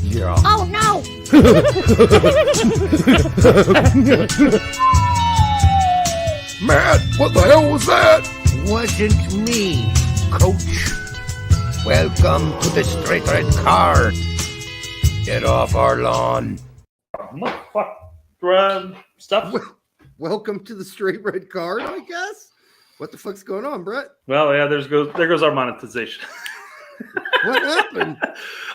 Yeah. Oh no! Matt, what the hell was that? Wasn't me, Coach. Welcome to the straight red card. Get off our lawn. Stuff. Welcome to the straight red card, I guess. What the fuck's going on, Brett? Well, yeah, there goes our monetization. What happened?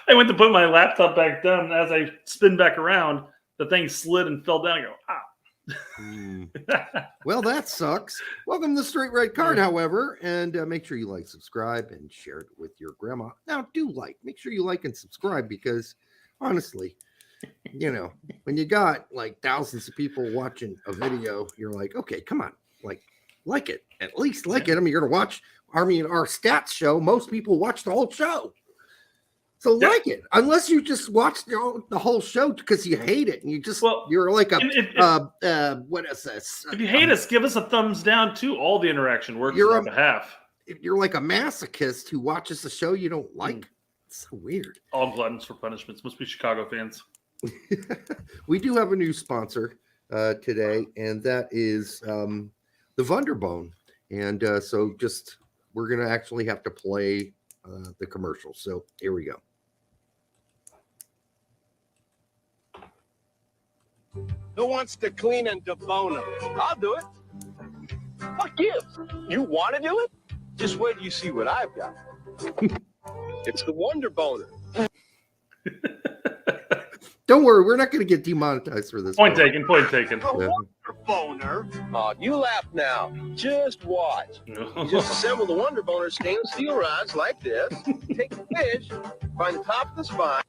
I went to put my laptop back down, and as I spin back around, the thing slid and fell down. I go, Well, that sucks. Welcome to the straight red card, however, and make sure you like, subscribe, and share it with your grandma. Now, make sure you like and subscribe because, honestly, when you got like thousands of people watching a video, you're like, okay, come on, like it, at least like it. I mean, you're gonna watch. I mean, our stats show most people watch the whole show. So like it, unless you just watch the whole show because you hate it and you're like what is this? If you hate us, give us a thumbs down too. All the interaction works on our behalf. You're like a masochist who watches the show you don't like. It's so weird. All gluttons for punishments must be Chicago fans. We do have a new sponsor today, and that is the Wunderbone. And so we're going to actually have to play the commercial. So here we go. Who wants to clean and debone them? I'll do it. Fuck you. You want to do it? Just wait till you see what I've got. It's the Wonder Boner. Don't worry, we're not going to get demonetized for this. Point taken. The Wonder Boner. Oh, you laugh now. Just watch. You just assemble the Wonder Boner stainless steel rods like this. Take the fish, find the top of the spine,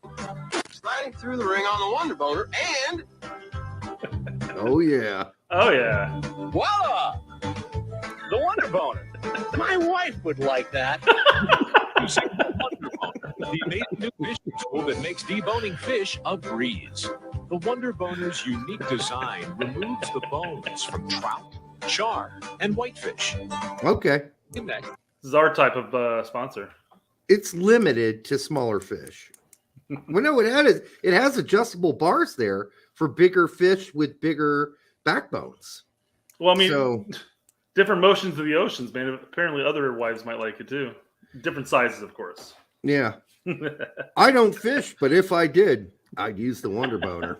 sliding through the ring on the Wonder Boner, and oh yeah, voila, the Wonder Boner. My wife would like that. Using the Wonder Boner, the amazing new fishing tool that makes deboning fish a breeze. The Wonder Boner's unique design removes the bones from trout, char, and whitefish. Okay. This is our type of sponsor. It's limited to smaller fish. Well, no, it has adjustable bars there for bigger fish with bigger backbones. Well, I mean, different motions of the oceans, man. Apparently other wives might like it too. Different sizes, of course. Yeah. I don't fish, but if I did, I'd use the Wonder Boner.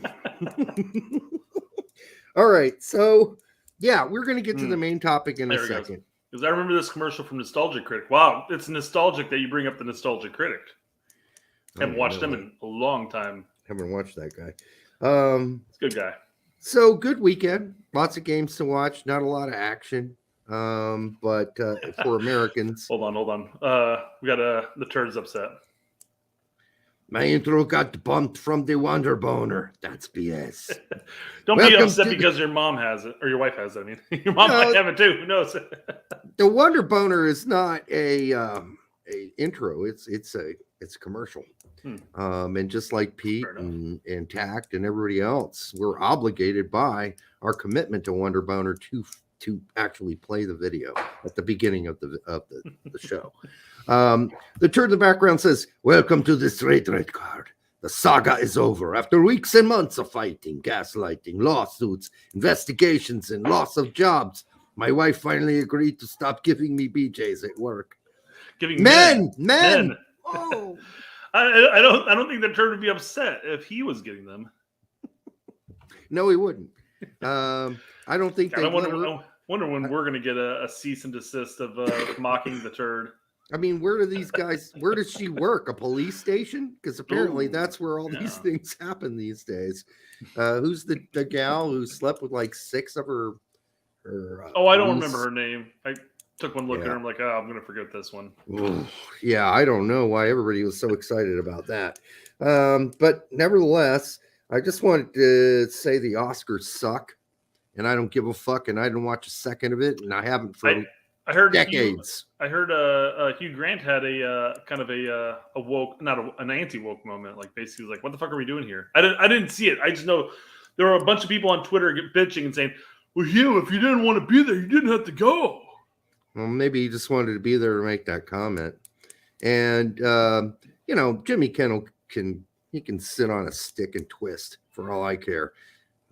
All right. So, yeah, we're going to get to the main topic in a second. Because I remember this commercial from Nostalgic Critic. Wow, it's nostalgic that you bring up the Nostalgic Critic. Haven't watched him in a long time. Haven't watched that guy. It's a good guy. So, good weekend. Lots of games to watch. Not a lot of action. But for Americans. Hold on. We got the turds upset. My intro got bumped from the Wonder Boner. That's BS. Don't be upset because your mom has it or your wife has it. I mean, your mom might have it too. Who knows? The Wonder Boner is not a intro. It's a commercial. And just like Pete and Tact and everybody else, we're obligated by our commitment to Wonder Boner to actually play the video at the beginning of the show. The turn in the background says, "Welcome to the straight red card. The saga is over. After weeks and months of fighting, gaslighting, lawsuits, investigations, and loss of jobs, my wife finally agreed to stop giving me BJs at work." Giving men. Oh, I don't think the turd would be upset if he was getting them. No, he wouldn't. I don't think. I wonder when we're going to get a cease and desist of mocking the turd. I mean, where does she work? A police station? Because apparently that's where all these things happen these days. Who's the gal who slept with like 6 of her I don't remember her name. I took one look at her. I'm like, I'm going to forget this one. Yeah, I don't know why everybody was so excited about that. But nevertheless, I just wanted to say the Oscars suck. And I don't give a fuck, and I didn't watch a second of it, and I haven't for I heard decades. I heard Hugh Grant had a kind of a woke, an anti-woke moment. Like basically, like, what the fuck are we doing here? I didn't see it. I just know there were a bunch of people on Twitter bitching and saying, "Well, Hugh, if you didn't want to be there, you didn't have to go." Well, maybe he just wanted to be there to make that comment. And Jimmy Kimmel can He can sit on a stick and twist for all I care.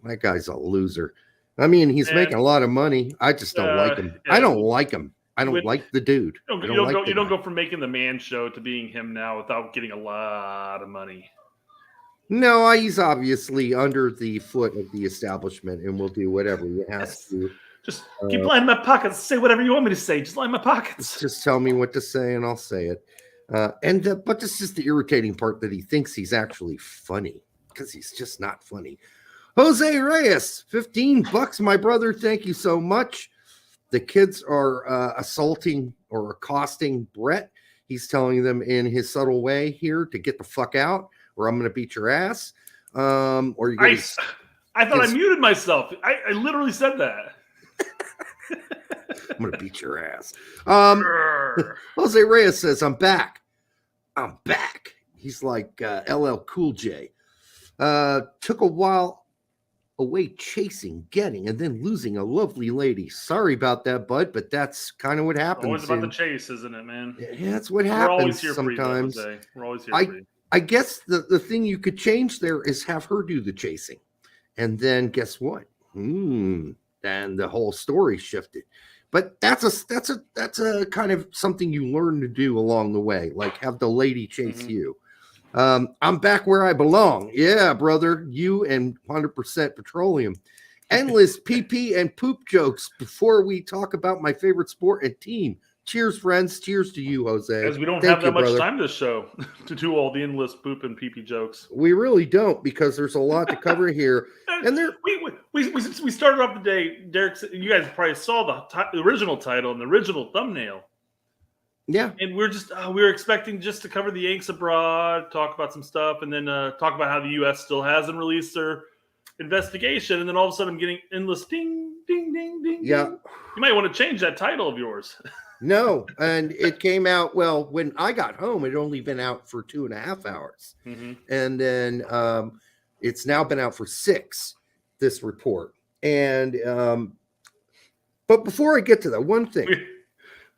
That guy's a loser. I mean, he's making a lot of money. I just don't like him. I don't like him. I don't like the dude. You don't go from making the man show to being him now without getting a lot of money. No, he's obviously under the foot of the establishment and will do whatever he has to. Just keep lining my pockets. Say whatever you want me to say. Just line my pockets. Just tell me what to say and I'll say it. But this is the irritating part, that he thinks he's actually funny, because he's just not funny. Jose Reyes, $15, my brother. Thank you so much. The kids are assaulting or accosting Brett. He's telling them in his subtle way here to get the fuck out, or I'm going to beat your ass. Or you're going I thought I muted myself. I literally said that. I'm going to beat your ass. Jose Reyes says, I'm back. I'm back. He's like LL Cool J. Took a while away chasing, getting, and then losing a lovely lady. Sorry about that, bud, but that's kind of what happens. Always about the chase, isn't it, man? Yeah, that's what happens. We're always here sometimes. For you, we're always here for you. I guess the thing you could change there is have her do the chasing. And then guess what? And the whole story shifted. But that's a kind of something you learn to do along the way, like have the lady chase you. I'm back where I belong. Yeah, brother, you and 100% petroleum. Endless PP and poop jokes before we talk about my favorite sport and team. Cheers, friends. Cheers to you, Jose. Because we don't have that much time this show to do all the endless poop and PP jokes. We really don't, because there's a lot to cover here. And there, we started off the day. Derek, you guys probably saw the original title and the original thumbnail. Yeah, and we were expecting just to cover the Yanks abroad, talk about some stuff, and then talk about how the U.S. still hasn't released their investigation. And then all of a sudden, I'm getting endless ding, ding, ding, ding. Yeah, ding. You might want to change that title of yours. No, and it came out, well, when I got home, it had only been out for 2.5 hours. And then it's now been out for 6, this report. And but before I get to that, one thing.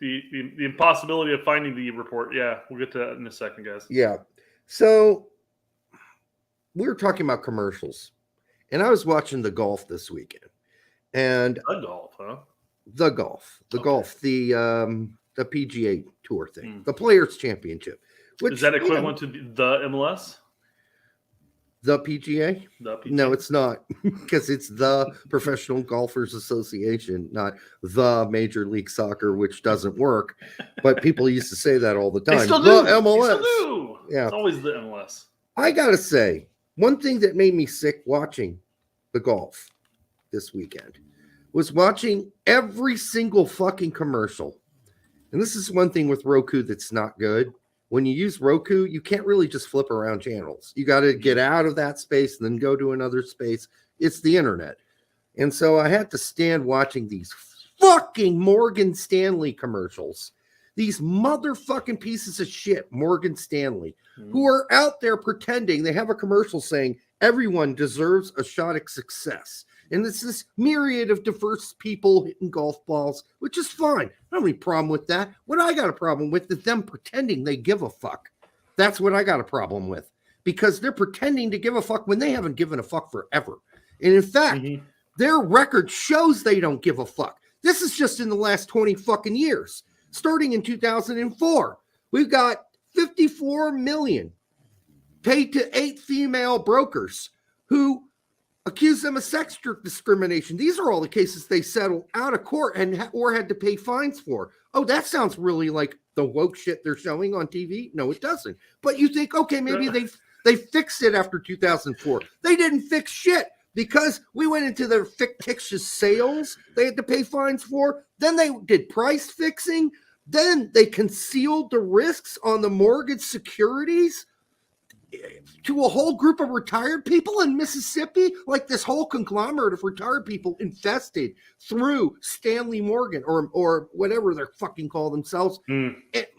The impossibility of finding the report. Yeah, we'll get to that in a second, guys. Yeah. So we were talking about commercials. And I was watching the golf this weekend. And the golf, huh? The golf, the PGA Tour thing, the Players Championship. Which, is that equivalent to the MLS? The PGA? No, it's not, because it's the Professional Golfers Association, not the Major League Soccer, which doesn't work. But people used to say that all the time. They still the do. MLS. They still do. Yeah, it's always the MLS. I gotta say, one thing that made me sick watching the golf this weekend was watching every single fucking commercial. And this is one thing with Roku that's not good. When you use Roku, you can't really just flip around channels. You got to get out of that space and then go to another space. It's the internet. And so I had to stand watching these fucking Morgan Stanley commercials. These motherfucking pieces of shit, Morgan Stanley, who are out there pretending they have a commercial saying everyone deserves a shot at success. And it's this myriad of diverse people hitting golf balls, which is fine. I don't have any problem with that. What I got a problem with is them pretending they give a fuck. That's what I got a problem with, because they're pretending to give a fuck when they haven't given a fuck forever. And in fact, their record shows they don't give a fuck. This is just in the last 20 fucking years. Starting in 2004, we've got 54 million paid to 8 female brokers who accuse them of sex discrimination. These are all the cases they settled out of court and or had to pay fines for. Oh, that sounds really like the woke shit they're showing on TV. No, it doesn't. But you think, okay, maybe they fixed it after 2004. They didn't fix shit, because we went into their fictitious sales they had to pay fines for. Then they did price fixing. Then they concealed the risks on the mortgage securities to a whole group of retired people in Mississippi. Like this whole conglomerate of retired people infested through Stanley Morgan or whatever they're fucking call themselves.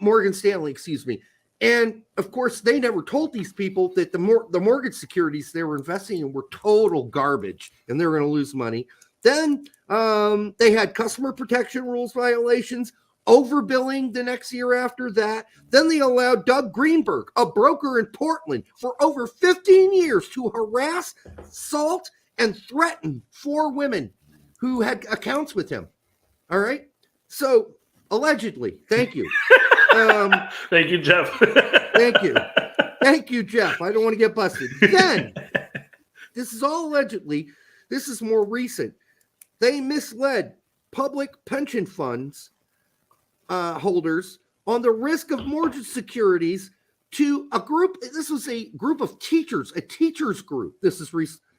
Morgan Stanley, excuse me. And of course, they never told these people that the mortgage securities they were investing in were total garbage and they were going to lose money. Then they had customer protection rules violations. overbilling the next year after that. Then they allowed Doug Greenberg, a broker in Portland, for over 15 years to harass, assault, and threaten 4 women who had accounts with him. All right? So, allegedly. Thank you. Thank you, Jeff. Thank you. Thank you, Jeff. I don't want to get busted. Then, this is all allegedly. This is more recent. They misled public pension funds holders on the risk of mortgage securities to a group. This was a group of teachers, a teachers group. This is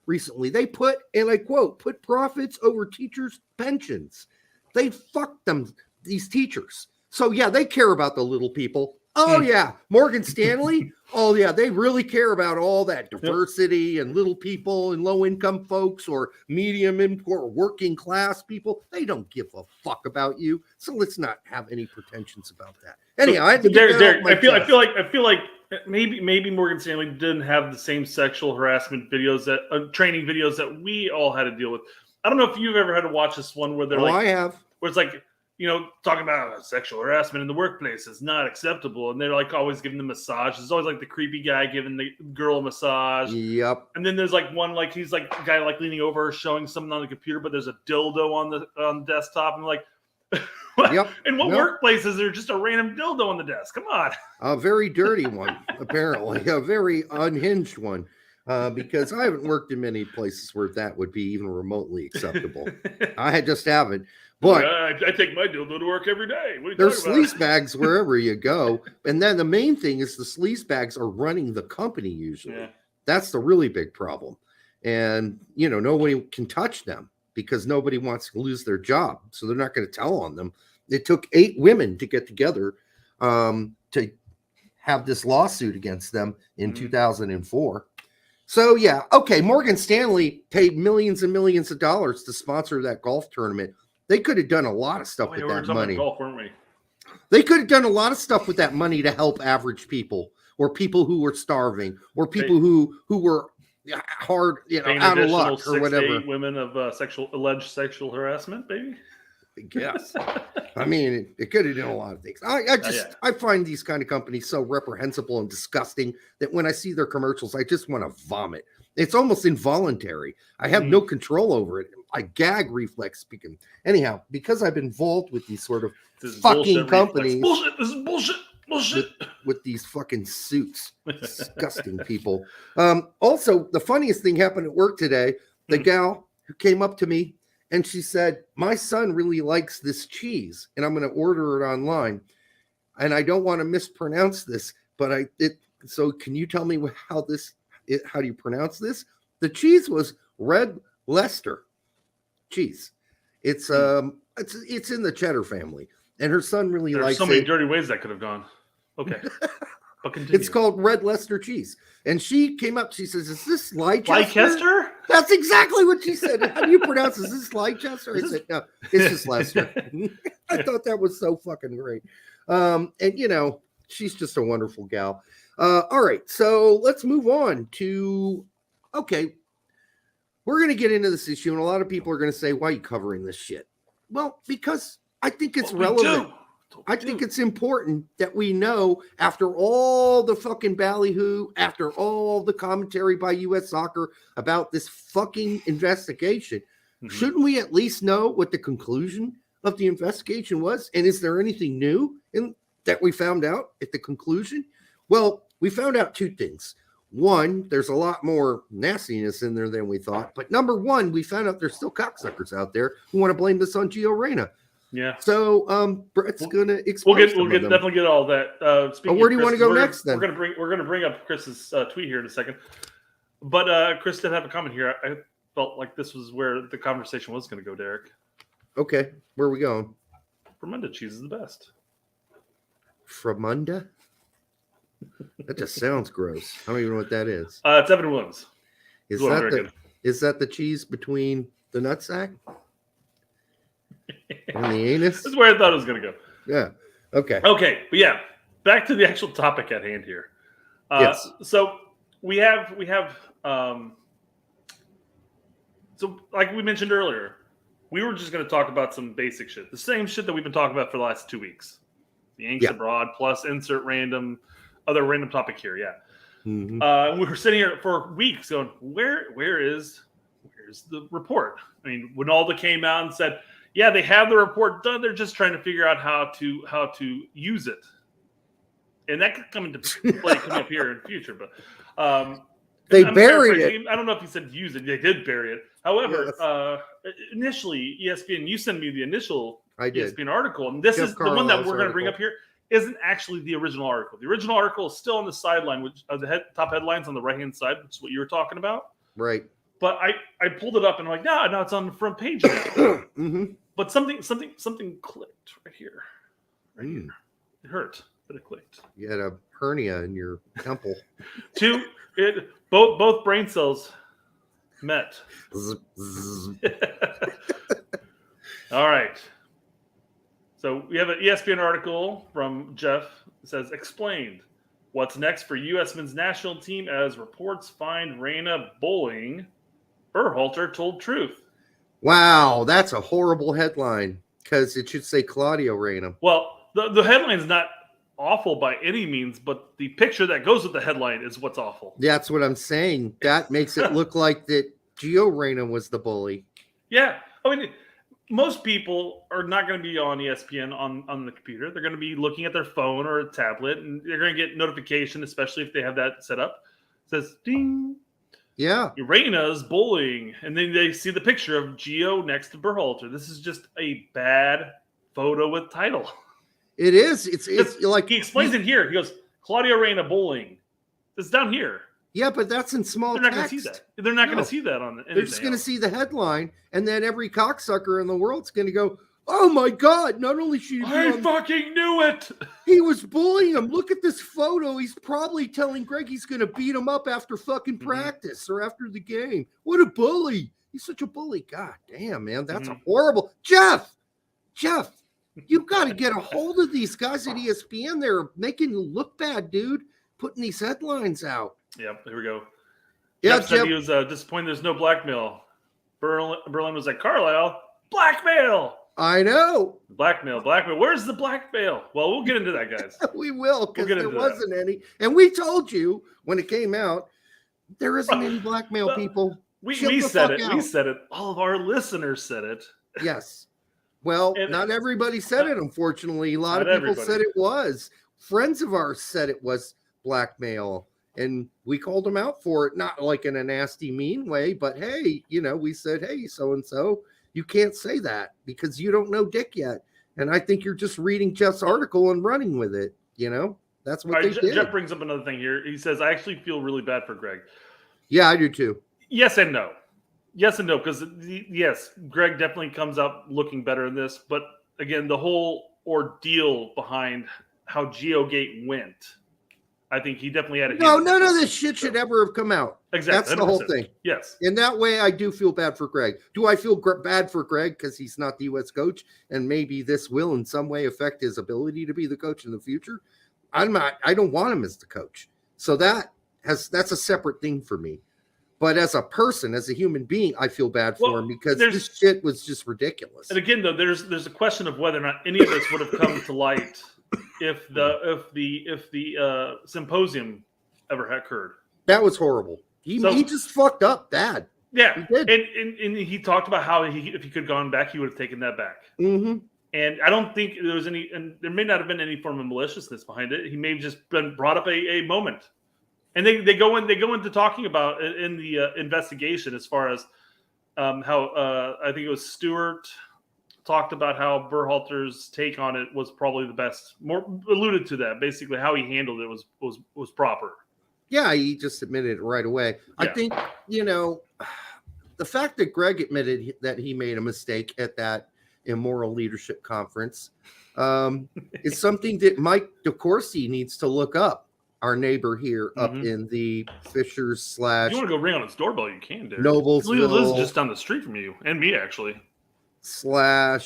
recently. They put, and I quote, put profits over teachers' pensions. They fucked them, these teachers. So, yeah, they care about the little people. Oh, yeah. Morgan Stanley. Oh, yeah. They really care about all that diversity and little people and low income folks or medium income or working class people. They don't give a fuck about you. So let's not have any pretensions about that. Anyhow, I feel like maybe Morgan Stanley didn't have the same sexual harassment videos that training videos that we all had to deal with. I don't know if you've ever had to watch this one where they're I have. Where it's like, talking about sexual harassment in the workplace is not acceptable. And they're like always giving the massage. There's always like the creepy guy giving the girl a massage. Yep. And then there's like one, like he's like a guy like leaning over showing something on the computer, but there's a dildo on the desktop. And like, yep. In what workplace is there just a random dildo on the desk? Come on. A very dirty one, apparently. A very unhinged one. Because I haven't worked in many places where that would be even remotely acceptable. I just haven't. But I take my dildo to work every day. There's sleaze bags wherever you go. And then the main thing is the sleaze bags are running the company usually. Yeah. That's the really big problem. And, nobody can touch them because nobody wants to lose their job. So they're not going to tell on them. It took 8 women to get together to have this lawsuit against them in 2004. So, yeah, okay, Morgan Stanley paid millions and millions of dollars to sponsor that golf tournament. They could have done a lot of stuff with that money. Golf, weren't we? They could have done a lot of stuff with that money to help average people or people who were starving or people who were hard, out of luck or whatever. 8 women of alleged sexual harassment, baby. I guess. I mean, it could have done a lot of things. I find these kind of companies so reprehensible and disgusting that when I see their commercials, I just want to vomit. It's almost involuntary. I have no control over it. I gag reflex speaking. Anyhow, because I've been involved with these sort of fucking companies. This is bullshit. With these fucking suits. Disgusting people. Also, the funniest thing happened at work today. The gal who came up to me and she said, my son really likes this cheese and I'm going to order it online. And I don't want to mispronounce this, but so can you tell me how do you pronounce this? The cheese was Red Leicester cheese. It's in the cheddar family, and her son really likes it. There's so many dirty ways that could have gone. Okay. It's called Red Leicester cheese. And she came up, she says, is this Leicester? That's exactly what she said. How do you pronounce it? Is this Leicester? I said, no, it's just Leicester. I thought that was so fucking great. And she's just a wonderful gal. All right, so let's move on to, we're going to get into this issue, and a lot of people are going to say, why are you covering this shit? Well, because I think it's relevant. I think it's important that we know, after all the fucking ballyhoo, after all the commentary by U.S. Soccer about this fucking investigation, shouldn't we at least know what the conclusion of the investigation was? And is there anything new that we found out at the conclusion? Well, we found out 2 things. One, there's a lot more nastiness in there than we thought. But number 1, we found out there's still cocksuckers out there who want to blame this on Gio Reyna. Yeah. So Brett's gonna explain. We'll definitely get all that. Where do you want to go next? Then we're gonna bring up Chris's tweet here in a second. But Chris did have a comment here. I felt like this was where the conversation was going to go, Derek. Okay, where are we going? Fromunda cheese is the best. Fromunda? That just sounds gross. I don't even know what that is. It's Evan Williams. Is that the cheese between the nutsack and the anus? That's where I thought it was going to go. Yeah. Okay. Okay, but yeah, back to the actual topic at hand here. Yes. So we have so like we mentioned earlier, we were just going to talk about some basic shit. The same shit that we've been talking about for the last 2 weeks. The Yanks abroad plus insert other random topic here. Yeah. We were sitting here for weeks going, where's the report? I mean, Winalda came out and said, yeah, they have the report done. They're just trying to figure out how to use it. And that could come into play coming up here in the future. But they buried it. I don't know if he said use it. They did bury it. However, initially, ESPN, you sent me the initial ESPN article. And this is the one that we're going to bring up here. Isn't actually the original article. The original article is still on the sideline, which are the top headlines on the right-hand side, which is what you were talking about. Right. But I pulled it up and I'm like, no, it's on the front page now. But something clicked right here. Right here. It hurt, but it clicked. You had a hernia in your temple. Both brain cells met. All right. So we have an ESPN article from Jeff. It says, explained. What's next for U.S. men's national team as reports find Reina bullying? Berhalter told truth. Wow, that's a horrible headline because it should say Claudio Reina. Well, the headline's not awful by any means, but the picture that goes with the headline is what's awful. That's what I'm saying. That makes it look like that Gio Reyna was the bully. Yeah. I mean, most people are not going to be on ESPN on the computer. They're going to be looking at their phone or a tablet, and they're going to get notification, especially if they have that set up. It says, ding. Yeah. Reina's bullying. And then they see the picture of Gio next to Berhalter. This is just a bad photo with title. It is. It's like he explains it here. He goes, Claudio Reina bullying. It's down here. Yeah, but that's in small text. They're not text. going to see that. They're not going to see that on anything. They're just going to see the headline, and then every cocksucker in the world's going to go, oh my God, not only should I fucking knew it. He was bullying him. Look at this photo. He's probably telling Greg he's going to beat him up after fucking practice or after the game. What a bully. He's such a bully. God damn, man. That's a horrible. Jeff, you've got to get a hold of these guys at ESPN. They're making you look bad, dude, putting these headlines out. Yep, here we go. Yeah, Jeff said he was disappointed there's no blackmail. Berlin was like, Carlisle, blackmail. I know. Blackmail. Where's the blackmail? Well, we'll get into that, guys. We will, because there wasn't any. And we told you when it came out, there isn't any blackmail, people. We said it. We said it. All of our listeners said it. Yes. Well, not everybody said it, unfortunately. A lot of people said it was. Friends of ours said it was blackmail. And we called them out for it, not like in a nasty, mean way, but hey, we said, hey, so-and-so, you can't say that because you don't know Dick yet. And I think you're just reading Jeff's article and running with it. That's what they did. Jeff brings up another thing here. He says, I actually feel really bad for Greg. Yeah, I do too. Yes and no. Yes and no, because yes, Greg definitely comes out looking better in this. But again, the whole ordeal behind how GeoGate went, I think he definitely had a No, none of this shit should ever have come out. Exactly. That's the whole thing. Yes. In that way, I do feel bad for Greg. Do I feel bad for Greg because he's not the U.S. coach and maybe this will in some way affect his ability to be the coach in the future? I don't want him as the coach. So that's a separate thing for me. But as a person, as a human being, I feel bad for him because this shit was just ridiculous. And again, though, there's a question of whether or not any of this would have come to light if the symposium ever had occurred. That was horrible. He just fucked up bad. Yeah, he did. And he talked about how if he could have gone back, he would have taken that back. Mm-hmm. And I don't think there was any, and there may not have been any form of maliciousness behind it. He may have just been brought up a moment. And they go into talking about in the investigation as far as how I think it was Stewart talked about how Berhalter's take on it was probably the best. More alluded to that, basically how he handled it was proper. Yeah, he just admitted it right away. Yeah. I think the fact that Greg admitted that he made a mistake at that immoral leadership conference is something that Mike DeCourcy needs to look up. Our neighbor here up in the Fishers / you want to go ring on his doorbell, you can, dude. Noblesville. He lives just down the street from you and me, actually. / where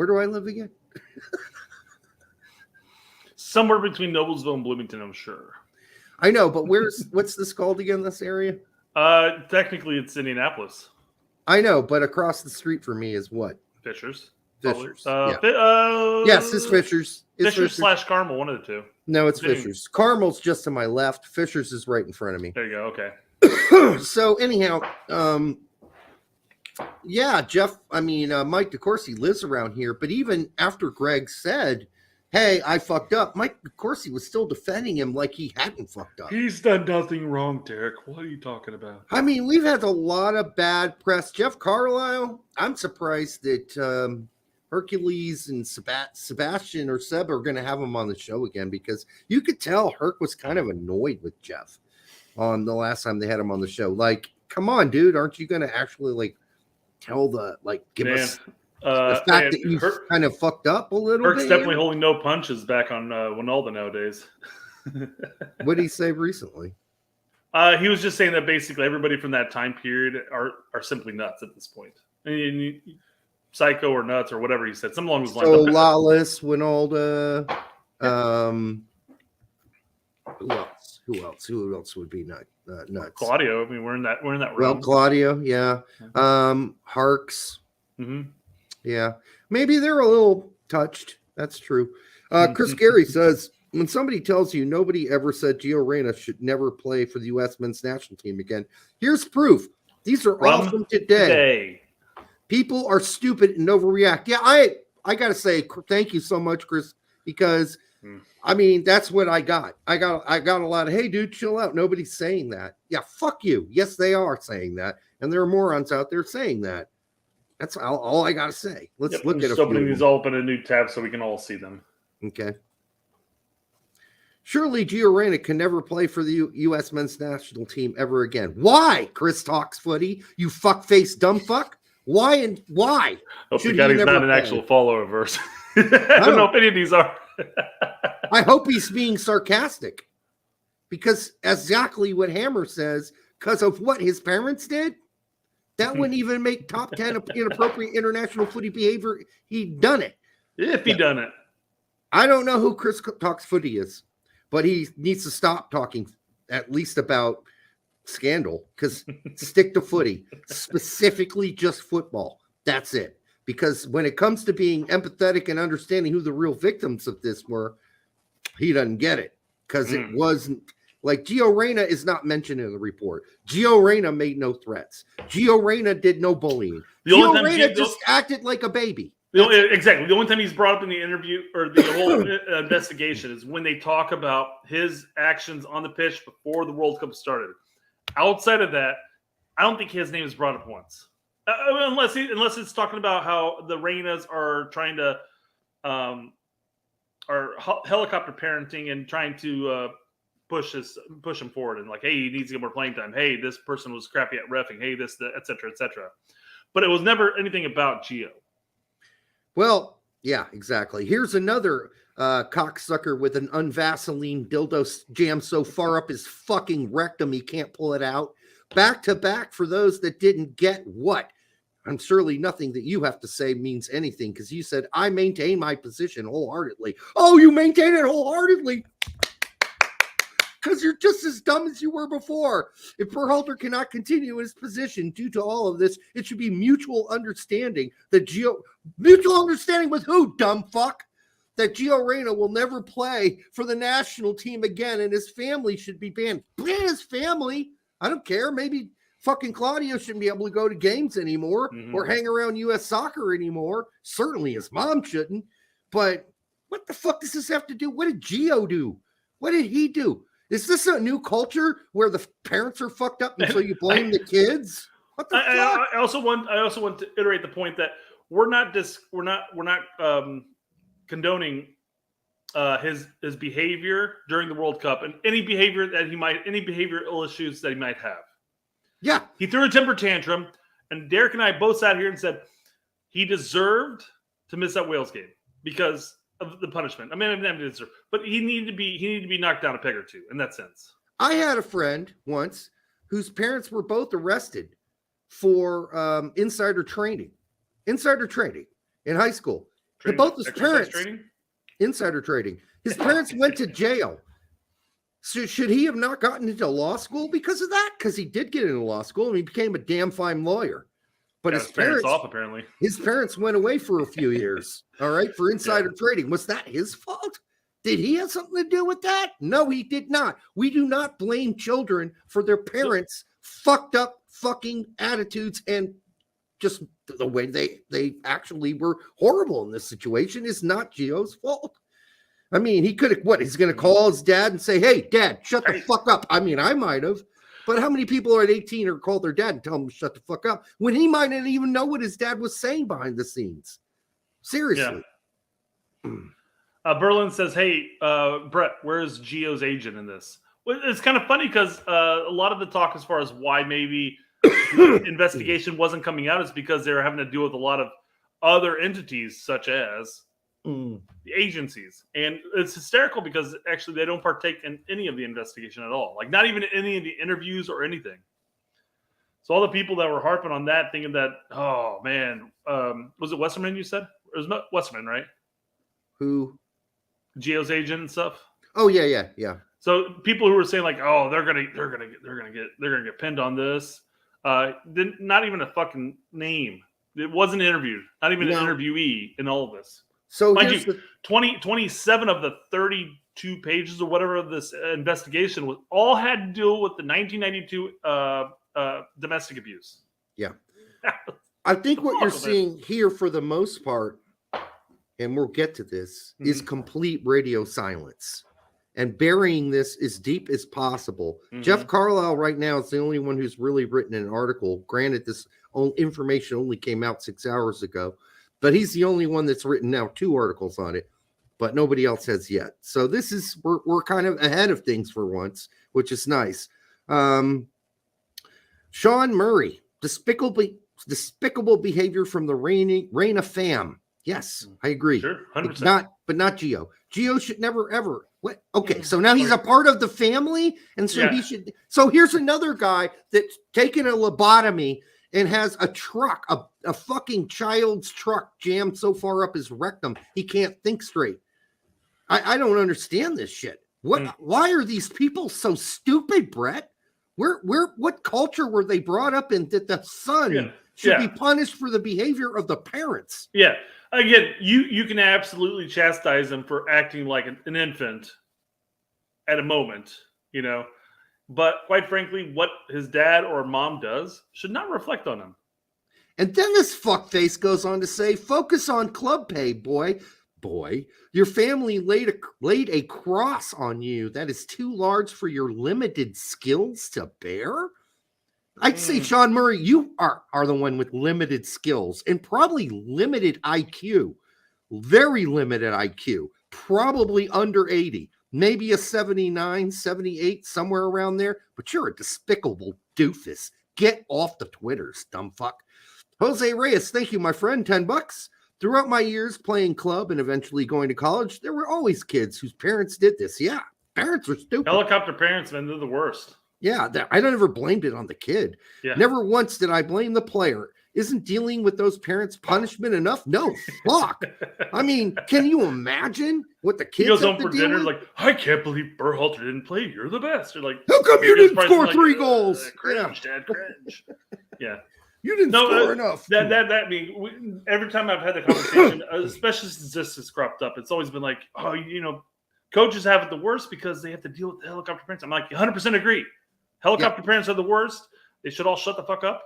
do I live again? Somewhere between Noblesville and Bloomington, I'm sure. I know, but what's this called again, this area? Technically, it's Indianapolis. I know, but across the street from me is what? Fishers. Fishers. Yes, it's Fishers. It's Fishers / Carmel, one of the two. No, it's Fishers. Carmel's just to my left. Fishers is right in front of me. There you go. Okay. So anyhow, yeah, Jeff. I mean, Mike DeCourcy lives around here, but even after Greg said, "Hey, I fucked up," Mike DeCourcy was still defending him like he hadn't fucked up. He's done nothing wrong, Derek. What are you talking about? I mean, we've had a lot of bad press. Jeff Carlisle. I'm surprised that Hercules and Sebastian or Seb are going to have him on the show again, because you could tell Herc was kind of annoyed with Jeff on the last time they had him on the show. Like, come on, dude, aren't you going to actually like tell give us the fact that you kind of fucked up a little Herc's bit? definitely holding no punches back on Winalda nowadays. What did he say recently? He was just saying that basically everybody from that time period are simply nuts at this point. And psycho or nuts or whatever he said. Some along those lines. So Lawless, Winalda, Who else would be nuts? Claudio. I mean, we're in that realm. Well, Claudio, yeah. Harks. Mm-hmm. Yeah. Maybe they're a little touched. That's true. Chris Gary says, when somebody tells you nobody ever said Gio Reyna should never play for the U.S. men's national team again, here's proof. These are all from today. People are stupid and overreact. Yeah, I got to say thank you so much, Chris, because I mean, that's what I got. I got a lot of, hey, dude, chill out. Nobody's saying that. Yeah, fuck you. Yes, they are saying that. And there are morons out there saying that. That's all I got to say. Let's look at it. Opening these all open a new tab so we can all see them. Okay. Surely Gio Reyna can never play for the U.S. men's national team ever again. Why? Chris Talks Footy, you fuck-faced dumb fuck. Why and why? Hope the guy he's not an actual follower of ours. I don't know if any of these are. I hope he's being sarcastic, because exactly what Hammer says, because of what his parents did, that wouldn't even make top 10 inappropriate international footy behavior. He'd done it. If he'd done it. I don't know who Chris Talks Footy is, but he needs to stop talking at least about scandal, because stick to footy, specifically just football. That's it. Because when it comes to being empathetic and understanding who the real victims of this were, he doesn't get it, because it wasn't like Gio Reyna is not mentioned in the report. Gio Reyna made no threats. Gio Reyna did no bullying. Gio Reyna just acted like a baby. Exactly. The only time he's brought up in the interview or the whole investigation is when they talk about his actions on the pitch before the World Cup started. Outside of that, I don't think his name is brought up once. Unless it's talking about how the Reynas are trying to are helicopter parenting and trying to push him forward, and like, hey, he needs to get more playing time. Hey, this person was crappy at reffing. Hey, this, et cetera, et cetera. But it was never anything about Gio. Well, yeah, exactly. Here's another cocksucker with an unvaseline dildo jammed so far up his fucking rectum he can't pull it out. Back to back for those that didn't get what. I'm surely nothing that you have to say means anything, because you said, I maintain my position wholeheartedly. Oh, you maintain it wholeheartedly? Because you're just as dumb as you were before. If Berhalter cannot continue his position due to all of this, it should be mutual understanding that mutual understanding with who, dumb fuck? That Gio Reyna will never play for the national team again, and his family should be banned. Ban his family. I don't care. Maybe fucking Claudio shouldn't be able to go to games anymore or hang around U.S. soccer anymore. Certainly his mom shouldn't. But what the fuck does this have to do? What did Gio do? What did he do? Is this a new culture where the parents are fucked up and so you blame the kids? What the fuck? I also want to iterate the point that we're not condoning his behavior during the World Cup and any behavioral issues that he might have. Yeah. He threw a temper tantrum, and Derek and I both sat here and said he deserved to miss that Wales game because of the punishment. I mean, but he needed to be knocked down a peg or two in that sense. I had a friend once whose parents were both arrested for insider training in high school. Both his parents, insider trading. His parents went to jail. So should he have not gotten into law school because of that? Because he did get into law school and he became a damn fine lawyer. But his parents off, apparently. His parents went away for a few years, all right, for insider trading. Was that his fault? Did he have something to do with that? No, he did not. We do not blame children for their parents' fucked up fucking attitudes, and just the way they actually were horrible in this situation is not Gio's fault. I mean, he could have, he's going to call his dad and say, hey, Dad, shut the fuck up. I mean, I might have. But how many people are at 18 or call their dad and tell them to shut the fuck up when he might not even know what his dad was saying behind the scenes? Seriously. Yeah. Berlin says, hey, Brett, where's Gio's agent in this? Well, it's kind of funny because a lot of the talk as far as why maybe the investigation wasn't coming out is because they were having to deal with a lot of other entities such as the agencies. And it's hysterical because actually they don't partake in any of the investigation at all. Like not even any of the interviews or anything. So all the people that were harping on that, thinking that, oh man, was it Westerman you said? It was Westerman, right? Who? Gio's agent and stuff. Oh yeah. So people who were saying like, oh, they're gonna get pinned on this. Not even a fucking name. It wasn't interviewed. Not even an interviewee in all of this. So mind you, 27 of the 32 pages or whatever of this investigation was all had to do with the 1992 domestic abuse. Yeah. I think what you're seeing here for the most part, and we'll get to this, is complete radio silence and burying this as deep as possible. Jeff Carlisle right now is the only one who's really written an article. Granted, this information only came out 6 hours ago, but he's the only one that's written now 2 articles on it, but nobody else has yet. So this is, we're kind of ahead of things for once, which is nice. Sean Murray, despicable behavior from the Reign of Fam. Yes, I agree. Sure, 100%. But not Gio. Gio should never ever. What? Okay, so now he's a part of the family, and so he should. So here's another guy that's taken a lobotomy and has a truck, a fucking child's truck jammed so far up his rectum he can't think straight. I don't understand this shit. Why are these people so stupid, Brett? What culture were they brought up in that the son should be punished for the behavior of the parents? Yeah. Again, you can absolutely chastise him for acting like an infant at a moment, you know. But quite frankly, what his dad or mom does should not reflect on him. And then this fuckface goes on to say, focus on club pay, boy. Your family laid a cross on you that is too large for your limited skills to bear. I'd say, Sean Murray, you are the one with limited skills and probably limited IQ. Very limited IQ. Probably under 80. Maybe a 79, 78, somewhere around there. But you're a despicable doofus. Get off the Twitters, dumb fuck. Jose Reyes, thank you, my friend. $10. Throughout my years playing club and eventually going to college, there were always kids whose parents did this. Yeah, parents are stupid. Helicopter parents, man, they're the worst. Yeah, I don't ever blamed it on the kid. Yeah. Never once did I blame the player. Isn't dealing with those parents punishment enough? No, fuck. I mean, can you imagine what the kids he goes have home to for deal dinner with? like, I can't believe Berhalter didn't play. You're the best. You're like, how come you didn't score 3 like, goals? Cringe, Dad, cringe. Yeah. You didn't score enough. That mean every time I've had the conversation, especially since this has cropped up, it's always been like, oh, you know, coaches have it the worst because they have to deal with the helicopter parents. I'm like, 100% agree. Helicopter parents are the worst. They should all shut the fuck up.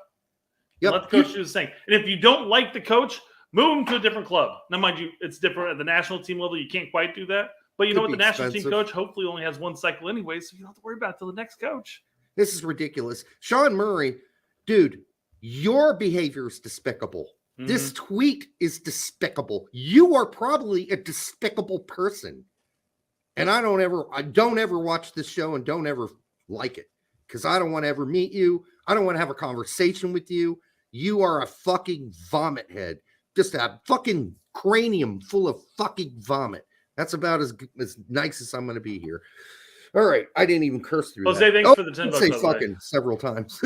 Yep. Let the coach do the thing. And if you don't like the coach, move him to a different club. Now, mind you, it's different at the national team level. You can't quite do that. But you know what? The national team coach hopefully only has 1 cycle anyway, so you don't have to worry about it till the next coach. This is ridiculous. Sean Murray, dude, your behavior is despicable. This tweet is despicable. You are probably a despicable person. And I don't ever watch this show and don't ever like it because I don't want to ever meet you. I don't want to have a conversation with you. You are a fucking vomit head. Just a fucking cranium full of fucking vomit. That's about as nice as I'm going to be here. All right. I didn't even curse through Jose, that. thanks for the $10. Say fucking several times.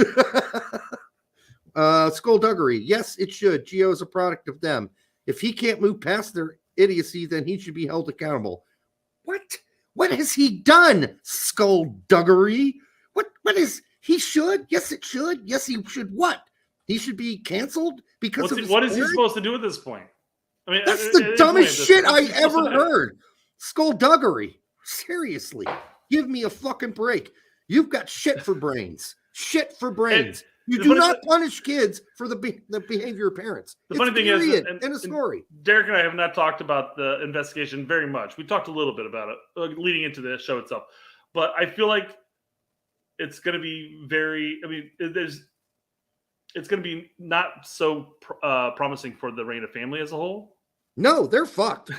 Skullduggery. Yes, it should. Gio is a product of them. If he can't move past their idiocy, then he should be held accountable. What has he done? Skullduggery. What is he should? Yes, it should. Yes, he should. What? He should be canceled because what is he supposed to do at this point? I mean, that's the dumbest shit I ever heard. Skullduggery. Seriously, give me a fucking break. You've got shit for brains. Shit for brains. You do not punish kids for the behavior of parents. The funny thing is, in a story. Derek and I have not talked about the investigation very much. We talked a little bit about it leading into the show itself, but I feel like it's going to be very. I mean, it's going to be not so promising for the Reina family as a whole. No, they're fucked.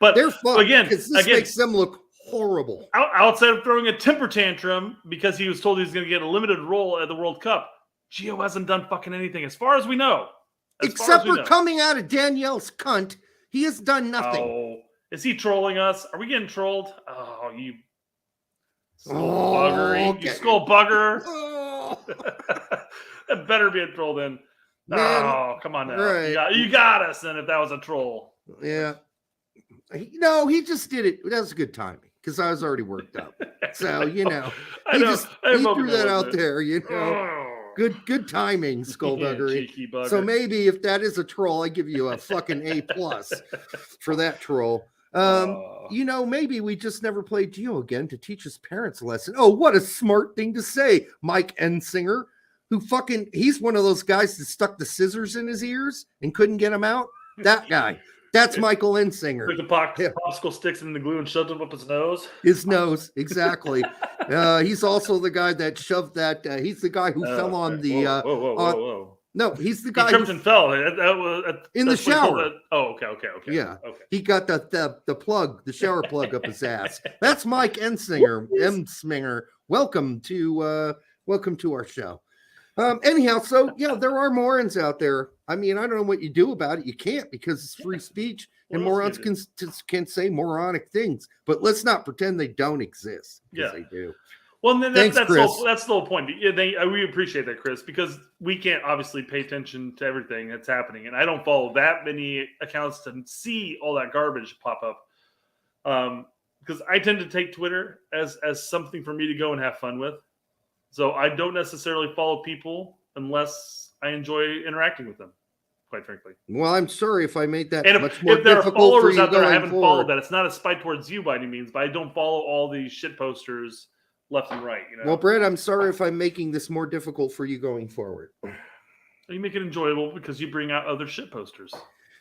But they're fucked again. This makes them look horrible. Outside of throwing a temper tantrum because he was told he was going to get a limited role at the World Cup, Gio hasn't done fucking anything as far as we know. Except for coming out of Danielle's cunt, he has done nothing. Oh, is he trolling us? Are we getting trolled? Oh, you skull bugger. Okay. You skull bugger. Oh. That better be a troll then. Man, oh, come on now. Right. You got us then if that was a troll. Yeah. No, he just did it. That was good timing because I was already worked up. So, he threw that out there, Good timing, skullduggery. So maybe if that is a troll, I give you a fucking A+ for that troll. Maybe we just never played Gio again to teach his parents a lesson. Oh, what a smart thing to say, Mike Ensinger. He's one of those guys that stuck the scissors in his ears and couldn't get them out. That guy. That's Michael Ensinger. With the popsicle sticks in the glue and shoved them up his nose. His nose, exactly. He's also the guy that shoved that. He's the guy who fell on the. Whoa. No, he's the guy he tripped and fell. In the shower. Okay. Yeah. Okay. He got the shower plug up his ass. That's Mike Ensinger. Welcome to our show. Anyhow, so there are morons out there. I mean, I don't know what you do about it. You can't because it's free speech and morons can say moronic things. But let's not pretend they don't exist. Yeah, they do. Well, then that's the whole point. We appreciate that, Chris, because we can't obviously pay attention to everything that's happening, and I don't follow that many accounts to see all that garbage pop up. Because I tend to take Twitter as something for me to go and have fun with. So I don't necessarily follow people unless I enjoy interacting with them, quite frankly. Well, I'm sorry if I made that much if more difficult for you. If there are followers out there I haven't forward. followed that, it's not a spite towards you by any means, but I don't follow all these shit posters left and right. Well, Brett, I'm sorry if I'm making this more difficult for you going forward. You make it enjoyable because you bring out other shit posters.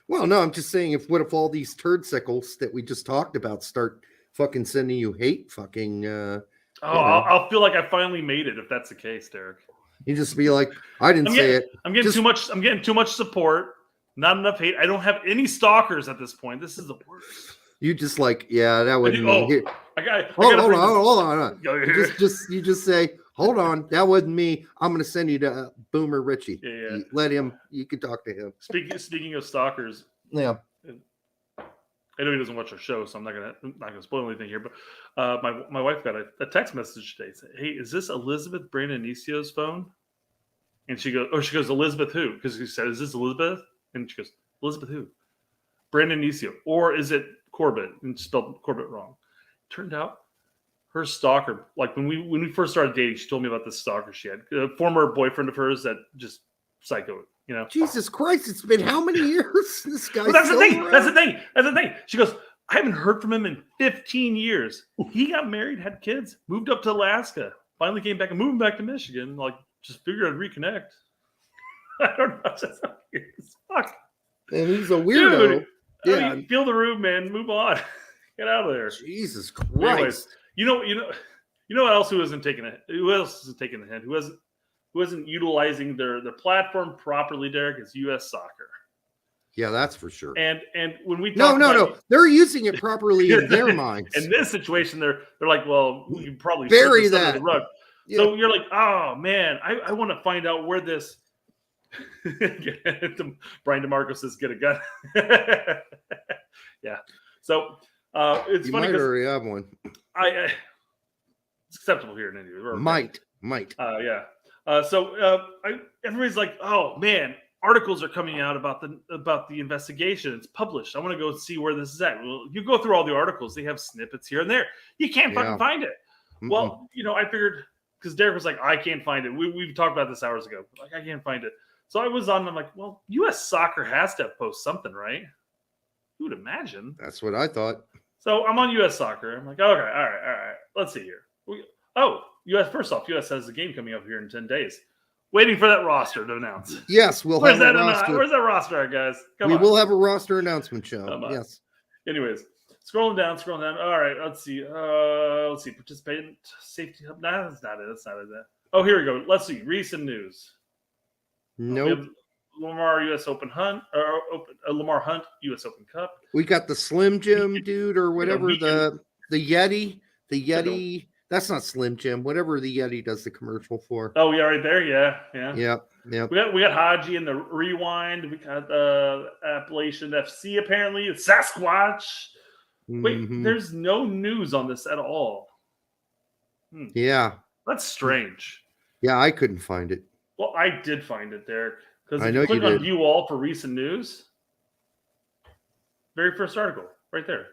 Well, no, I'm just saying what if all these turdsicles that we just talked about start fucking sending you hate fucking... I'll feel like I finally made it if that's the case, Derek. You just be like, I didn't say it. I'm getting too much. I'm getting too much support. Not enough hate. I don't have any stalkers at this point. This is the worst. You just like, that wasn't me. Hold on. You just say, hold on, that wasn't me. I'm going to send you to Boomer Richie. Yeah. Let him. You can talk to him. Speaking of stalkers. Yeah. I know he doesn't watch our show, so I'm not gonna spoil anything here. But my wife got a text message today saying, "Hey, is this Elizabeth Brandonisio's phone?" And she goes, "Elizabeth who?" Because he said, "Is this Elizabeth?" And she goes, "Elizabeth who?" Brandonicio, or is it Corbett? And spelled Corbett wrong. Turned out her stalker, like when we first started dating, she told me about this stalker she had, a former boyfriend of hers that just psychoed. Jesus Christ, it's been how many years? This guy. That's the thing. She goes, I haven't heard from him in 15 years. He got married, had kids, moved up to Alaska, finally came back and moved back to Michigan. Like, just figured I'd reconnect. I don't know. Just fuck. And he's a weirdo. Dude, I mean, feel the room, man. Move on. Get out of there. Jesus Christ. Anyways, you know what else? Who else isn't taking the hint? Who isn't utilizing their platform properly, Derek, is U.S. Soccer. Yeah, that's for sure. And when we no, they're using it properly in their minds. In this situation, they're like, well, you probably bury that under the rug. Yeah. So you're like, oh man, I want to find out where this. Brian DeMarco says, "Get a gun." Yeah. So it's funny because already have one. It's acceptable here in India. Might. Yeah. Everybody's like, "Oh man, articles are coming out about the investigation. It's published. I want to go see where this is at." Well, you go through all the articles; they have snippets here and there. You can't fucking find it. Mm-mm. Well, I figured because Derek was like, I can't find it. We've talked about this hours ago. Like, I can't find it. So I was on, and I'm like, well, U.S. Soccer has to post something, right? You would imagine. That's what I thought. So I'm on U.S. Soccer. I'm like, okay, all right. Let's see here. U.S. First off, U.S. has a game coming up here in 10 days. Waiting for that roster to announce. Yes, we'll have a roster. Where's that roster at, guys? We will have a roster announcement show. Yes. Anyways, scrolling down. All right, let's see. Participant safety hub. No, that's not it. Oh, here we go. Let's see. Recent news. Nope. Lamar U.S. Open Hunt, Lamar Hunt U.S. Open Cup. We got the Slim Jim dude or whatever, the Yeti. The Yeti. That's not Slim Jim. Whatever the Yeti does the commercial for. Oh yeah, right there. Yeah. Yep. We got Haji in the Rewind. We got Appalachian FC apparently. It's Sasquatch. Wait, there's no news on this at all. Yeah. That's strange. Yeah, I couldn't find it. Well, I did find it, Derek. Because I if know you click you on did. View All for recent news, very first article, right there.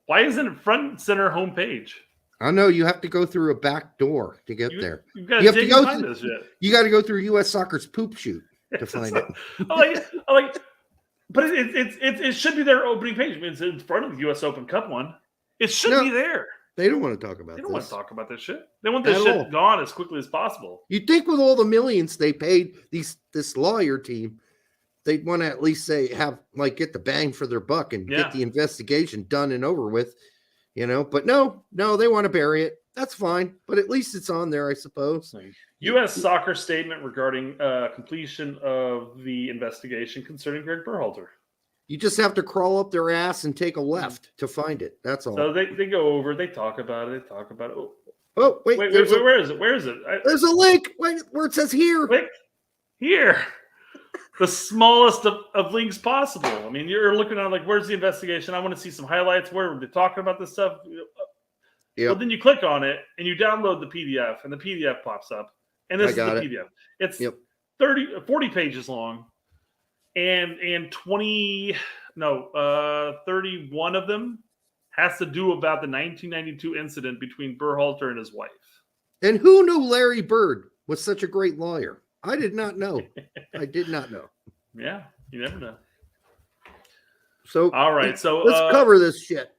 Why isn't it front and center homepage? I know you have to go through a back door to get there. You have to go through this shit. You got to go through U.S. Soccer's poop shoot to find it. I like, but it should be their opening page. I mean, it's in front of the U.S. Open Cup one. It should be there. They don't want to talk about this. They don't want to talk about this shit. They want this shit gone as quickly as possible. You'd think with all the millions they paid this lawyer team, they'd want to at least get the bang for their buck and get the investigation done and over with, But no, they want to bury it. That's fine, but at least it's on there, I suppose. U.S. Soccer statement regarding completion of the investigation concerning Greg Berhalter. You just have to crawl up their ass and take a left to find it. That's all. So they go over, they talk about it. Oh, wait, where is it? Where is it? There's a link where it says here. Wait, here. The smallest of links possible. I mean, you're looking at where's the investigation? I want to see some highlights. Where were they talking about this stuff? Yeah. Well, then you click on it and you download the PDF, and the PDF pops up. And this is the PDF. It's 40 pages long, and 31 of them has to do about the 1992 incident between Berhalter and his wife. And who knew Larry Bird was such a great lawyer? I did not know. I did not know. Yeah, you never know. So all right, so let's cover this shit.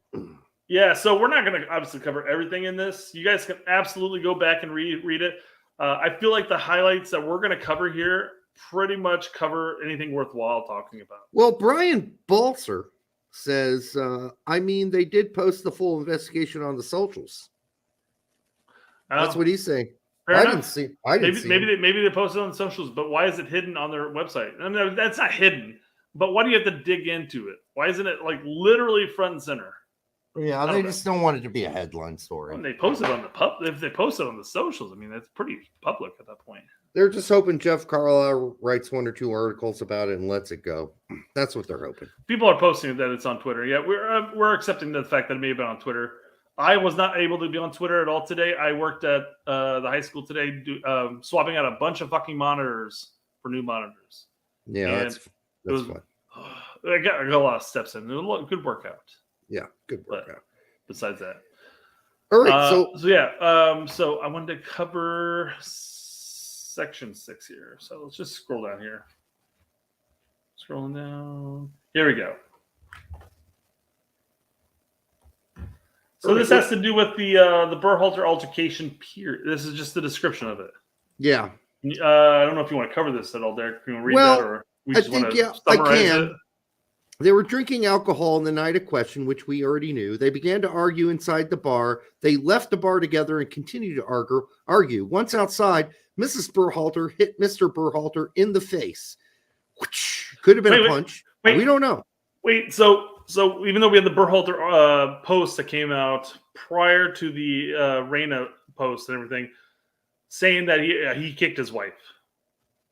Yeah, so we're not going to obviously cover everything in this. You guys can absolutely go back and read it. I feel like the highlights that we're going to cover here pretty much cover anything worthwhile talking about. Well, Brian Balser says, they did post the full investigation on the socials. That's what he's saying. I didn't see. Maybe they posted on the socials, but why is it hidden on their website? I mean, that's not hidden. But why do you have to dig into it? Why isn't it literally front and center? Yeah, they just don't want it to be a headline story. When they post it on if they post it on the socials, I mean, that's pretty public at that point. They're just hoping Jeff Carlisle writes 1 or 2 articles about it and lets it go. That's what they're hoping. People are posting that it's on Twitter. Yeah, we're accepting the fact that it may have been on Twitter. I was not able to be on Twitter at all today. I worked at the high school today, swapping out a bunch of fucking monitors for new monitors. Yeah, that's fun. I got a lot of steps in. It was a good workout. Yeah, good workout. Besides that. All right, so I wanted to cover section 6 here. So let's just scroll down here. Scrolling down. Here we go. So this has to do with the Berhalter altercation period. This is just the description of it. Yeah. I don't know if you want to cover this at all, Derek. You want to read that, or we just want to summarize it? They were drinking alcohol on the night of question, which we already knew. They began to argue inside the bar. They left the bar together and continued to argue. Once outside, Mrs. Berhalter hit Mr. Berhalter in the face. Could have been a punch. We don't know. Wait, so even though we had the Berhalter post that came out prior to the Reina post and everything, saying that he kicked his wife.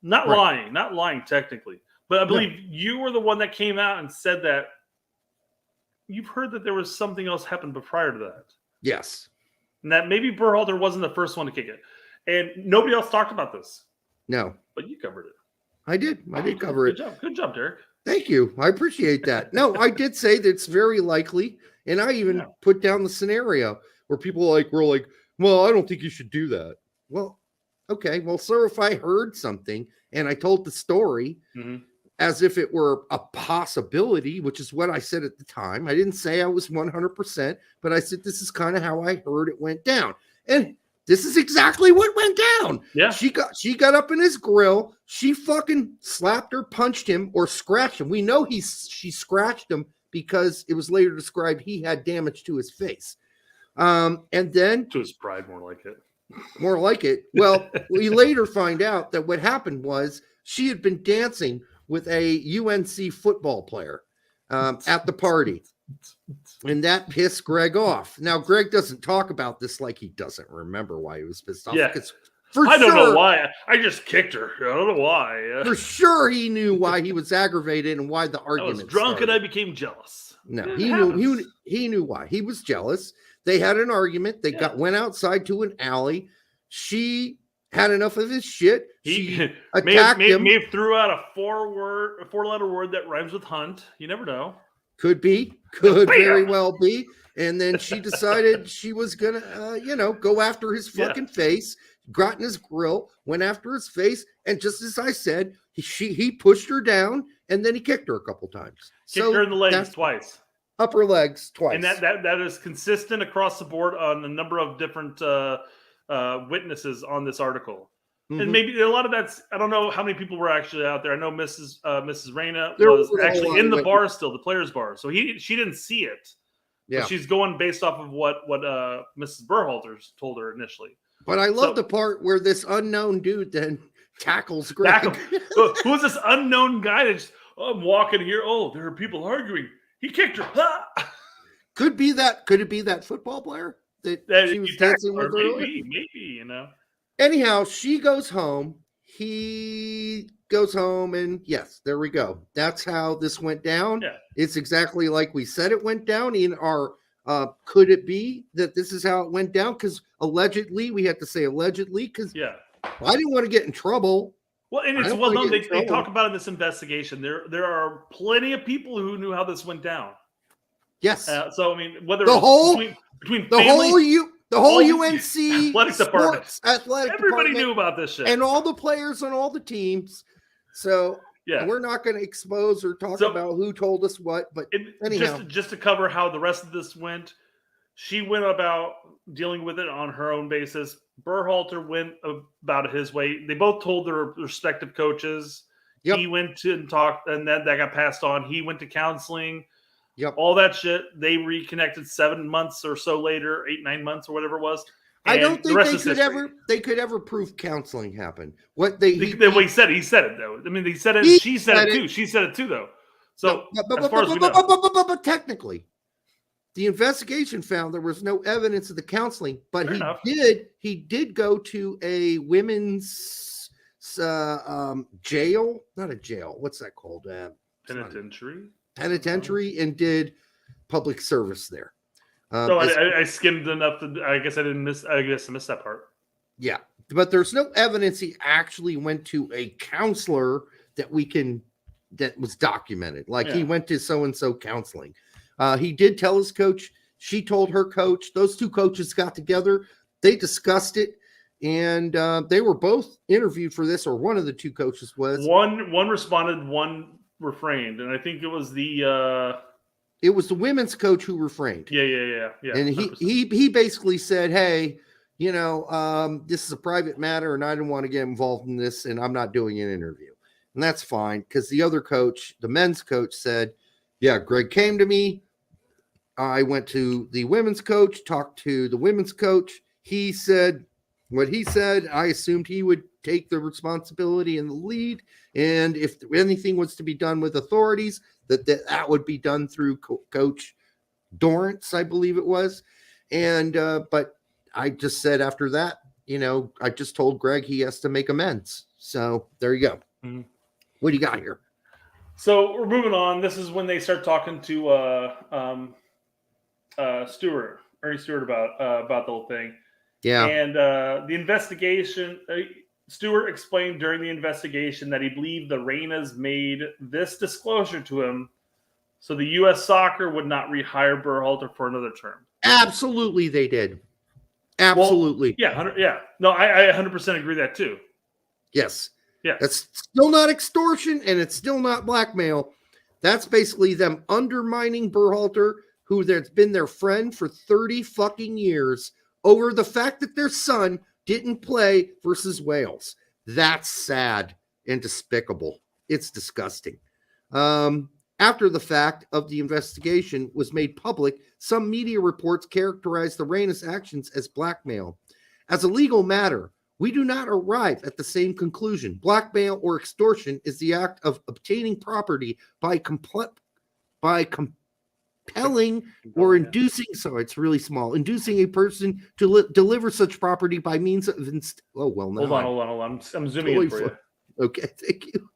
Not lying technically. But I believe you were the one that came out and said that you've heard that there was something else happened but prior to that. Yes. And that maybe Berhalter wasn't the first one to kick it. And nobody else talked about this. No. But you covered it. I did cover it. Good job, Derek. Thank you. I appreciate that. No, I did say that it's very likely. And I even put down the scenario where people were like, well, I don't think you should do that. well, okay. Well, sir, if I heard something and I told the story as if it were a possibility, which is what I said at the time. I didn't say I was 100%, but I said this is kind of how I heard it went down. And this is exactly what went down. Yeah. She got up in his grill. She fucking slapped or punched him or scratched him. We know she scratched him because it was later described he had damage to his face. And then to his pride, more like it. More like it. Well, we later find out that what happened was she had been dancing with a UNC football player at the party. And that pissed Greg off. Now, Greg doesn't talk about this like he doesn't remember why he was pissed off. Yeah. I don't know why. I just kicked her. I don't know why. For sure he knew why he was aggravated and why the argument I was drunk started. and I became jealous. No, he knew why. He was jealous. They had an argument. They went outside to an alley. She had enough of his shit. She attacked him. May have threw out a four-letter word that rhymes with hunt. You never know. Could be. Could very well be. And then she decided she was going to, go after his fucking face. Got in his grill, went after his face. And just as I said, he pushed her down and then he kicked her a couple times. Kicked her in the legs twice. Upper legs twice. And that is consistent across the board on a number of different witnesses on this article. And maybe a lot of that's, I don't know how many people were actually out there. I know Mrs. Reyna was actually in the bar still, the players' bar. So she didn't see it. Yeah. But she's going based off of what Mrs. Berhalter told her initially. But I love the part where this unknown dude then tackles Greg. Who is this unknown guy that's I'm walking here? Oh, there are people arguing. He kicked her. Could it be that football player that she was dancing with earlier? Maybe, Anyhow, she goes home. He goes home, and yes, there we go. That's how this went down. Yeah. It's exactly like we said it went down in our could it be that this is how it went down? Because allegedly, we have to say allegedly, because I didn't want to get in trouble. Well, and it's well known. They talk about in this investigation. There are plenty of people who knew how this went down. Yes. So I mean, whether the whole between the family, whole UNC athletic department, everybody knew about this shit, and all the players on all the teams. So we're not going to expose or talk about who told us what. But anyhow, just to cover how the rest of this went, she went about dealing with it on her own basis. Berhalter went about it his way. They both told their respective coaches. Yep. He went to and talked, and then that got passed on. He went to counseling. Yep. All that shit. They reconnected 7 months or so later, 8-9 months or whatever it was. I don't think they could ever prove counseling happened. What he said it though. I mean, they said it. She said it too. She said it too though. So but technically, the investigation found there was no evidence of the counseling, but he did go to a women's jail, not a jail. What's that called? Penitentiary, and did public service there. So I skimmed enough to. I guess I missed that part. Yeah, but there's no evidence he actually went to a counselor that was documented. Like he went to so and so counseling. He did tell his coach. She told her coach. Those two coaches got together. They discussed it, and they were both interviewed for this. Or one of the two coaches was. One responded, one refrained, and I think it was the. It was the women's coach who refrained. Yeah. And he basically said, "Hey, this is a private matter, and I didn't want to get involved in this, and I'm not doing an interview." And that's fine, because the other coach, the men's coach, said, "Yeah, Greg came to me. I went to the women's coach, talked to the women's coach. He said what he said. I assumed he would take the responsibility and the lead, and if anything was to be done with authorities, that would be done through Coach Dorrance, I believe it was." And but I just said after that, I just told Greg he has to make amends. So there you go. Mm-hmm. What do you got here? So we're moving on. This is when they start talking to Ernie Stewart about the whole thing. Yeah. And the investigation, Stewart explained during the investigation that he believed the Reynas made this disclosure to him so the U.S. Soccer would not rehire Berhalter for another term. Absolutely, they did. Absolutely. Well, 100, No, I 100% agree with that too. Yes. Yeah. That's still not extortion, and it's still not blackmail. That's basically them undermining Berhalter, who that's been their friend for 30 fucking years, over the fact that their son didn't play versus Wales. That's sad and despicable. It's disgusting. After the fact of the investigation was made public, some media reports characterized the Reyna's actions as blackmail. As a legal matter, we do not arrive at the same conclusion. Blackmail or extortion is the act of obtaining property by compelling or inducing, so it's really small, inducing a person to deliver such property by means of, hold on. I'm zooming in for you. Okay, thank you.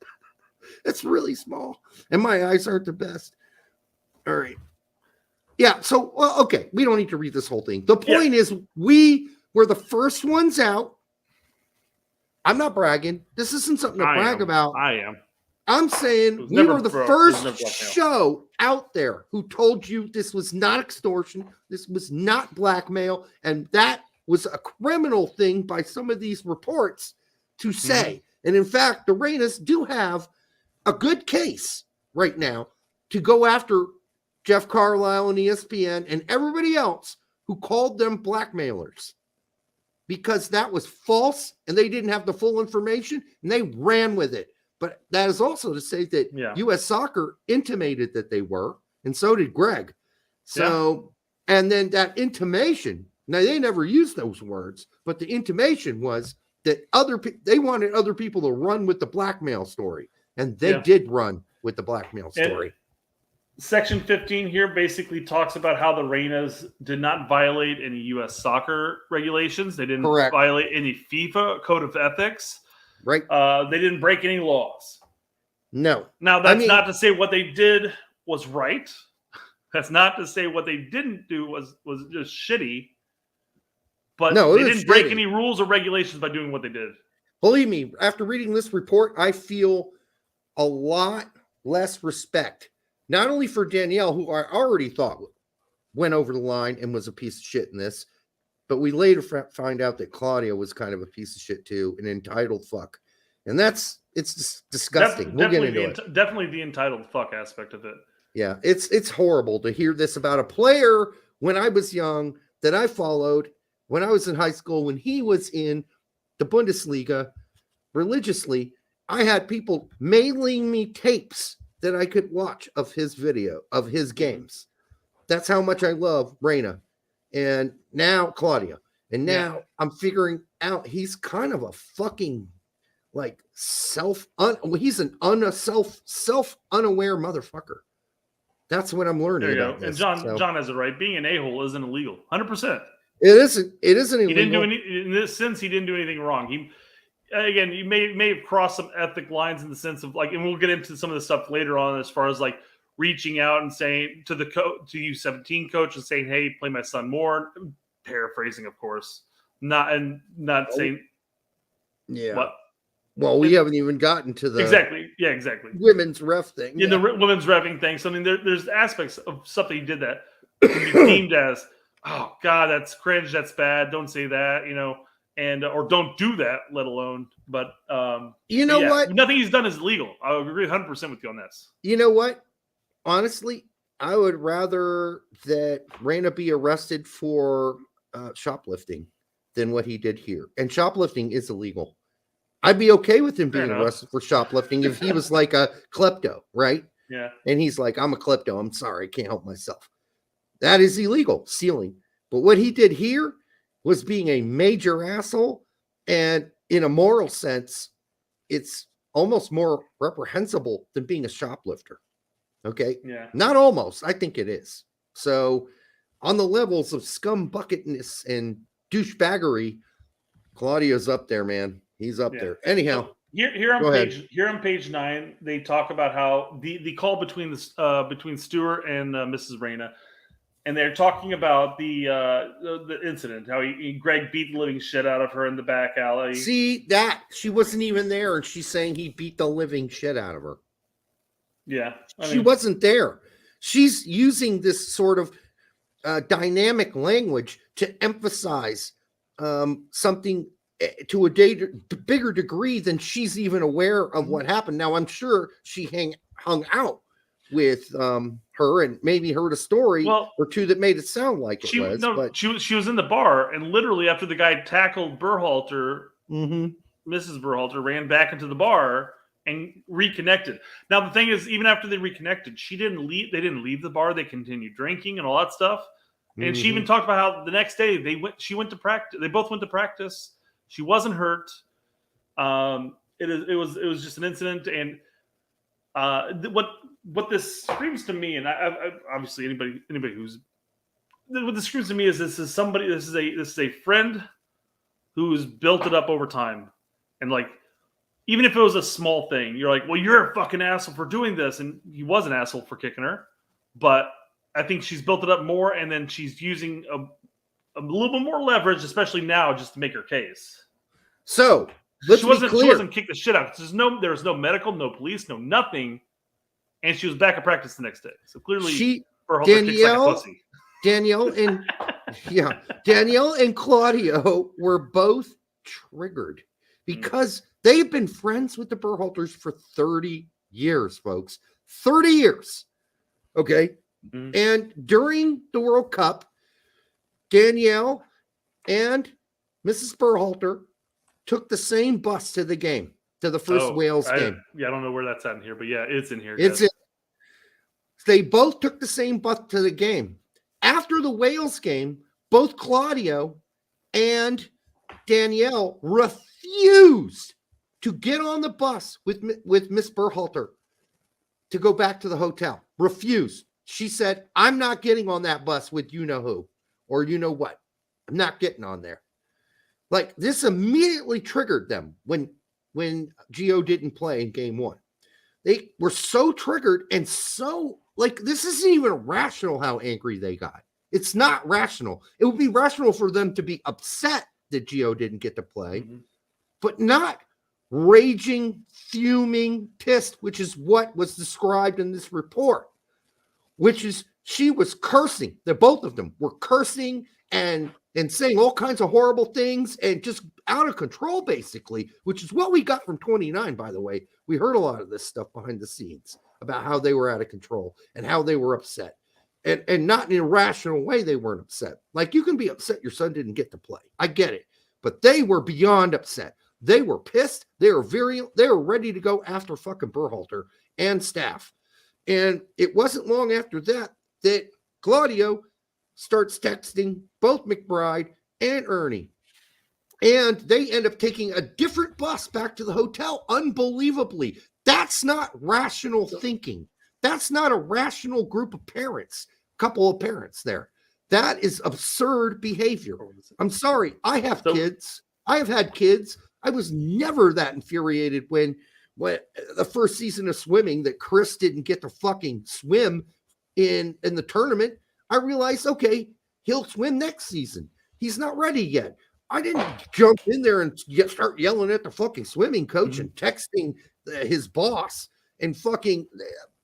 That's really small. And my eyes aren't the best. All right. Yeah, so, okay, we don't need to read this whole thing. The point is, we were the first ones out. I'm not bragging. This isn't something to brag about. I am. I'm saying we were the first show out there who told you this was not extortion, this was not blackmail, and that was a criminal thing by some of these reports to say. And in fact, the Reynas do have a good case right now to go after Jeff Carlisle and ESPN and everybody else who called them blackmailers, because that was false and they didn't have the full information and they ran with it. But that is also to say that U.S. Soccer intimated that they were, and so did Greg. So, and then that intimation, now they never used those words, but the intimation was that they wanted other people to run with the blackmail story. And they did run with the blackmail story. And Section 15 here basically talks about how the Reynas did not violate any U.S. soccer regulations. They didn't violate any FIFA code of ethics. Right. They didn't break any laws. No. Now, that's not to say what they did was right. That's not to say what they didn't do was just shitty. But they didn't break any rules or regulations by doing what they did. Believe me, after reading this report, I feel a lot less respect, not only for Danielle, who I already thought went over the line and was a piece of shit in this, but we later find out that Claudia was kind of a piece of shit too, an entitled fuck. And it's disgusting. We'll get into it. Definitely the entitled fuck aspect of it. Yeah, it's horrible to hear this about a player when I was young that I followed when I was in high school, when he was in the Bundesliga religiously. I had people mailing me tapes that I could watch of his video, of his games. That's how much I love Reyna. And now Claudia. And now I'm figuring out he's kind of a fucking like he's an self-unaware motherfucker. That's what I'm learning about this. And John has it right. Being an a-hole isn't illegal. 100%. It isn't illegal. He didn't do in this sense, he didn't do anything wrong. Again, you may have crossed some ethic lines in the sense of like, and we'll get into some of the stuff later on as far as like reaching out and saying to the to U17 coach and saying, "Hey, play my son more." Paraphrasing, of course, not saying. Yeah. What? Well, we haven't even gotten to the exactly women's ref thing. Yeah, the women's refing thing. So I mean, there's aspects of stuff that he did that can be deemed as, oh God, that's cringe, that's bad. Don't say that, and or don't do that, let alone. But what? Nothing he's done is illegal. I agree 100% with you on this. You know what? Honestly, I would rather that Reyna be arrested for shoplifting than what he did here. And shoplifting is illegal. I'd be okay with him being arrested for shoplifting if he was like a klepto, right? Yeah. And he's like, I'm a klepto. I'm sorry. I can't help myself. That is illegal, stealing. But what he did here was being a major asshole. And in a moral sense, it's almost more reprehensible than being a shoplifter. Okay? Yeah. Not almost. I think it is. So on the levels of scumbucketness and douchebaggery, Claudia's up there, man. He's up there. Anyhow, here on page 9, they talk about how the call between Stuart and Mrs. Reyna, and they're talking about the incident, how Greg beat the living shit out of her in the back alley. See that she wasn't even there, and she's saying he beat the living shit out of her. Yeah, she wasn't there. She's using this sort of dynamic language to emphasize something to a bigger degree than she's even aware of what happened. Now, I'm sure she hung out with her and maybe heard a story or two that made it sound like it was. But she was in the bar, and literally after the guy tackled Berhalter, Mrs. Berhalter ran back into the bar and reconnected. Now the thing is, even after they reconnected, she didn't leave. They didn't leave the bar. They continued drinking and all that stuff. And she even talked about how the next day she went to practice. They both went to practice. She wasn't hurt. It was just an incident, and what this screams to me, and I obviously anybody who's what this screams to me is this is a friend who's built it up over time, and like even if it was a small thing, you're like, well, you're a fucking asshole for doing this, and he was an asshole for kicking her, but I think she's built it up more, and then she's using a little bit more leverage, especially now, just to make her case. So she wasn't kicked the shit out. There was no medical, no police, no nothing, and she was back at practice the next day. So clearly, Danielle and Claudio were both triggered because they've been friends with the Berhalters for 30 years, folks. 30 years. Okay. And during the World Cup, Danielle and Mrs. Berhalter took the same bus to the game, to the first Wales game. I don't know where that's at in here, but yeah, it's in here. They both took the same bus to the game. After the Wales game, both Claudio and Danielle refused to get on the bus with Miss Berhalter to go back to the hotel. Refused. She said, I'm not getting on that bus with you-know-who or you-know-what. I'm not getting on there. Like, this immediately triggered them when Gio didn't play in game one. They were so triggered and so, like, this isn't even rational how angry they got. It's not rational. It would be rational for them to be upset that Gio didn't get to play, but not raging, fuming, pissed, which is what was described in this report. Which is she was cursing. The both of them were cursing and saying all kinds of horrible things and just out of control, basically, which is what we got from 29, by the way. We heard a lot of this stuff behind the scenes about how they were out of control and how they were upset. And not in an irrational way, they weren't upset. Like, you can be upset your son didn't get to play. I get it. But they were beyond upset. They were pissed. They were ready to go after fucking Berhalter and staff. And it wasn't long after that Claudio starts texting both McBride and Ernie. And they end up taking a different bus back to the hotel, unbelievably. That's not rational thinking. That's not a rational group of parents, couple of parents there. That is absurd behavior. I'm sorry. I have kids. I have had kids. I was never that infuriated when the first season of swimming that Chris didn't get to fucking swim in the tournament. I realized, okay, he'll swim next season. He's not ready yet. I didn't jump in there and start yelling at the fucking swimming coach and texting his boss and fucking,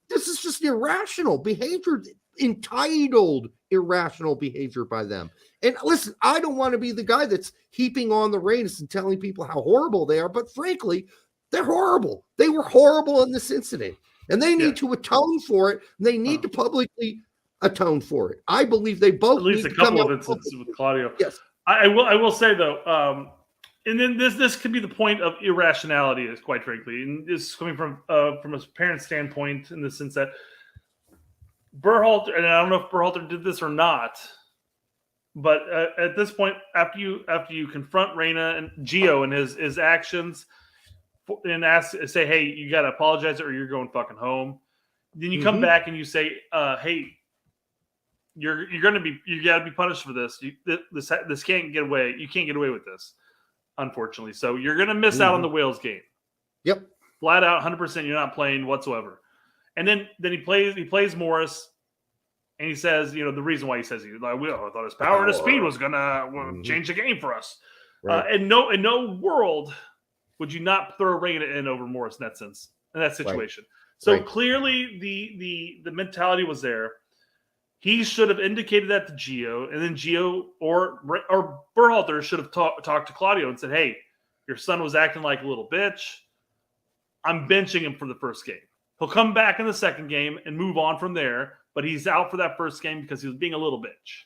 this is just irrational behavior, entitled irrational behavior by them. And listen, I don't want to be the guy that's heaping on the reins and telling people how horrible they are, but frankly, they're horrible. They were horrible in this incident, and they need to atone for it. They need to publicly atone for it. I believe they both at least a couple of instances with Claudio. Yes, I will say though, and then this could be the point of irrationality, is quite frankly, and this is coming from a parent standpoint in the sense that Berhalter, and I don't know if Berhalter did this or not, but at this point, after you confront Reina and Gio and his actions, and say, hey, you got to apologize or you're going fucking home. Then you come back and you say, hey, you got to be punished for this. This can't get away. You can't get away with this, unfortunately. So you're going to miss out on the Wales game. Yep. Flat out 100%. You're not playing whatsoever. And then he plays Morris, and he says, the reason why he says I thought his power and his speed was going to change the game for us. Right. In no world would you not throw Reina in over Morris in that situation? Right. So clearly the mentality was there. He should have indicated that to Gio, and then Gio or Berhalter should have talked to Claudio and said, "Hey, your son was acting like a little bitch. I'm benching him for the first game. He'll come back in the second game and move on from there, but he's out for that first game because he was being a little bitch."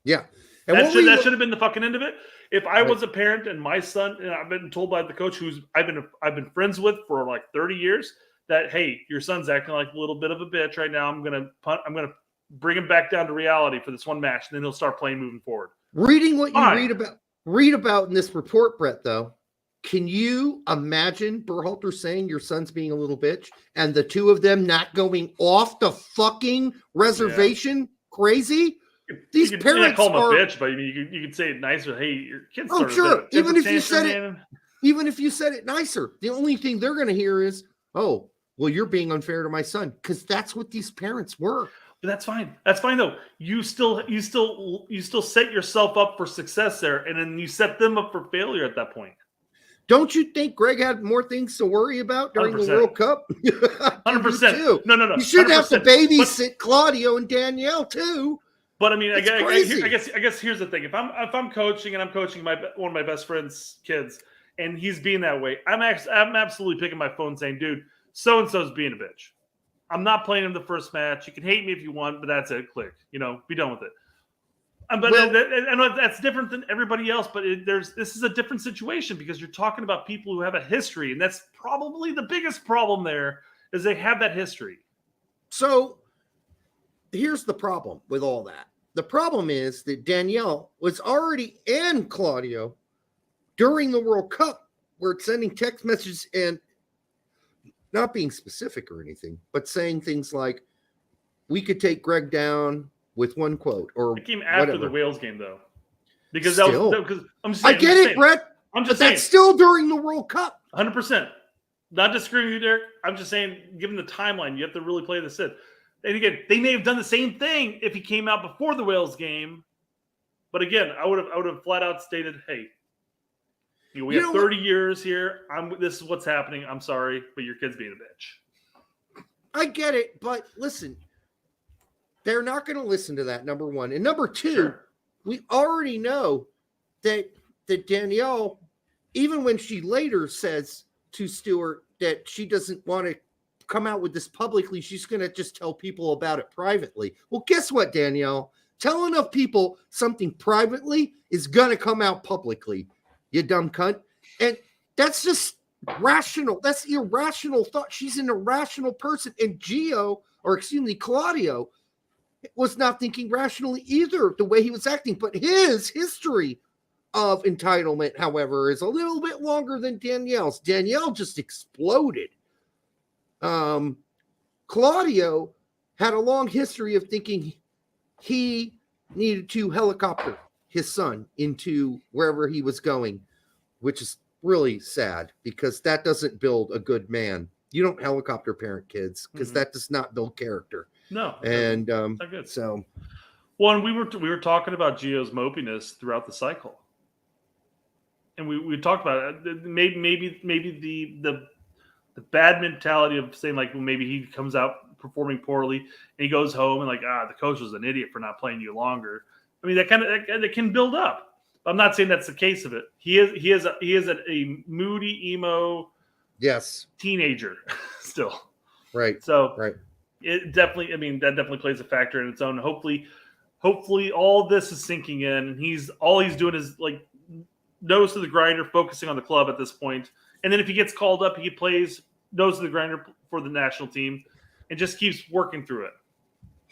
Yeah. And that should have been the fucking end of it. If I was a parent and my son, and I've been told by the coach who's I've been friends with for like 30 years that, hey, your son's acting like a little bit of a bitch right now. I'm gonna bring him back down to reality for this one match, and then he'll start playing moving forward. Reading what you read about in this report, Brett, though, can you imagine Berhalter saying your son's being a little bitch and the two of them not going off the fucking reservation crazy? These parents call him a bitch, but you could say it nicer. Hey, your kid's sure. Even if you said it nicer, the only thing they're going to hear is, "Oh, well, you're being unfair to my son," because that's what these parents were. But that's fine. That's fine though. You still set yourself up for success there, and then you set them up for failure at that point. Don't you think Greg had more things to worry about during 100%. The World Cup? 100%. No. You should have to babysit Claudio and Danielle too. But I mean, I guess here's the thing: if I'm coaching and I'm coaching one of my best friend's kids, and he's being that way, I'm absolutely picking my phone saying, "Dude, so and so's being a bitch. I'm not playing him the first match. You can hate me if you want, but that's it. Click. Be done with it." But that's different than everybody else. But this is a different situation because you're talking about people who have a history, and that's probably the biggest problem. There is they have that history. So here's the problem with all that. The problem is that Danielle was already and Claudio during the World Cup were sending text messages and not being specific or anything, but saying things like, "We could take Greg down with one quote," or it came after the Wales game though, because I'm saying, I get it, Brett. I'm just saying that's still during the World Cup. 100%. Not disagreeing with you, Derek. I'm just saying, given the timeline, you have to really play this in. And again, they may have done the same thing if he came out before the Wales game, but again, I would have flat out stated, "Hey, we have 30 years here. This is what's happening. I'm sorry, but your kid's being a bitch." I get it, but listen, they're not going to listen to that. Number one, and number two, we already know that Danielle, even when she later says to Stewart that she doesn't want to come out with this publicly, she's going to just tell people about it privately. Well, guess what, Danielle? Tell enough people something privately is going to come out publicly, you dumb cunt. And that's just rational. That's irrational thought. She's an irrational person. And Claudio was not thinking rationally either, the way he was acting. But his history of entitlement, however, is a little bit longer than Danielle's. Danielle just exploded. Claudio had a long history of thinking he needed to helicopter his son into wherever he was going, which is really sad because that doesn't build a good man. You don't helicopter parent kids because that does not build character. No, and not good. So, well, and we were talking about Gio's mopiness throughout the cycle, and we talked about it. Maybe the bad mentality of saying like, well, maybe he comes out performing poorly and he goes home and like, the coach was an idiot for not playing you longer. I mean, that can build up. I'm not saying that's the case of it. He is a moody emo, teenager still. Right. So right. It definitely, I mean, that definitely plays a factor in its own. Hopefully all this is sinking in, and he's doing is like nose to the grinder, focusing on the club at this point. And then if he gets called up, he plays nose to the grinder for the national team and just keeps working through it.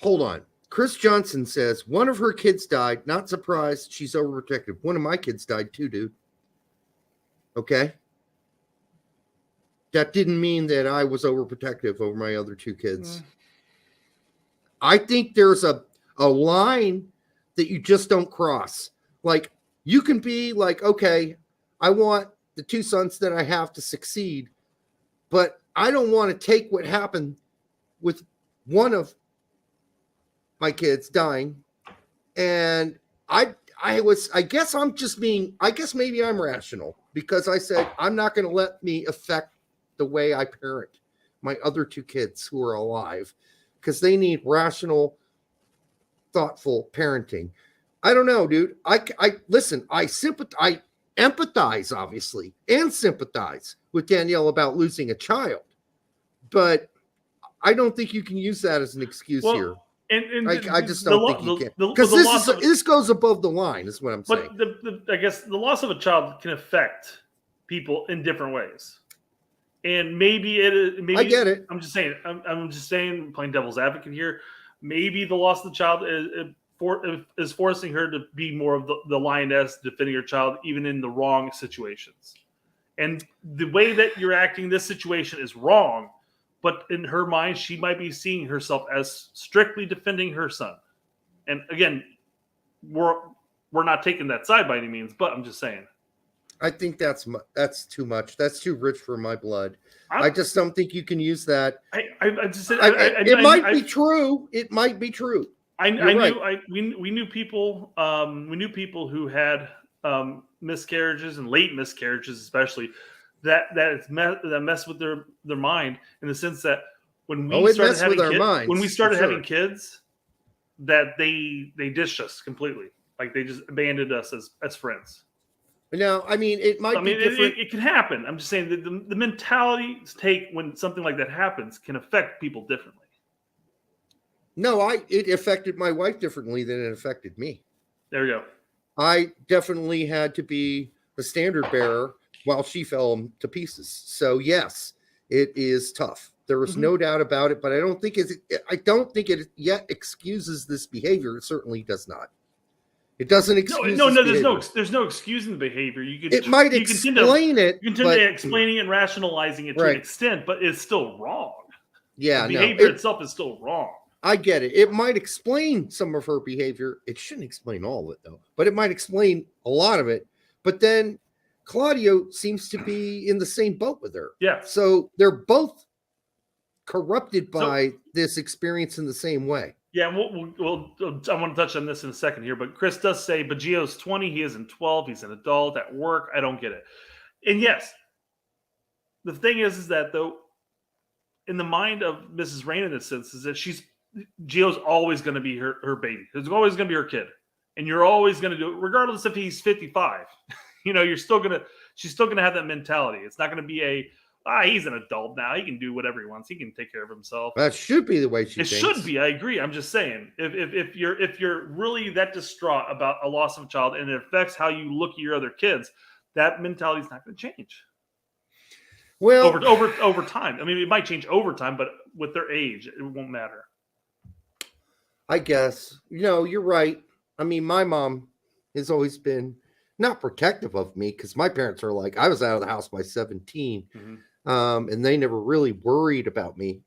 Hold on. Chris Johnson says one of her kids died. Not surprised. She's overprotective. One of my kids died too, dude. Okay. That didn't mean that I was overprotective over my other two kids. I think there's a line that you just don't cross. Like, you can be like, okay, I want the two sons that I have to succeed, but I don't want to take what happened with one of my kids dying. And I guess maybe I'm rational because I said, I'm not going to let me affect the way I parent my other two kids who are alive because they need rational thoughtful parenting. I don't know, dude. I listen. I empathize, obviously, and sympathize with Danielle about losing a child, but I don't think you can use that as an excuse here. And I just don't think you can, because this goes above the line, is what I'm saying. But I guess the loss of a child can affect people in different ways, and maybe I get it. I'm just saying, playing devil's advocate here. Maybe the loss of the child is forcing her to be more of the lioness, defending her child even in the wrong situations. And the way that you're acting in this situation is wrong, but in her mind, she might be seeing herself as strictly defending her son. And again, we're not taking that side by any means, but I'm just saying. I think that's too much. That's too rich for my blood. I just don't think you can use that. It might be true. It might be true. We knew people who had miscarriages and late miscarriages, especially that mess with their mind, in the sense that when we started having kids, that they ditched us completely. Like they just abandoned us as friends. No, I mean, it might be different. It can happen. I'm just saying that the mentality take when something like that happens can affect people differently. No, it affected my wife differently than it affected me. There we go. I definitely had to be the standard bearer while she fell to pieces. So yes, it is tough. There was no doubt about it, but I don't think it yet excuses this behavior. It certainly does not. It doesn't excuse. No. There's no excusing the behavior. It might explain it. You can tend to explaining and rationalizing it to an extent, but it's still wrong. Yeah, the behavior itself is still wrong. I get it. It might explain some of her behavior. It shouldn't explain all of it, though. But it might explain a lot of it. But then Claudio seems to be in the same boat with her. Yeah. So they're both corrupted by this experience in the same way. Yeah, we'll I want to touch on this in a second here, but Chris does say Baggio's 20, he isn't 12, he's an adult at work. I don't get it. And yes, the thing is that though, in the mind of Mrs. Rain in this sense, is that Gio's always going to be her baby. It's always going to be her kid. And you're always going to do it, regardless if he's 55. She's still going to have that mentality. It's not going to be he's an adult now. He can do whatever he wants. He can take care of himself. That should be the way she thinks. It should be. I agree. I'm just saying, if you're really that distraught about a loss of a child and it affects how you look at your other kids, that mentality is not going to change. Well, over time. I mean, it might change over time, but with their age, it won't matter. I guess. You're right. I mean, my mom has always been not protective of me because my parents are like, I was out of the house by 17. And they never really worried about me.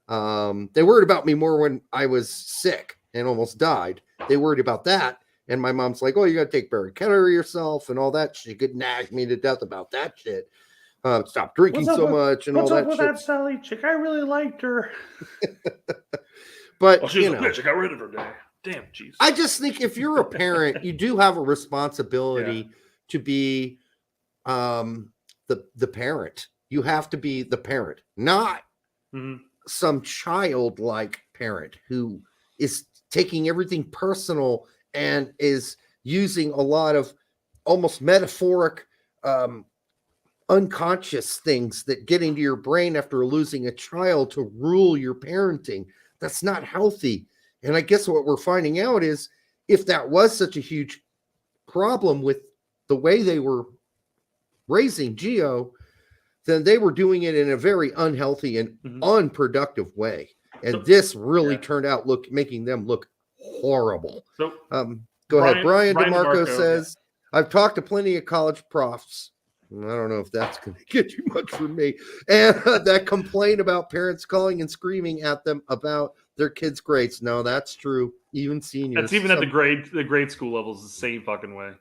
They worried about me more when I was sick and almost died. They worried about that. And my mom's like, oh, you got to take better care of yourself and all that. She could nag me to death about that shit. Stop drinking so much and all that shit. What's up with that Sally chick? I really liked her. But she's a bitch. I got rid of her today. Damn, jeez. I just think if you're a parent, you do have a responsibility to be the parent. You have to be the parent, not some childlike parent who is taking everything personal and is using a lot of almost metaphoric, unconscious things that get into your brain after losing a child to rule your parenting. That's not healthy. And I guess what we're finding out is if that was such a huge problem with the way they were raising Gio, then they were doing it in a very unhealthy and unproductive way. And this really turned out making them look horrible. So go ahead. Brian DeMarco says, I've talked to plenty of college profs. I don't know if that's going to get you much from me. And that complain about parents calling and screaming at them about their kids' grades. No, that's true. Even seniors. That's even at the grade school levels the same fucking way.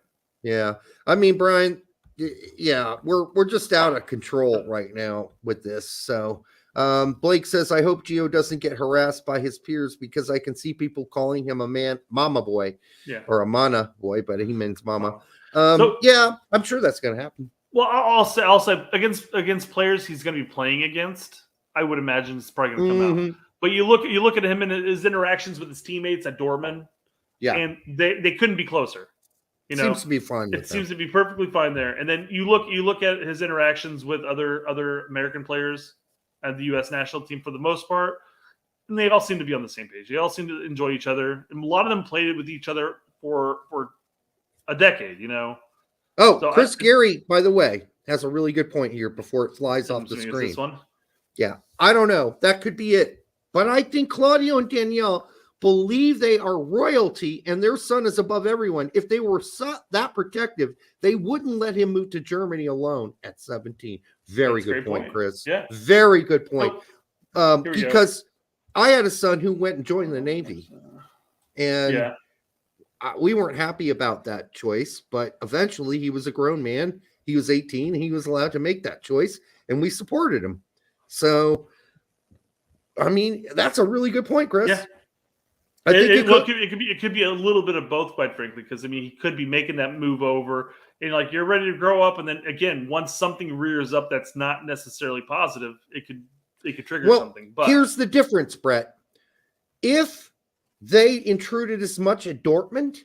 Yeah. I mean, Brian, yeah, we're just out of control right now with this. So Blake says, I hope Gio doesn't get harassed by his peers because I can see people calling him a mama boy or a mana boy, but he means mama. Yeah, I'm sure that's going to happen. Well, I'll say against players he's going to be playing against, I would imagine it's probably going to come out. But you look at him and his interactions with his teammates at Dortmund, Yeah. And they couldn't be closer. You know, seems to be fine. It seems to be perfectly fine there. And then you look at his interactions with other American players and the U.S. national team for the most part, and they all seem to be on the same page. They all seem to enjoy each other, and a lot of them played with each other for a decade. You know. Oh, so Chris Gary, by the way, has a really good point here before it flies off the screen. This one? Yeah, I don't know. That could be it. But I think Claudio and Danielle believe they are royalty and their son is above everyone. If they were that protective, they wouldn't let him move to Germany alone at 17. Very good point, Chris. Yeah. Very good point. Because I had a son who went and joined the Navy. And we weren't happy about that choice, but eventually he was a grown man. He was 18 and he was allowed to make that choice, and we supported him. So, I mean, that's a really good point, Chris. Yeah. I think it could be a little bit of both, quite frankly, because I mean he could be making that move over and like you're ready to grow up, and then again, once something rears up that's not necessarily positive, it could trigger something. But here's the difference, Brett. If they intruded as much at Dortmund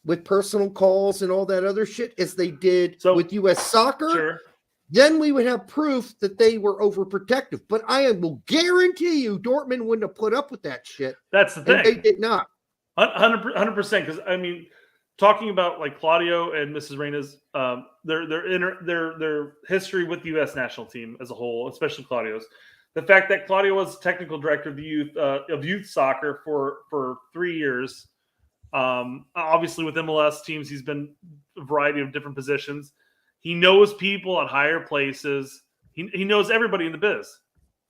with personal calls and all that other shit as they did with U.S. Soccer, then we would have proof that they were overprotective. But I will guarantee you Dortmund wouldn't have put up with that shit. That's the thing. They did not. 100%. Because, I mean, talking about, like, Claudio and Mrs. Reyna's, their history with the U.S. national team as a whole, especially Claudio's, the fact that Claudio was technical director of the youth soccer for 3 years. Obviously, with MLS teams, he's been a variety of different positions. He knows people at higher places. He knows everybody in the biz.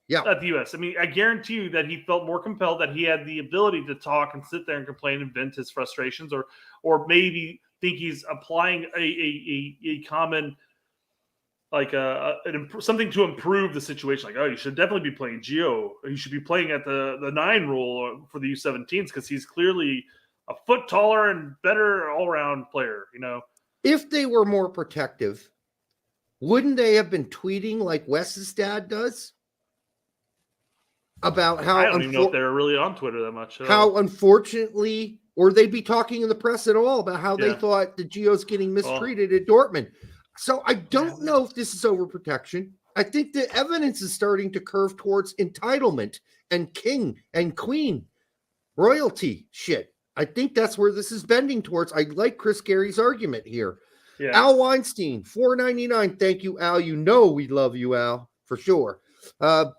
Yeah. At the U.S. I mean, I guarantee you that he felt more compelled that he had the ability to talk and sit there and complain and vent his frustrations, or maybe think he's applying a common, like something to improve the situation. Like, oh, you should definitely be playing Gio. You should be playing at the 9 role for the U17s because he's clearly a foot taller and better all-around player, you know. If they were more protective, wouldn't they have been tweeting like Wes's dad does? About how I don't even know if they're really on Twitter that much. How unfortunately, or they'd be talking in the press at all about how they thought the Gio's getting mistreated at Dortmund. So I don't know if this is overprotection. I think the evidence is starting to curve towards entitlement and king and queen royalty shit. I think that's where this is bending towards. I like Chris Gary's argument here. Yeah. Al Weinstein, $4.99. Thank you, Al. You know we love you, Al, for sure.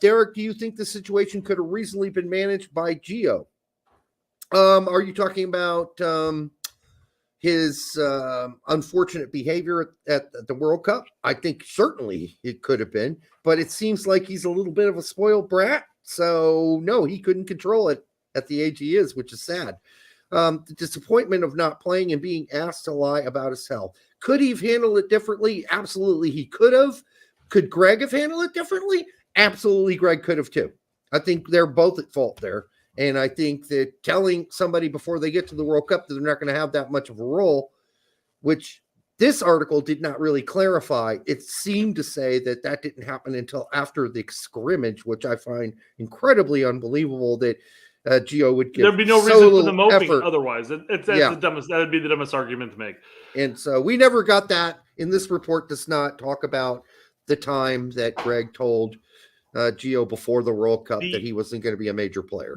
Derek, do you think the situation could have reasonably been managed by Gio? Are you talking about his unfortunate behavior at the World Cup? I think certainly it could have been, but it seems like he's a little bit of a spoiled brat. So, no, he couldn't control it at the age he is, which is sad. The disappointment of not playing and being asked to lie about his health. Could he have handled it differently? Absolutely, he could have. Could Greg have handled it differently? Absolutely, Greg could have too. I think they're both at fault there. And I think that telling somebody before they get to the World Cup that they're not going to have that much of a role, which this article did not really clarify. It seemed to say that didn't happen until after the scrimmage, which I find incredibly unbelievable that Gio would give. There'd be no reason for the moping otherwise. It's the dumbest. That would be the dumbest argument to make. And so we never got that. In this report does not talk about the time that Greg told Gio before the World Cup that he wasn't going to be a major player.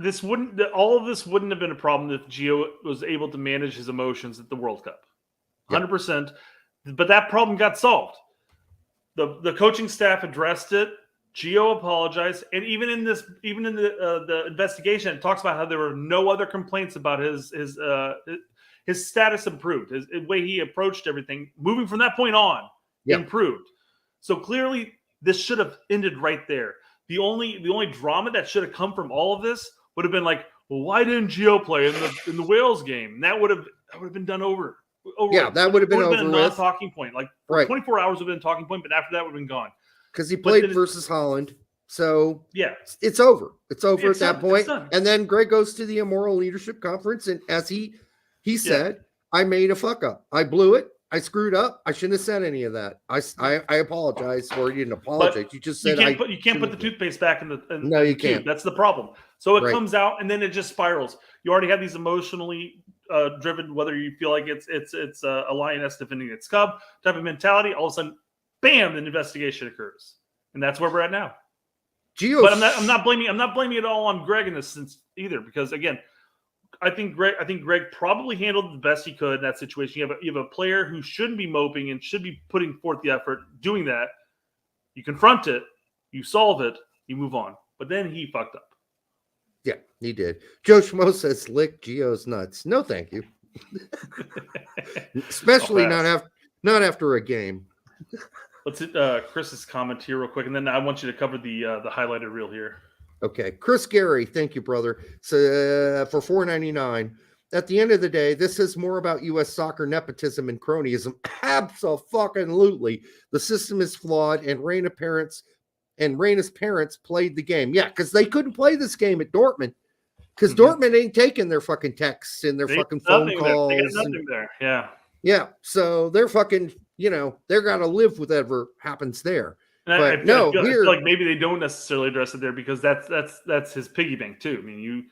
All of this wouldn't have been a problem if Gio was able to manage his emotions at the World Cup. 100%. But that problem got solved. The coaching staff addressed it. Gio apologized, and even in the investigation, it talks about how there were no other complaints about his status improved, his way he approached everything. Moving from that point on, improved. So clearly, this should have ended right there. The only drama that should have come from all of this would have been like, well, why didn't Gio play in the Wales game? And that would have been done over. Yeah, that would have been over a non-talking point. Like 24 hours would have been a talking point, but after that would have been gone. Because he played versus Holland. So it's over. It's over at that point. And then Greg goes to the Immoral Leadership Conference. And as he said, I made a fuck up. I blew it. I screwed up. I shouldn't have said any of that. I apologize, or you didn't apologize. You just said you can't put the toothpaste back in the no, you can't. That's the problem. So it comes out and then it just spirals. You already have these emotionally driven, whether you feel like it's a lioness defending its cub type of mentality. All of a sudden, bam, an investigation occurs, and that's where we're at now. But I'm not blaming it all on Greg in this sense either, because again, I think Greg probably handled the best he could in that situation. You have a player who shouldn't be moping and should be putting forth the effort doing that. You confront it, you solve it, you move on. But then he fucked up. Yeah, he did. Joe Schmo says, "Lick Geo's nuts." No, thank you. Especially not after a game. Let's hit Chris's comment here real quick, and then I want you to cover the highlighted reel here. Okay, Chris Gary, thank you, brother. So for $4.99. At the end of the day, this is more about U.S. soccer nepotism and cronyism. Absolutely, the system is flawed, and Reina's parents played the game. Yeah, because they couldn't play this game at Dortmund, because Dortmund ain't taking their fucking texts and their fucking phone calls. They got nothing there. Yeah. Yeah, so they're fucking, they're gonna live with whatever happens there. And but I feel like maybe they don't necessarily address it there because that's his piggy bank too. I mean, you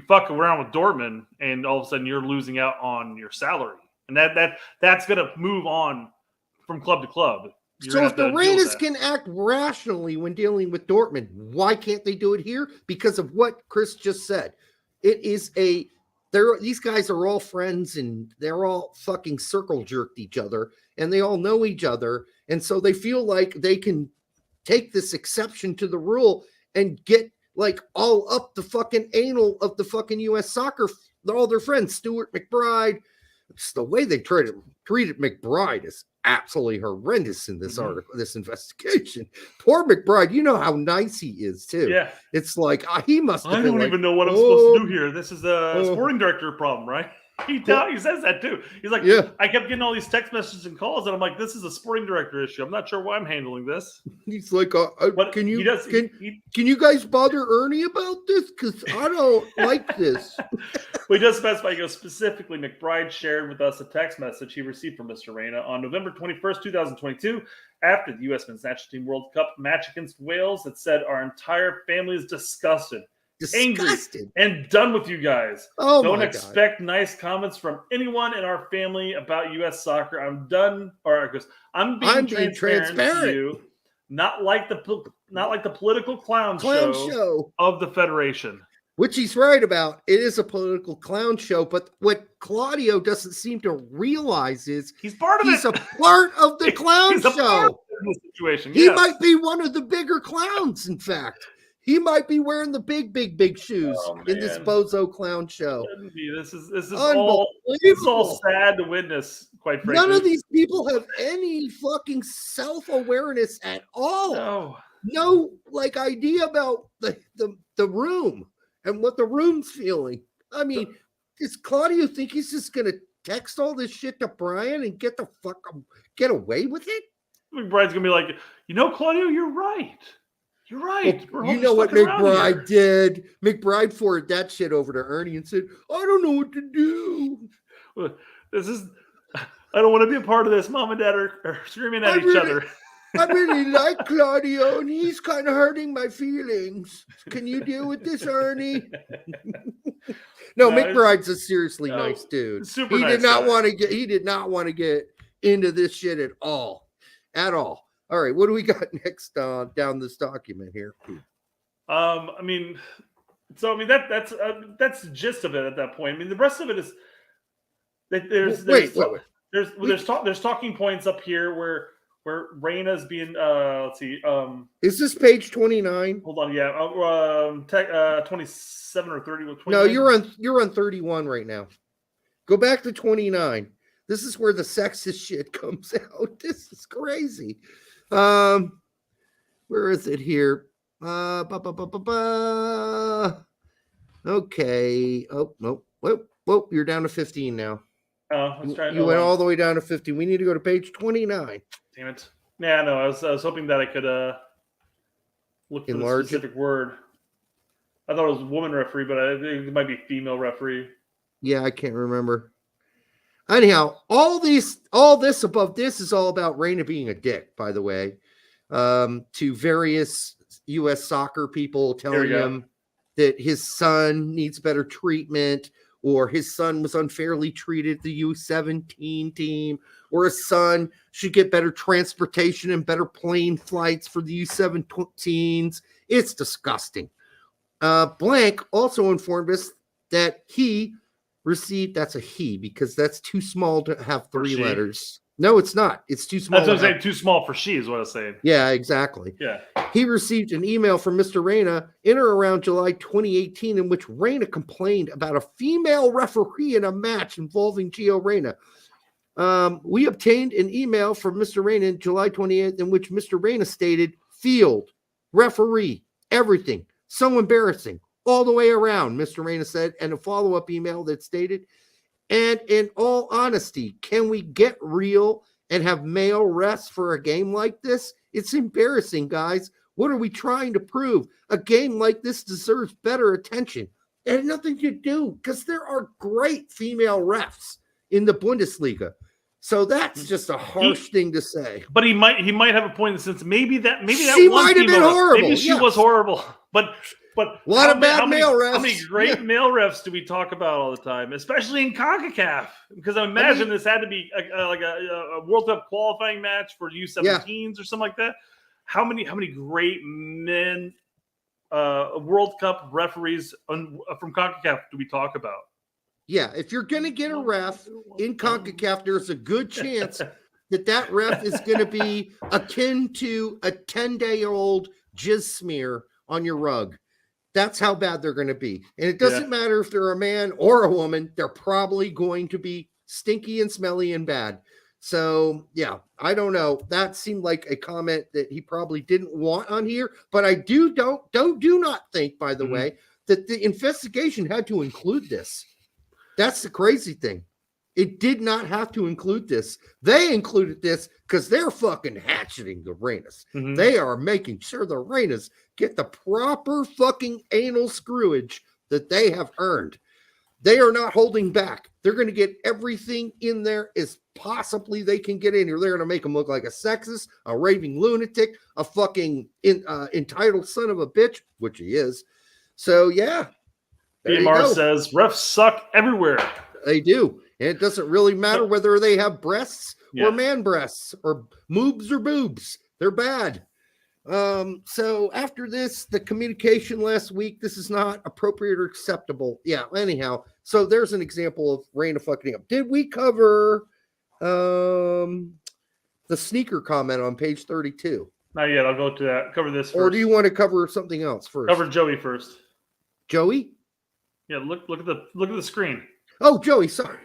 fuck around with Dortmund, and all of a sudden you're losing out on your salary, and that's gonna move on from club to club. So if the Rangers can act rationally when dealing with Dortmund, why can't they do it here? Because of what Chris just said. It is these guys are all friends, and they're all fucking circle jerked each other, and they all know each other. And so they feel like they can take this exception to the rule and get like all up the fucking anal of the fucking U.S. soccer, all their friends. Stuart McBride. It's the way they treated McBride is absolutely horrendous in this article, this investigation. Poor McBride, you know how nice he is too. Yeah, it's like he must have I don't even know what I'm supposed to do here. This is a sporting director problem, right? He says that too. He's like, I kept getting all these text messages and calls, and I'm like, this is a sporting director issue. I'm not sure why I'm handling this. He's like, can you guys bother Ernie about this? Because I don't like this. We just specify, specifically, McBride shared with us a text message he received from Mr. Reina on November 21st, 2022, after the U.S. Men's National Team World Cup match against Wales, that said, our entire family is disgusted. Angry and done with you guys. Don't expect nice comments from anyone in our family about U.S. soccer. I'm done. Or I'm being transparent to you, not like the political clown show of the Federation. Which he's right about. It is a political clown show, but what Claudio doesn't seem to realize is he's part of it. He's a part of the clown show. Situation. He might be one of the bigger clowns, in fact. He might be wearing the big shoes in this bozo clown show. This is all sad to witness, quite frankly. None of these people have any fucking self-awareness at all. No idea about the room and what the room's feeling. I mean, does Claudio think he's just gonna text all this shit to Brian and get away with it? McBride's gonna be like, Claudio, you're right. You're right. Well, you know what McBride did? McBride forwarded that shit over to Ernie and said, I don't know what to do. I don't want to be a part of this. Mom and Dad are screaming at each other. I really like Claudio, and he's kind of hurting my feelings. Can you deal with this, Ernie? No, McBride's a seriously nice dude. Super he nice did not want to get. He did not want to get into this shit at all. All right, what do we got next down this document here? That's the gist of it at that point. I mean, the rest of it is that there's talking points up here where Reina's being let's see. Is this page 29? Hold on, 27 or 30. 29? No, you're on 31 right now. Go back to 29. This is where the sexist shit comes out. This is crazy. Where is it here? Okay. Oh, no. Whoa, you're down to 15 now. You went all the way down to 50. We need to go to page 29. Damn it. Yeah, no, I was hoping that I could look for the specific word. I thought it was woman referee, but I think it might be female referee. Yeah, I can't remember. Anyhow, all this above this is all about Reina being a dick, by the way, to various U.S. soccer people telling him that his son needs better treatment, or his son was unfairly treated at the U-17 team, or his son should get better transportation and better plane flights for the U-17s. It's disgusting. Blank also informed us that he received, that's a he, because that's too small to have 3 letters. No, it's not. It's too small. That's what I'm saying. Too small for she is what I was saying. Yeah, exactly. Yeah. He received an email from Mr. Reyna in or around July 2018 in which Reyna complained about a female referee in a match involving Gio Reyna. We obtained an email from Mr. Reyna in July 28th in which Mr. Reyna stated, field, referee, everything. So embarrassing. All the way around, Mr. Reyna said, and a follow-up email that stated, and in all honesty, can we get real and have male refs for a game like this? It's embarrassing, guys. What are we trying to prove? A game like this deserves better attention. It had nothing to do because there are great female refs in the Bundesliga. So that's just a harsh thing to say. But he might have a point in the sense maybe that she one might have been horrible. Maybe she was horrible. But a lot of bad male refs. How many great male refs do we talk about all the time, especially in CONCACAF? Because I imagine this had to be like a World Cup qualifying match for U-17s or something like that. How many great men World Cup referees from CONCACAF do we talk about? Yeah, if you're going to get a ref in CONCACAF, there's a good chance that ref is going to be akin to a 10-day-old jizz smear on your rug. That's how bad they're going to be. And it doesn't matter if they're a man or a woman. They're probably going to be stinky and smelly and bad. So, yeah, I don't know. That seemed like a comment that he probably didn't want on here. But I do not think, by the way, that the investigation had to include this. That's the crazy thing. It did not have to include this. They included this because they're fucking hatcheting the Reynas. They are making sure the Reynas get the proper fucking anal screwage that they have earned. They are not holding back. They're going to get everything in there as possibly they can get in here. They're going to make them look like a sexist, a raving lunatic, a fucking entitled son of a bitch, which he is. So, yeah. BMR says refs suck everywhere. They do. And it doesn't really matter whether they have breasts or man breasts or moobs or boobs. They're bad. So after this, the communication last week, this is not appropriate or acceptable. Yeah, anyhow. So there's an example of Reyna fucking up. Did we cover the sneaker comment on page 32? Not yet. I'll go to that. Cover this first. Or do you want to cover something else first? Cover Joey first. Joey? Yeah, look at the screen. Oh, Joey, sorry.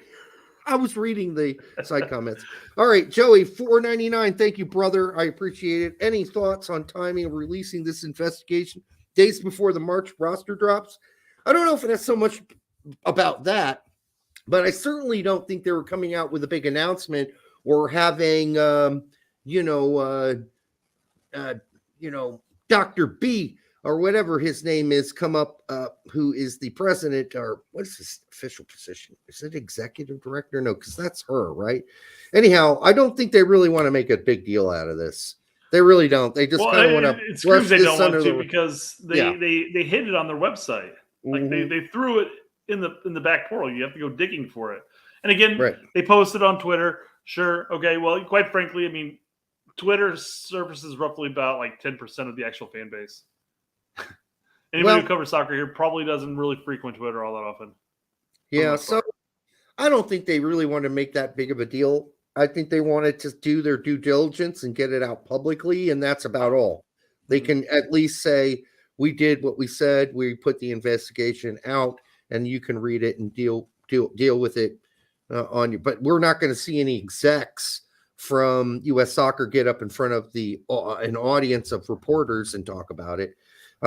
I was reading the side comments. All right, Joey, $4.99. Thank you, brother. I appreciate it. Any thoughts on timing of releasing this investigation days before the March roster drops? I don't know if it has so much about that, but I certainly don't think they were coming out with a big announcement or having, Dr. B or whatever his name is come up, who is the president, or what's his official position? Is it executive director? No, because that's her, right? Anyhow, I don't think they really want to make a big deal out of this. They really don't. They just kind of want to. It screams they don't want to because they hid it on their website. Like they threw it in the back portal. You have to go digging for it. And again, they posted on Twitter. Sure, okay. Well, quite frankly, I mean, Twitter surfaces roughly about like 10% of the actual fan base. Anybody who covers soccer here probably doesn't really frequent Twitter all that often. Yeah, so I don't think they really want to make that big of a deal. I think they wanted to do their due diligence and get it out publicly, and that's about all. They can at least say, we did what we said, we put the investigation out, and you can read it and deal with it on you. But we're not going to see any execs from U.S. Soccer get up in front of an audience of reporters and talk about it.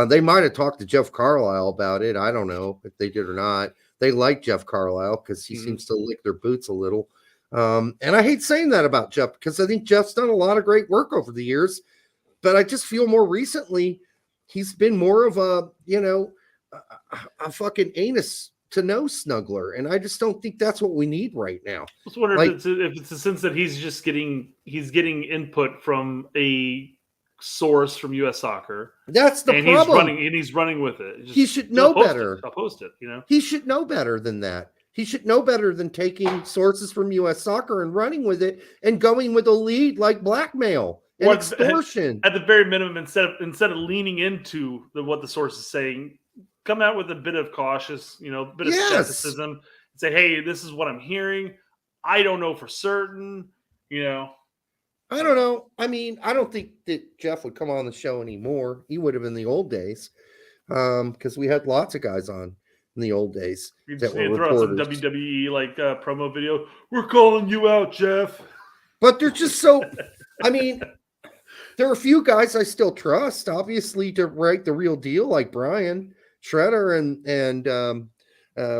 They might have talked to Jeff Carlisle about it. I don't know if they did or not. They like Jeff Carlisle because he seems to lick their boots a little. And I hate saying that about Jeff because I think Jeff's done a lot of great work over the years. But I just feel more recently he's been more of a fucking anus to nose snuggler. And I just don't think that's what we need right now. I was wondering if it's a sense that he's getting input from a source from U.S. Soccer. That's the problem. He's running with it. He should know better. I'll post it. He should know better than that. He should know better than taking sources from U.S. Soccer and running with it and going with a lead like blackmail and extortion. At the very minimum, instead of leaning into what the source is saying, come out with a bit of cautious, bit of skepticism, and say, "Hey, this is what I'm hearing. I don't know for certain." I don't know. I mean, I don't think that Jeff would come on the show anymore. He would have in the old days, because we had lots of guys on in the old days. You just need to throw out some WWE promo video. We're calling you out, Jeff. But they're just so. I mean, there are a few guys I still trust, obviously, to write the real deal, like Brian Schroeder and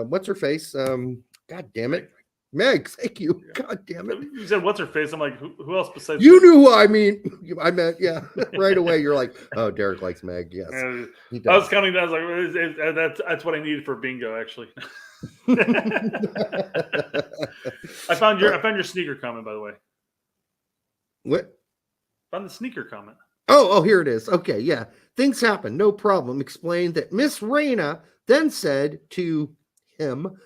what's her face? God damn it. Meg, thank you. God damn it. You said what's her face? I'm like, who else besides you knew who I mean. I meant, yeah. Right away, you're like, oh, Derek likes Meg. Yes. I was counting down. I was like, that's what I needed for bingo, actually. I found your sneaker comment, by the way. What? Found the sneaker comment. Oh, here it is. Okay, yeah. Things happen. No problem. Explained that Miss Raina then said to him,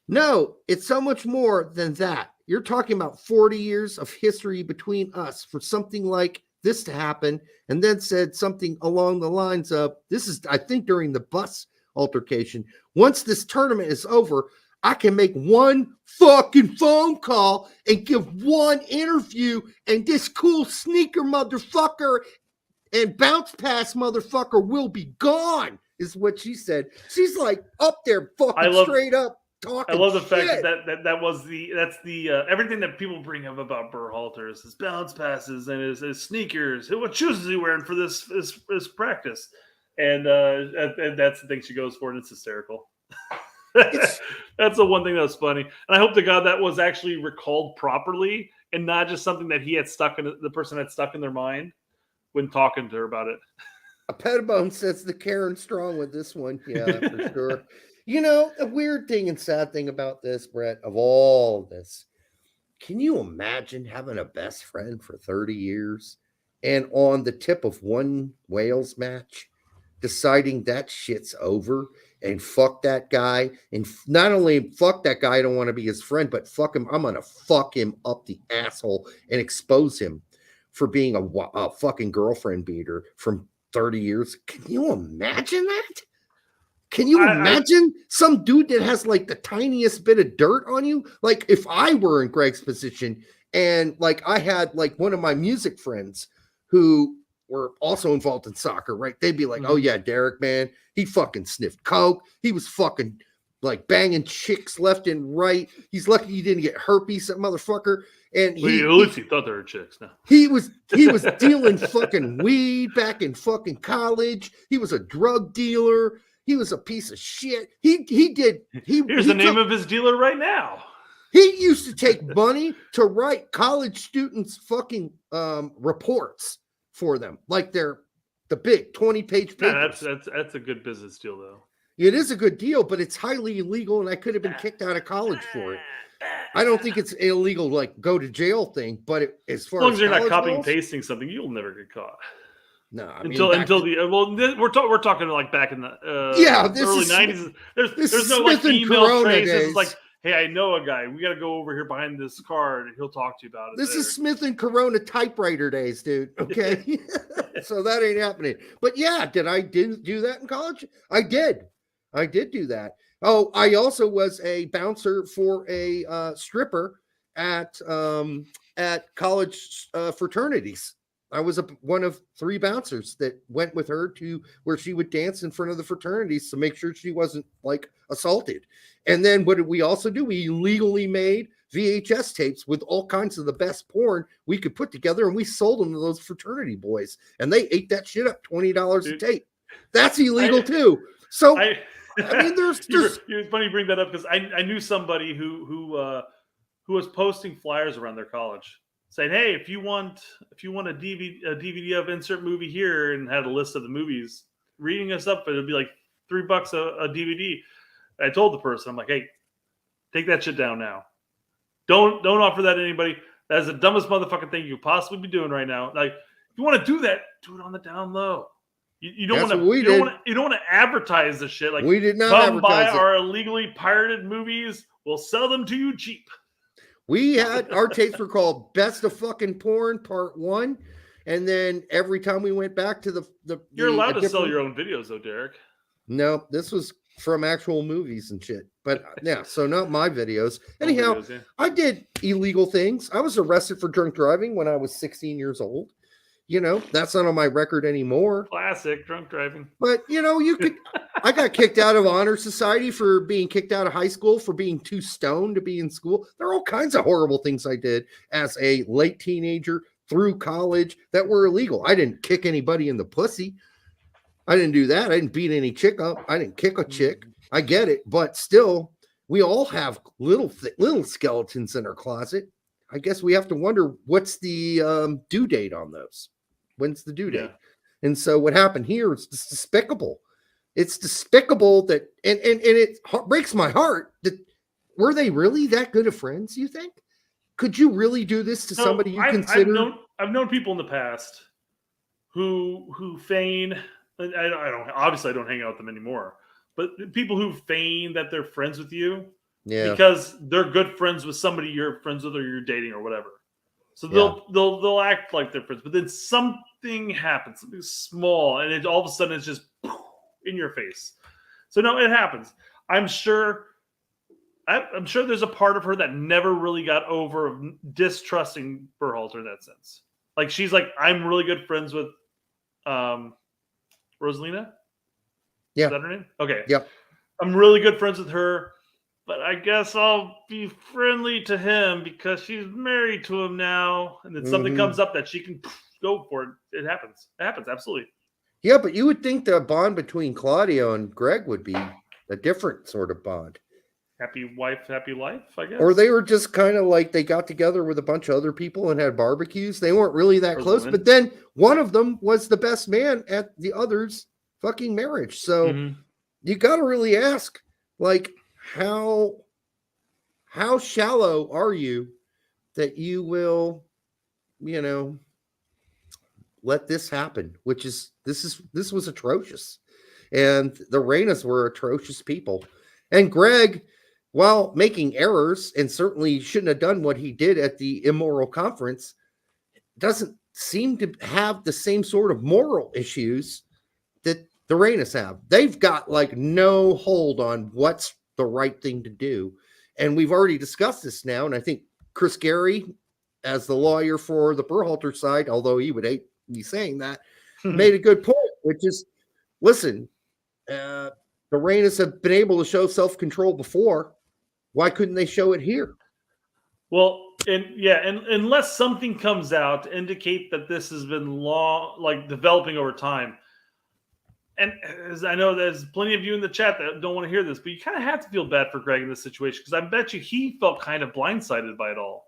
"No, it's so much more than that. You're talking about 40 years of history between us for something like this to happen," and then said something along the lines of, this is, I think, during the bus altercation, "Once this tournament is over, I can make one fucking phone call and give one interview, and this cool sneaker motherfucker and bounce pass motherfucker will be gone," is what she said. She's like up there fucking straight up. I love the fact that's the everything that people bring up about Berhalter, his bounce passes and his sneakers. What shoes is he wearing for this practice? And that's the thing she goes for, and it's hysterical. That's the one thing that's funny. And I hope to God that was actually recalled properly and not just something that the person had stuck in their mind when talking to her about it. A Pettibone says the Karen strong with this one. Yeah, for sure. The weird thing and sad thing about this, Brett, of all this, can you imagine having a best friend for 30 years and on the tip of one Wales match, deciding that shit's over and fuck that guy? And not only fuck that guy, I don't want to be his friend, but fuck him. I'm going to fuck him up the asshole and expose him for being a fucking girlfriend beater from 30 years. Can you imagine that? Can you imagine some dude that has like the tiniest bit of dirt on you? Like if I were in Greg's position and like I had like one of my music friends who were also involved in soccer, right? They'd be like, "Oh yeah, Derek, man, he fucking sniffed coke. He was fucking like banging chicks left and right. He's lucky he didn't get herpes, that motherfucker." And at least he thought they were chicks. No. He was dealing fucking weed back in fucking college. He was a drug dealer. He was a piece of shit. Here's the name of his dealer right now. He used to take money to write college students' fucking reports for them, like they're the big 20-page papers. That's a good business deal, though. It is a good deal, but it's highly illegal, and I could have been kicked out of college for it. I don't think it's illegal, like go to jail thing, but as far as you're not copying and pasting something, you'll never get caught. No, we're talking like back in the early 90s. There's no like email traces. It's like, hey, I know a guy. We got to go over here behind this car, and he'll talk to you about it. This is Smith and Corona typewriter days, dude. Okay, so that ain't happening. But yeah, did I do that in college? I did do that. Oh, I also was a bouncer for a stripper at college fraternities. I was one of 3 bouncers that went with her to where she would dance in front of the fraternities to make sure she wasn't like assaulted. And then what did we also do? We illegally made VHS tapes with all kinds of the best porn we could put together, and we sold them to those fraternity boys, and they ate that shit up, $20 a tape. That's illegal too. So I mean, there's it's funny you bring that up because I knew somebody who was posting flyers around their college saying, "Hey, if you want a DVD of insert movie here," and had a list of the movies, reading us up, it'd be like $3 a DVD. I told the person, I'm like, "Hey, take that shit down now. Don't offer that to anybody. That's the dumbest motherfucking thing you could possibly be doing right now. Like, if you want to do that, do it on the down low. You don't want to advertise the shit. Like, we did not come buy our illegally pirated movies. We'll sell them to you cheap. We had our tapes were called Best of Fucking Porn Part 1. And then every time we went back to You're allowed to sell your own videos though, Derek. No, this was from actual movies and shit. But yeah, so not my videos. Anyhow, videos, yeah. I did illegal things. I was arrested for drunk driving when I was 16 years old. You know, that's not on my record anymore. Classic drunk driving. But you know, you could I got kicked out of honor society for being kicked out of high school for being too stoned to be in school. There are all kinds of horrible things I did as a late teenager through college that were illegal. I didn't kick anybody in the pussy. I didn't do that. I didn't beat any chick up. I didn't kick a chick. I get it, but still, we all have little skeletons in our closet. I guess we have to wonder what's the due date on those. When's the due date? Yeah. And so what happened here is just despicable. It's despicable that, and it breaks my heart that were they really that good of friends? You think? Could you really do this to somebody you consider? I've known people in the past who feign. I don't obviously I don't hang out with them anymore, but people who feign that they're friends with you, because they're good friends with somebody you're friends with or you're dating or whatever. So they'll act like they're friends, but then something happens, something small, and all of a sudden it's just in your face. So no, it happens. I'm sure there's a part of her that never really got over distrusting Berhalter in that sense. Like she's like, I'm really good friends with Rosalina? Yeah. Is that her name? Okay. Yep. I'm really good friends with her, but I guess I'll be friendly to him because she's married to him now. And then something comes up that she can go for it. It happens. It happens. Absolutely. Yeah, but you would think the bond between Claudio and Greg would be a different sort of bond. Happy wife, happy life, I guess. Or they were just kind of like they got together with a bunch of other people and had barbecues. They weren't really that close, but then one of them was the best man at the other's fucking marriage. So you got to really ask, like, how shallow are you that you will, you know, let this happen? This was atrocious, and the Reynas were atrocious people, and Greg, while making errors and certainly shouldn't have done what he did at the immoral conference, doesn't seem to have the same sort of moral issues that the Reynas have. They've got like no hold on what's the right thing to do. And we've already discussed this now. And I think Chris Gary, as the lawyer for the Berhalter side, although he would hate me saying that, made a good point, which is, listen, the Reynas have been able to show self-control before. Why couldn't they show it here? Well, and unless something comes out to indicate that this has been developing over time. And as I know there's plenty of you in the chat that don't want to hear this, but you kind of have to feel bad for Greg in this situation because I bet you he felt kind of blindsided by it all.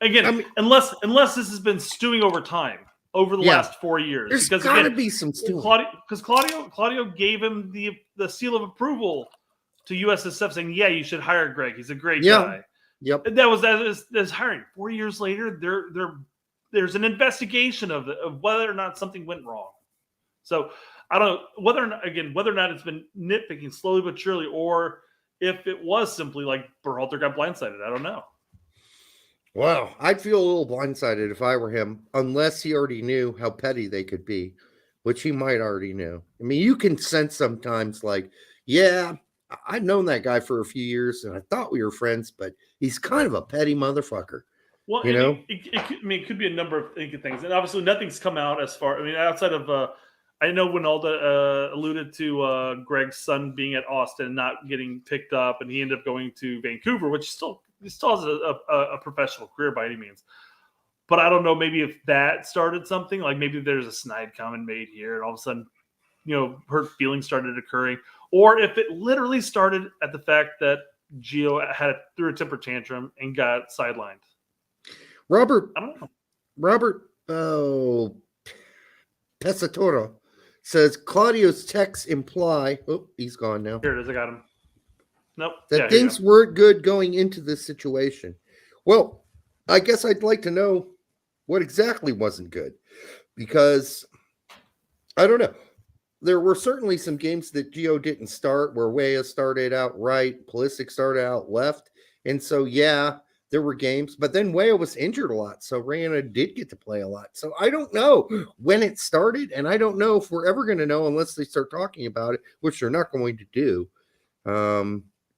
Again, I mean, unless this has been stewing over time, over the last 4 years. There's got to be some stewing. Claudio gave him the seal of approval to USSF saying, yeah, you should hire Greg. He's a great guy. Yep. And that was hiring. 4 years later, there's an investigation of whether or not something went wrong. So I don't know whether or not it's been nitpicking slowly but surely, or if it was simply like Berhalter got blindsided. I don't know. Wow, I'd feel a little blindsided if I were him, unless he already knew how petty they could be, which he might already know. I mean, you can sense sometimes like, yeah, I've known that guy for a few years and I thought we were friends, but he's kind of a petty motherfucker. Well, you know, it could be a number of things, and obviously nothing's come out as far. I mean, outside of I know Winalda alluded to Greg's son being at Austin and not getting picked up, and he ended up going to Vancouver, which still has a professional career by any means. But I don't know, maybe if that started something, like maybe there's a snide comment made here, and all of a sudden, hurt feelings started occurring, or if it literally started at the fact that Gio threw a temper tantrum and got sidelined. Robert, I don't know. Robert Pesatoro says Claudio's texts imply. Oh, he's gone now. Here it is. I got him. Nope. That things weren't good going into this situation. Well, I guess I'd like to know what exactly wasn't good, because I don't know. there were certainly some games that Gio didn't start, where Weah started out right, Pulisic started out left. And so, yeah, there were games, but then Weah was injured a lot. So Reyna did get to play a lot. So I don't know when it started, and I don't know if we're ever going to know unless they start talking about it, which they're not going to do.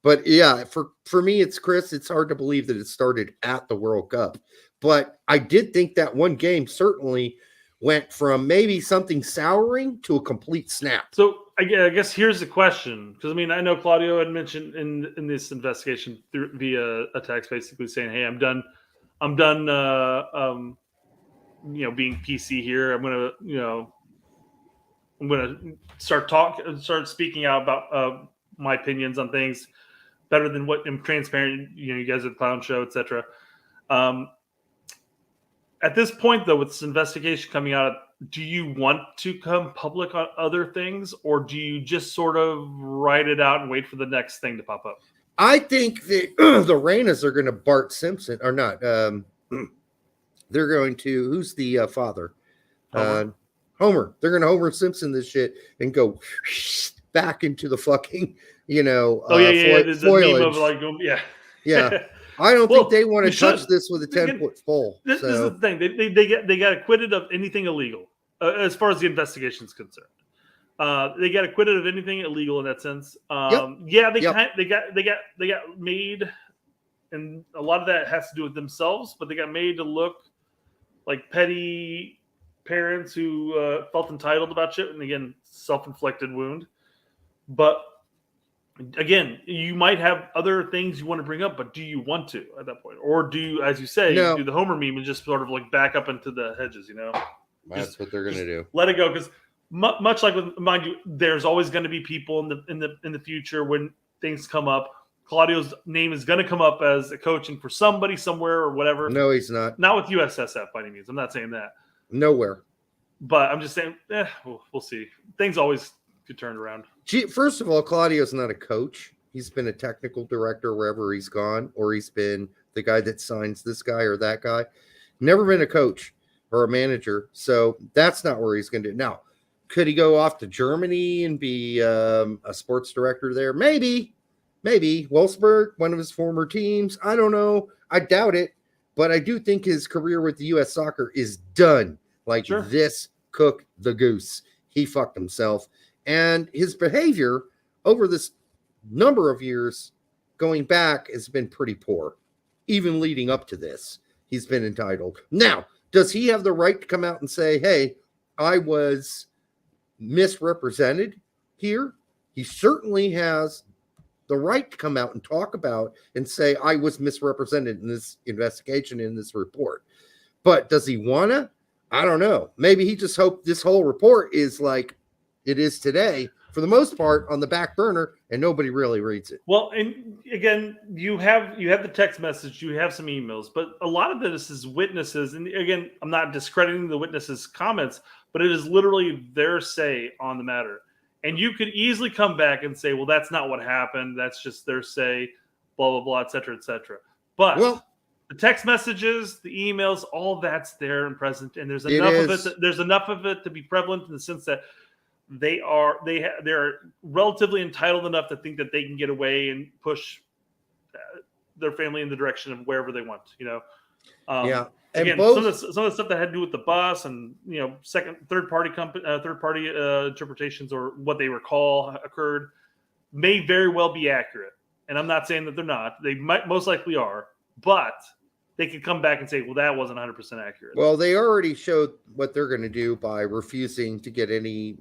But yeah, for me, it's Chris. It's hard to believe that it started at the World Cup. But I did think that one game certainly went from maybe something souring to a complete snap. So I guess here's the question, because I mean, I know Claudio had mentioned in this investigation via a text, basically saying, "Hey, I'm done, being PC here. I'm gonna start speaking out about my opinions on things better than what I'm transparent. You guys are the clown show, etc." At this point, though, with this investigation coming out, do you want to come public on other things, or do you just sort of write it out and wait for the next thing to pop up? I think that the Reynas are going to Bart Simpson, or not. They're going to, who's the father? Homer. They're going to Homer Simpson this shit and go back into the fucking, the meme of like, yeah. I don't think they want to touch this with a 10-foot pole. This is the thing. They got acquitted of anything illegal as far as the investigation is concerned. They got acquitted of anything illegal in that sense. Yeah, they got made, and a lot of that has to do with themselves, but they got made to look like petty parents who felt entitled about shit, and again, self-inflicted wound. But again, you might have other things you want to bring up, but do you want to at that point? Or do you, as you say, do the Homer meme and just sort of like back up into the hedges, That's what they're going to do. Let it go, because much like with, mind you, there's always going to be people in the future when things come up. Claudio's name is going to come up as a coaching for somebody somewhere or whatever. No, he's not. Not with USSF by any means. I'm not saying that. Nowhere. But I'm just saying, we'll see. Things always get turned around. First of all, Claudio's not a coach. He's been a technical director wherever he's gone, or he's been the guy that signs this guy or that guy. Never been a coach or a manager. So that's not where he's going to do. Now, could he go off to Germany and be a sports director there? Maybe. Wolfsburg, one of his former teams. I don't know. I doubt it. But I do think his career with the U.S. Soccer is done. This cooked the goose. He fucked himself. And his behavior over this number of years going back has been pretty poor. Even leading up to this, he's been entitled. Now, does he have the right to come out and say, hey, I was misrepresented here? He certainly has the right to come out and talk about and say, I was misrepresented in this investigation, in this report. But does he want to? I don't know. Maybe he just hoped this whole report is like it is today, for the most part, on the back burner, and nobody really reads it. Well, and again, you have the text message, you have some emails, but a lot of this is witnesses. And again, I'm not discrediting the witnesses' comments, but it is literally their say on the matter. And you could easily come back and say, well, that's not what happened. That's just their say, blah, blah, blah, et cetera, et cetera. But the text messages, the emails, all that's there and present. And there's enough of it to be prevalent in the sense that they're relatively entitled enough to think that they can get away and push their family in the direction of wherever they want, And again, some of the stuff that had to do with the bus and third party interpretations or what they recall occurred may very well be accurate. And I'm not saying that they're not. They might most likely are, but they could come back and say, well, that wasn't 100% accurate. Well, they already showed what they're going to do by refusing to get any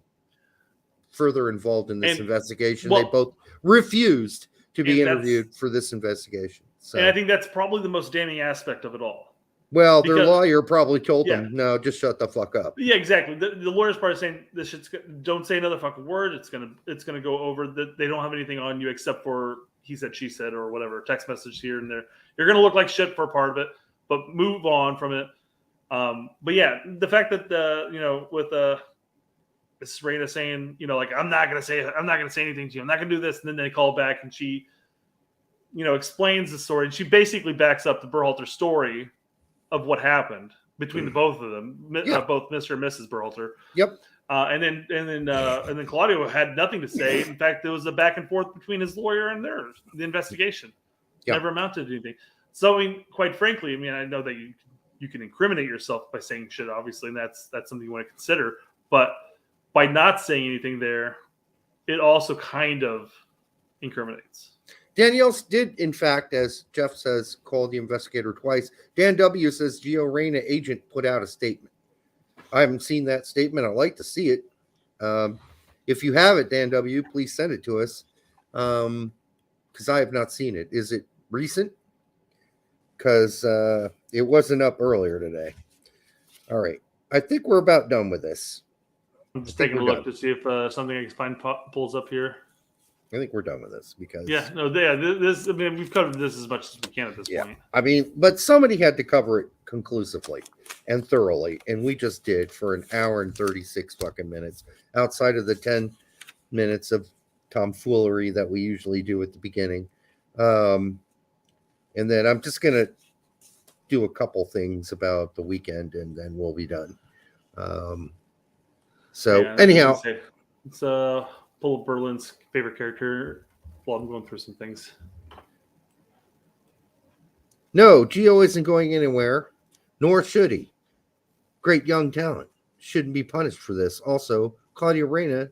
further involved in this investigation. They both refused to be interviewed for this investigation. So. And I think that's probably the most damning aspect of it all. Well, their lawyer probably told them, no, just shut the fuck up. Yeah, exactly. The lawyer's probably saying, this shit's, don't say another fucking word. It's gonna go over. They don't have anything on you except for he said, she said, or whatever, text message here and there. You're gonna look like shit for a part of it, but move on from it. But yeah, the fact that with this Reyna saying, I'm not gonna say anything to you. I'm not gonna do this, and then they call back and she, explains the story, and she basically backs up the Berhalter story of what happened between the both of them, both Mr. and Mrs. Berhalter. Yep. And then Claudio had nothing to say. In fact, there was a back and forth between his lawyer and theirs. The investigation never amounted to anything. So, I mean, quite frankly, I mean, I know that you can incriminate yourself by saying shit, obviously, and that's something you want to consider. But by not saying anything there, it also kind of incriminates. Danielle did, in fact, as Jeff says, call the investigator twice. Dan W. says Gio Reyna agent put out a statement. I haven't seen that statement. I'd like to see it. If you have it, Dan W., please send it to us, because I have not seen it. Is it recent? Because it wasn't up earlier today. All right. I think we're about done with this. I'm just taking a look to see if something I can find pulls up here. I think we're done with this because this. I mean, we've covered this as much as we can at this point. I mean, but somebody had to cover it conclusively and thoroughly, and we just did for an hour and 36 fucking minutes, outside of the 10 minutes of tomfoolery that we usually do at the beginning. And then I'm just gonna do a couple things about the weekend, and then we'll be done. Anyhow, it's pull up Berlin's favorite character while I'm going through some things. No, Gio isn't going anywhere, nor should he. Great young talent. Shouldn't be punished for this. Also, Claudio Reyna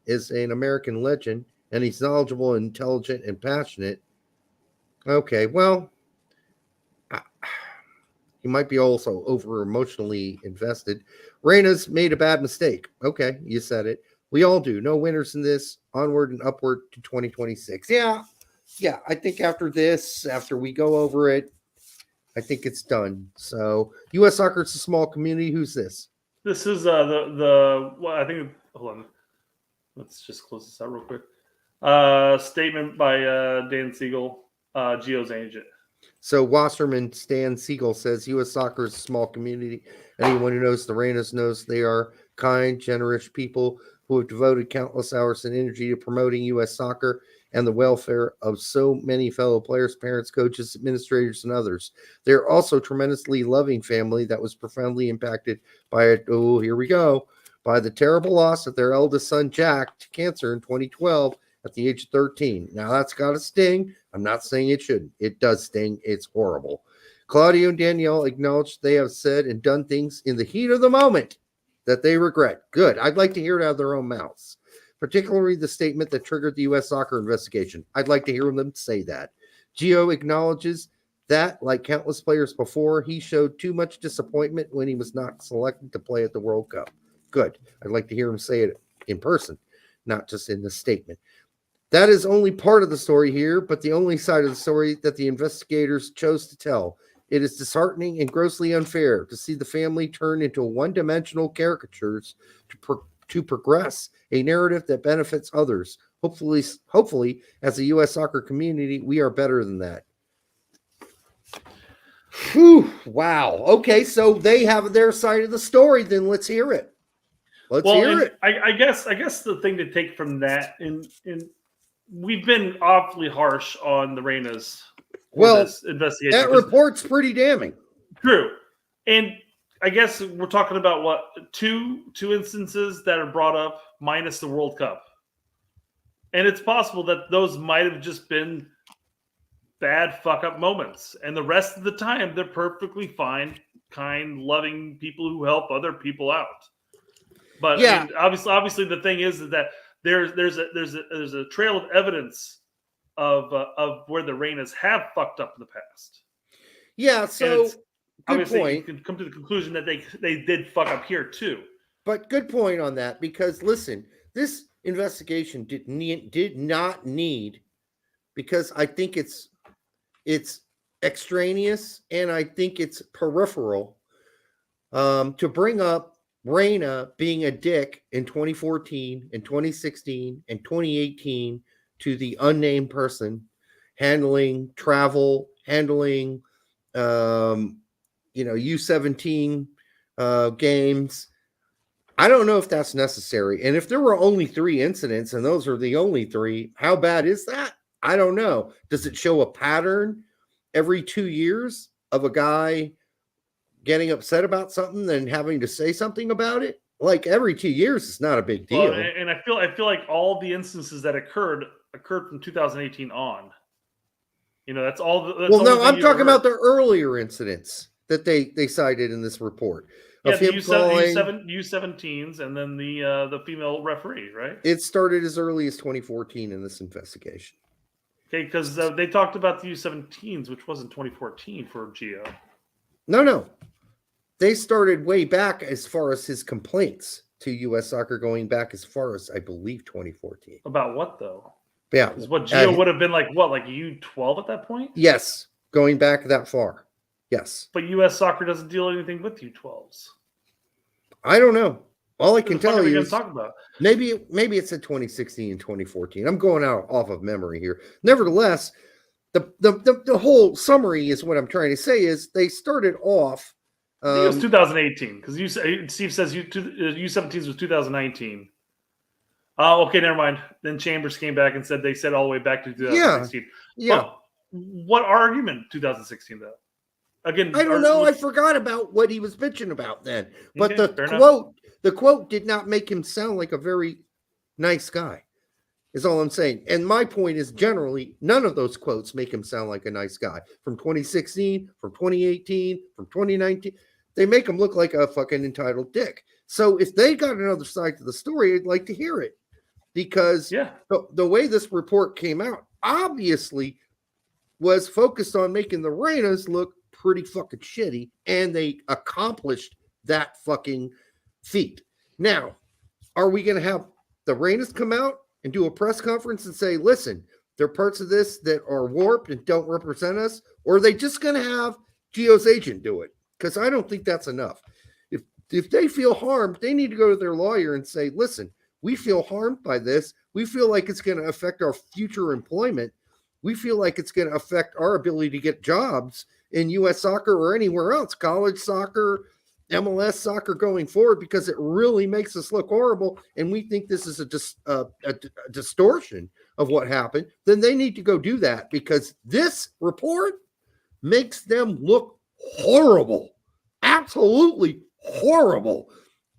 is an American legend, and he's knowledgeable, intelligent, and passionate. Okay, well, he might be also over emotionally invested. Reyna's made a bad mistake. Okay, you said it. We all do. No winners in this. Onward and upward to 2026. Yeah. I think after we go over it, I think it's done. So, U.S. soccer is a small community. Who's this? This is I think. Hold on. Let's just close this out real quick. Statement by Dan Siegel, Gio's agent. So Wasserman Stan Siegel says U.S. soccer is a small community. Anyone who knows the Reynas knows they are kind, generous people who have devoted countless hours and energy to promoting U.S. soccer and the welfare of so many fellow players, parents, coaches, administrators, and others. They're also a tremendously loving family that was profoundly impacted by by the terrible loss of their eldest son, Jack, to cancer in 2012 at the age of 13. Now, that's got to sting. I'm not saying it shouldn't. It does sting. It's horrible. Claudio and Danielle acknowledge they have said and done things in the heat of the moment that they regret. Good. I'd like to hear it out of their own mouths, particularly the statement that triggered the U.S. soccer investigation. I'd like to hear them say that. Gio acknowledges that, like countless players before, he showed too much disappointment when he was not selected to play at the World Cup. Good. I'd like to hear him say it in person, not just in the statement. That is only part of the story here, but the only side of the story that the investigators chose to tell. It is disheartening and grossly unfair to see the family turn into one-dimensional caricatures to progress a narrative that benefits others. Hopefully, as a U.S. soccer community, we are better than that. Whew, wow. Okay, so they have their side of the story. Then let's hear it. Let's hear it. I guess the thing to take from that, in we've been awfully harsh on the Reynas. This investigation. That report's pretty damning. True, and I guess we're talking about what two instances that are brought up minus the World Cup, and it's possible that those might have just been bad fuck up moments, and the rest of the time they're perfectly fine, kind, loving people who help other people out. But yeah, I mean, obviously, the thing is that there's a trail of evidence of where the Reynas have fucked up in the past. Yeah, so good point. You can come to the conclusion that they did fuck up here too. But good point on that, because listen, this investigation did not need, because I think it's extraneous and I think it's peripheral to bring up Reyna being a dick in 2014 and 2016 and 2018 to the unnamed person, handling travel, handling U17 games. I don't know if that's necessary. And if there were only 3 incidents and those are the only 3, how bad is that? I don't know. Does it show a pattern every 2 years of a guy getting upset about something and having to say something about it? like every 2 years is not a big deal. Well, and I feel like all the instances that occurred from 2018 on. You know, that's all. Well, no, I'm talking about the earlier incidents that they cited in this report. Yeah, of the him U17s, and then the female referee, right? It started as early as 2014 in this investigation. Okay, because they talked about the U17s, which wasn't 2014 for Geo. No. They started way back as far as his complaints to U.S. Soccer, going back as far as, I believe, 2014. About what, though? Yeah. What, Geo would have been like, what, like U12 at that point? Yes, going back that far. Yes. But U.S. Soccer doesn't deal anything with U12s. I don't know. All I can tell you is talk about? maybe it's at 2016 and 2014. I'm going out off of memory here. Nevertheless, the whole summary is what I'm trying to say is they started off. I think it was 2018 because Steve says U17s was 2019. Oh, okay, never mind. Then Chambers came back and said they said all the way back to 2016. Yeah. Well, what argument 2016 though? Again, I don't know. I forgot about what he was bitching about then. But okay, the quote did not make him sound like a very nice guy, is all I'm saying. And my point is generally none of those quotes make him sound like a nice guy. From 2016, from 2018, from 2019, they make him look like a fucking entitled dick. So if they got another side to the story, I'd like to hear it. Because the way this report came out obviously was focused on making the Reynas look pretty fucking shitty, and they accomplished that fucking feat. Now, are we going to have the Reynas come out and do a press conference and say, listen, there are parts of this that are warped and don't represent us? Or are they just going to have Geo's agent do it? Because I don't think that's enough. If they feel harmed, they need to go to their lawyer and say, listen, we feel harmed by this. We feel like it's going to affect our future employment. We feel like it's going to affect our ability to get jobs in U.S. soccer or anywhere else, college soccer, MLS soccer going forward, because it really makes us look horrible. And we think this is a distortion of what happened. Then they need to go do that, because this report makes them look horrible. Absolutely horrible.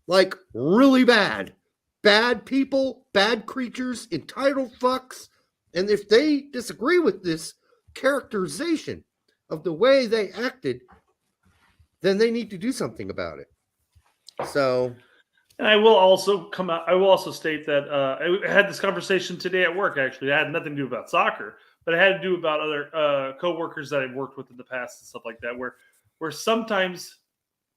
Like really bad. Bad people, bad creatures, entitled fucks. And if they disagree with this characterization of the way they acted, then they need to do something about it. So, and I will also state that I had this conversation today at work. Actually, it had nothing to do about soccer, but it had to do about other coworkers that I've worked with in the past and stuff like that. Where sometimes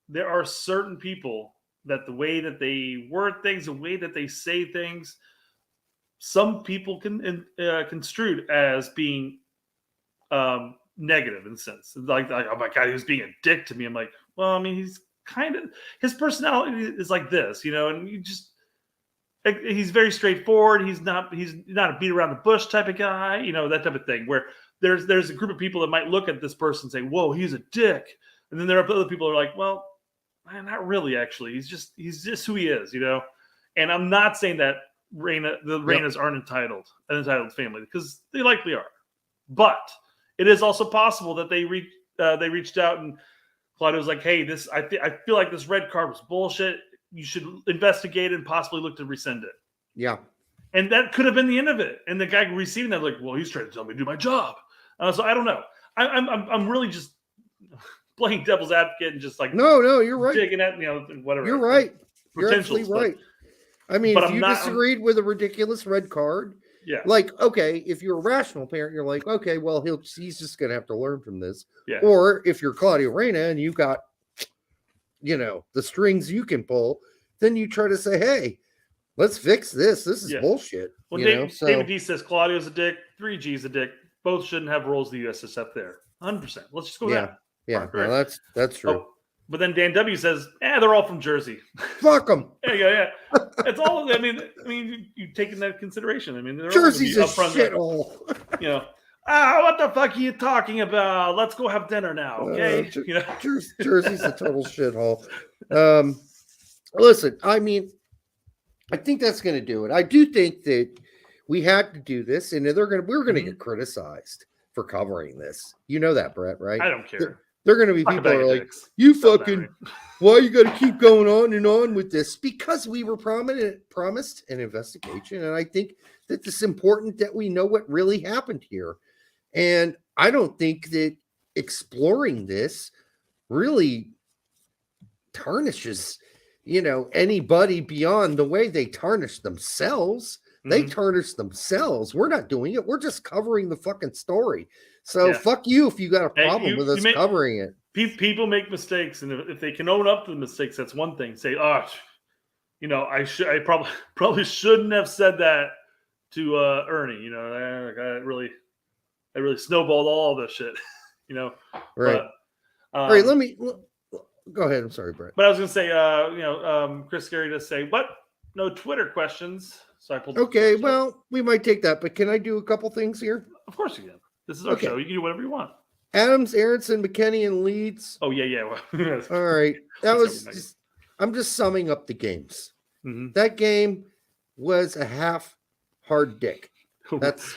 there are certain people that the way that they word things, the way that they say things, some people can construed as being negative in a sense. Like, oh my God, he was being a dick to me. I'm like, well, I mean, he's kind of, his personality is like this, you know, and he's very straightforward. He's not a beat around the bush type of guy, you know, that type of thing, where there's a group of people that might look at this person and say, whoa, he's a dick. And then there are other people who are like, well, not really, actually. He's just who he is, you know? And I'm not saying that Reynas aren't an entitled family, because they likely are. But it is also possible that they reached out and Claudio was like, hey, I feel like this red card was bullshit. You should investigate and possibly look to rescind it. Yeah. And that could have been the end of it. And the guy receiving that, like, well, he's trying to tell me to do my job. So I don't know. I'm really just playing devil's advocate and just like no, you're right. Digging at whatever. You're right. You're absolutely right. I mean, if you disagreed with a ridiculous red card, yeah, like, okay, if you're a rational parent, you're like, okay, well, he's just gonna have to learn from this. Yeah. Or if you're Claudio Reyna and you got, the strings you can pull, then you try to say, hey, let's fix this. This is bullshit. Well, David D says Claudio's a dick, 3G's a dick. Both shouldn't have roles in the USSF there. 100%. Let's just go with that. Yeah, no, that's true. Oh, but then Dan W says, they're all from Jersey. Fuck them. There you go, yeah. It's all, I mean, you take in that consideration. I mean, Jersey's a shithole. What the fuck are you talking about? Let's go have dinner now, okay? Jersey's a total shithole. Listen, I mean, I think that's going to do it. I do think that we had to do this, and we're going to get criticized for covering this. You know that, Brett, right? I don't care. They're going to be Fuck people that are like, dicks. you Stop fucking, that, why you got to keep going on and on with this? Because we were promised an investigation. And I think that it's important that we know what really happened here. And I don't think that exploring this really tarnishes, anybody beyond the way they tarnish themselves. They tarnish themselves. We're not doing it. We're just covering the fucking story. So fuck you if you got a problem with us covering it. People make mistakes, and if they can own up to the mistakes, that's one thing. Say, I probably shouldn't have said that to Ernie. I really snowballed all this shit. Right. But, all right. Let me go ahead. I'm sorry, Brett. But I was gonna say, Chris Gary does say, what? No Twitter questions. So I pulled. Okay, well, we might take that, but can I do a couple things here? Of course you can. This is our show. You can do whatever you want. Adams, Aronson, McKinney, and Leeds. Oh yeah. All right, that was. I'm just summing up the games. That game was a half hard dick. That's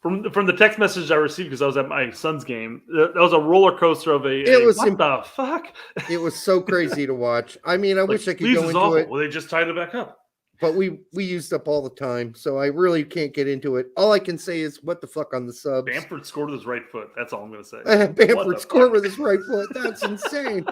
from the text message I received because I was at my son's game. That was a roller coaster of what the fuck? It was so crazy to watch. I mean, I wish I could go into it. Well, they just tied it back up. But we used up all the time, so I really can't get into it. All I can say is, what the fuck on the subs? Bamford scored with his right foot. That's all I'm going to say. Bamford scored with his right foot. That's insane.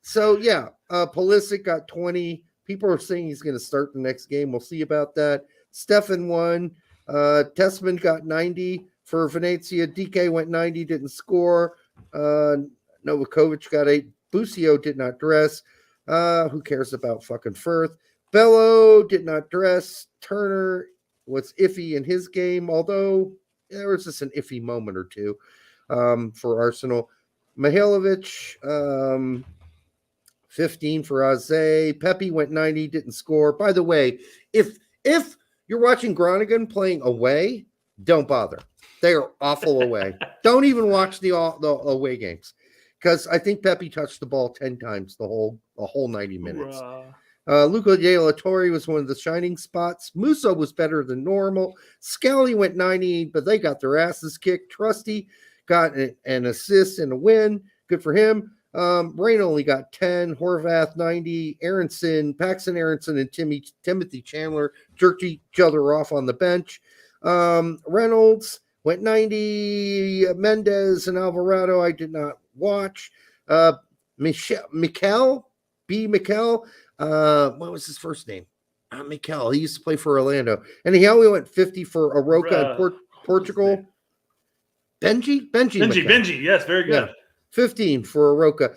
So, yeah, Pulisic got 20. People are saying he's going to start the next game. We'll see about that. Stefan won. Tessman got 90 for Venezia. DK went 90, didn't score. Novakovic got 8. Busio did not dress. Who cares about fucking Firth? Bello did not dress. Turner was iffy in his game, although there was just an iffy moment or two for Arsenal. Mihailovic, 15 for Aze. Pepe went 90, didn't score. By the way, if you're watching Groningen playing away, don't bother. They are awful away. Don't even watch the away games, because I think Pepe touched the ball 10 times the whole 90 minutes. Luca De La Torre was one of the shining spots. Musso was better than normal. Scally went 90, but they got their asses kicked. Trusty got an assist and a win. Good for him. Rain only got 10. Horvath 90. Paxton Aronson, and Timothy Chandler jerked each other off on the bench. Reynolds went 90. Mendez and Alvarado I did not watch. Mikel. What was his first name? Mikel. He used to play for Orlando. And he only went 50 for Aroca in Portugal. Benji. Yes, very good. Yeah, 15 for Aroca.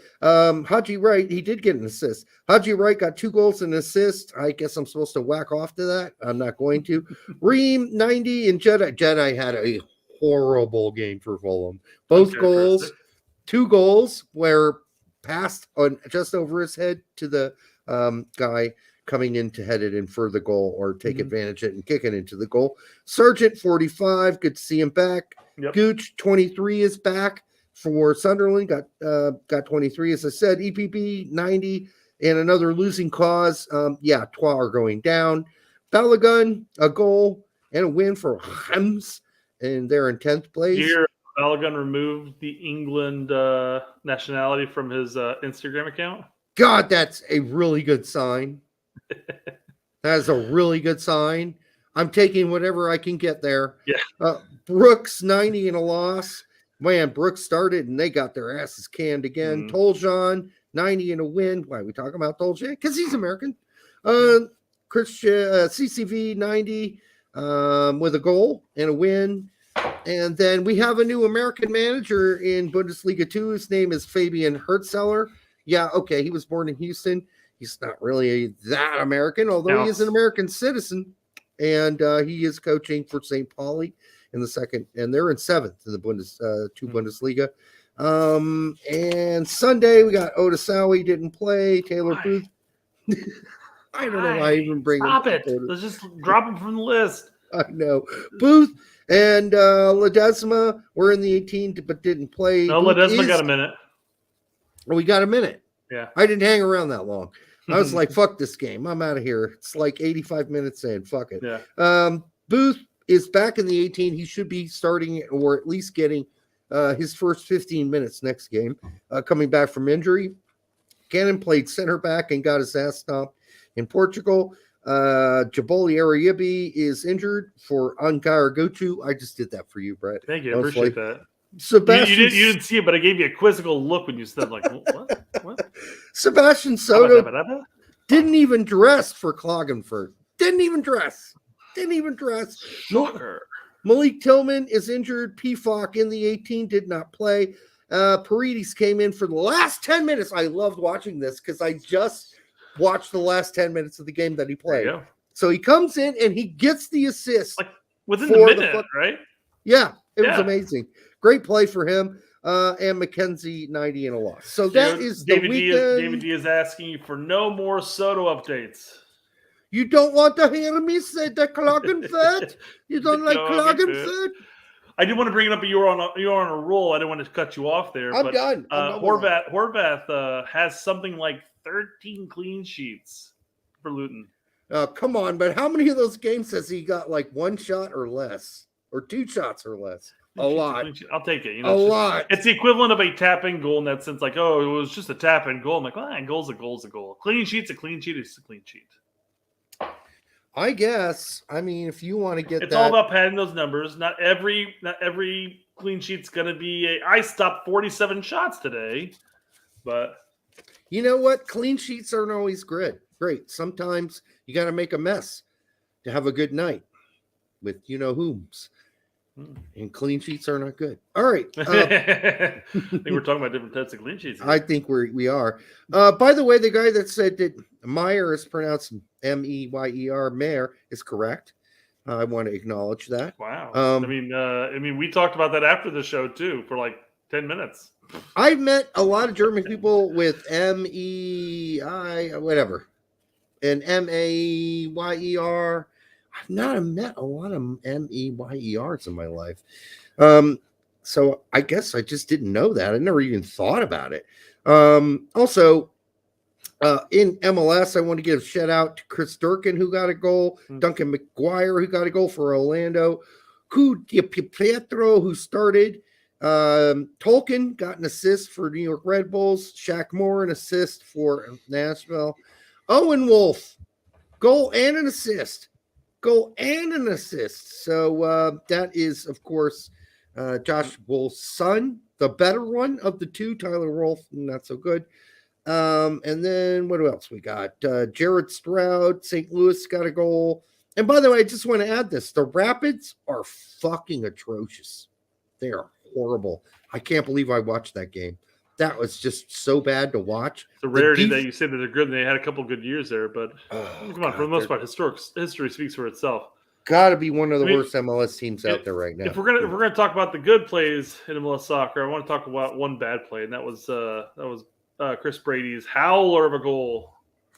Haji Wright, he did get an assist. Haji Wright got 2 goals and an assist. I guess I'm supposed to whack off to that. I'm not going to. Ream, 90, and Jedi had a horrible game for Fulham. Both goals, 2 goals were passed on just over his head to the guy coming in to head it in for the goal or take advantage of it and kick it into the goal. Sargent, 45. Good to see him back. Yep. Gooch, 23, is back for Sunderland. Got 23, as I said. EPB, 90, and another losing cause. Trois are going down. Balogun, a goal and a win for Hems, and they're in 10th place. Here, Balogun removed the England nationality from his Instagram account. God, that's a really good sign. That is a really good sign. I'm taking whatever I can get there. Yeah. Brooks, 90 and a loss. Man, Brooks started and they got their asses canned again. Toljan, 90 and a win. Why are we talking about Toljan? Because he's American. Christian CCV, 90 with a goal and a win. And then we have a new American manager in Bundesliga 2. His name is Fabian Hertzeller. Yeah, okay, he was born in Houston. He's not really that American, although he is an American citizen. And he is coaching for St. Pauli in the second, and they're in 7th in the Bundesliga. And Sunday we got Otasawi didn't play. Taylor Booth. I don't know why I even bring Stop it. Let's just drop him from the list. I know. Booth and Ledesma were in the 18 but didn't play. No, Ledesma got a minute. We got a minute. Yeah. I didn't hang around that long. I was like, fuck this game. I'm out of here. It's like 85 minutes in. Fuck it. Yeah. Booth is back in the 18. He should be starting or at least getting his first 15 minutes next game, coming back from injury. Cannon played center back and got his ass stomped in Portugal. Jaboli Ariyibi is injured for Ankara Gochu. I just did that for you, Brett. Thank you. I appreciate that. Sebastian, you didn't see it, but I gave you a quizzical look when you said, like, what? Sebastian Soto didn't even dress for Klagenfurt. Didn't even dress. Shocker. Malik Tillman is injured. PFOC in the 18 did not play. Paredes came in for the last 10 minutes. I loved watching this because I just watched the last 10 minutes of the game that he played. So he comes in and he gets the assist. Like within the minute, right? Yeah, it was amazing. Great play for him. And McKenzie 90 and a loss. So that is the weekend. David D is asking you for no more Soto updates. You don't want to hear me say the Klagenfurt? You don't like Klagenfurt? I did want to bring it up, but you were on a roll. I didn't want to cut you off there. I'm done. Horvath has something like 13 clean sheets for Luton. Come on, but how many of those games has he got like one shot or less? Or two shots or less? A lot. I'll take it. A lot. It's the equivalent of a tap-in goal in that sense. Like, oh, it was just a tap-in goal. I'm like, well, a goal's a goal. Clean sheet's a clean sheet. It's a clean sheet. I guess. I mean, if you want to get it's all about padding those numbers. Not every clean sheet's going to be I stopped 47 shots today. But you know what? Clean sheets aren't always great. Sometimes you got to make a mess to have a good night with you-know-whom's. And clean sheets are not good. All right. I think we're talking about different types of clean sheets. I think we are. By the way, the guy that said that Meyer is pronounced M-E-Y-E-R, Mayer, is correct. I want to acknowledge that. Wow. I mean, we talked about that after the show too for like 10 minutes. I've met a lot of German people with M-E-I, whatever, and M-A-Y-E-R. I've not met a lot of M-E-Y-E-Rs in my life. So I guess I just didn't know that. I never even thought about it. Also, in MLS, I want to give a shout out to Chris Durkin, who got a goal, Duncan McGuire, who got a goal for Orlando, Pietro, who started, Tolkien got an assist for New York Red Bulls, Shaq Moore, an assist for Nashville, Owen Wolf, goal and an assist. So that is, of course, Josh Wolf's son, the better one of the two. Tyler Wolf, not so good. And then what else we got? Jared Stroud, St. Louis got a goal. And by the way, I just want to add this. The Rapids are fucking atrocious. They are horrible. I can't believe I watched that game. That was just so bad to watch. It's a rarity that you say that they're good, and they had a couple good years there. But come on, for the most part, history speaks for itself. Got to be one of the worst MLS teams out there right now. If we're gonna talk about the good plays in MLS soccer, I want to talk about one bad play, and that was Chris Brady's howler of a goal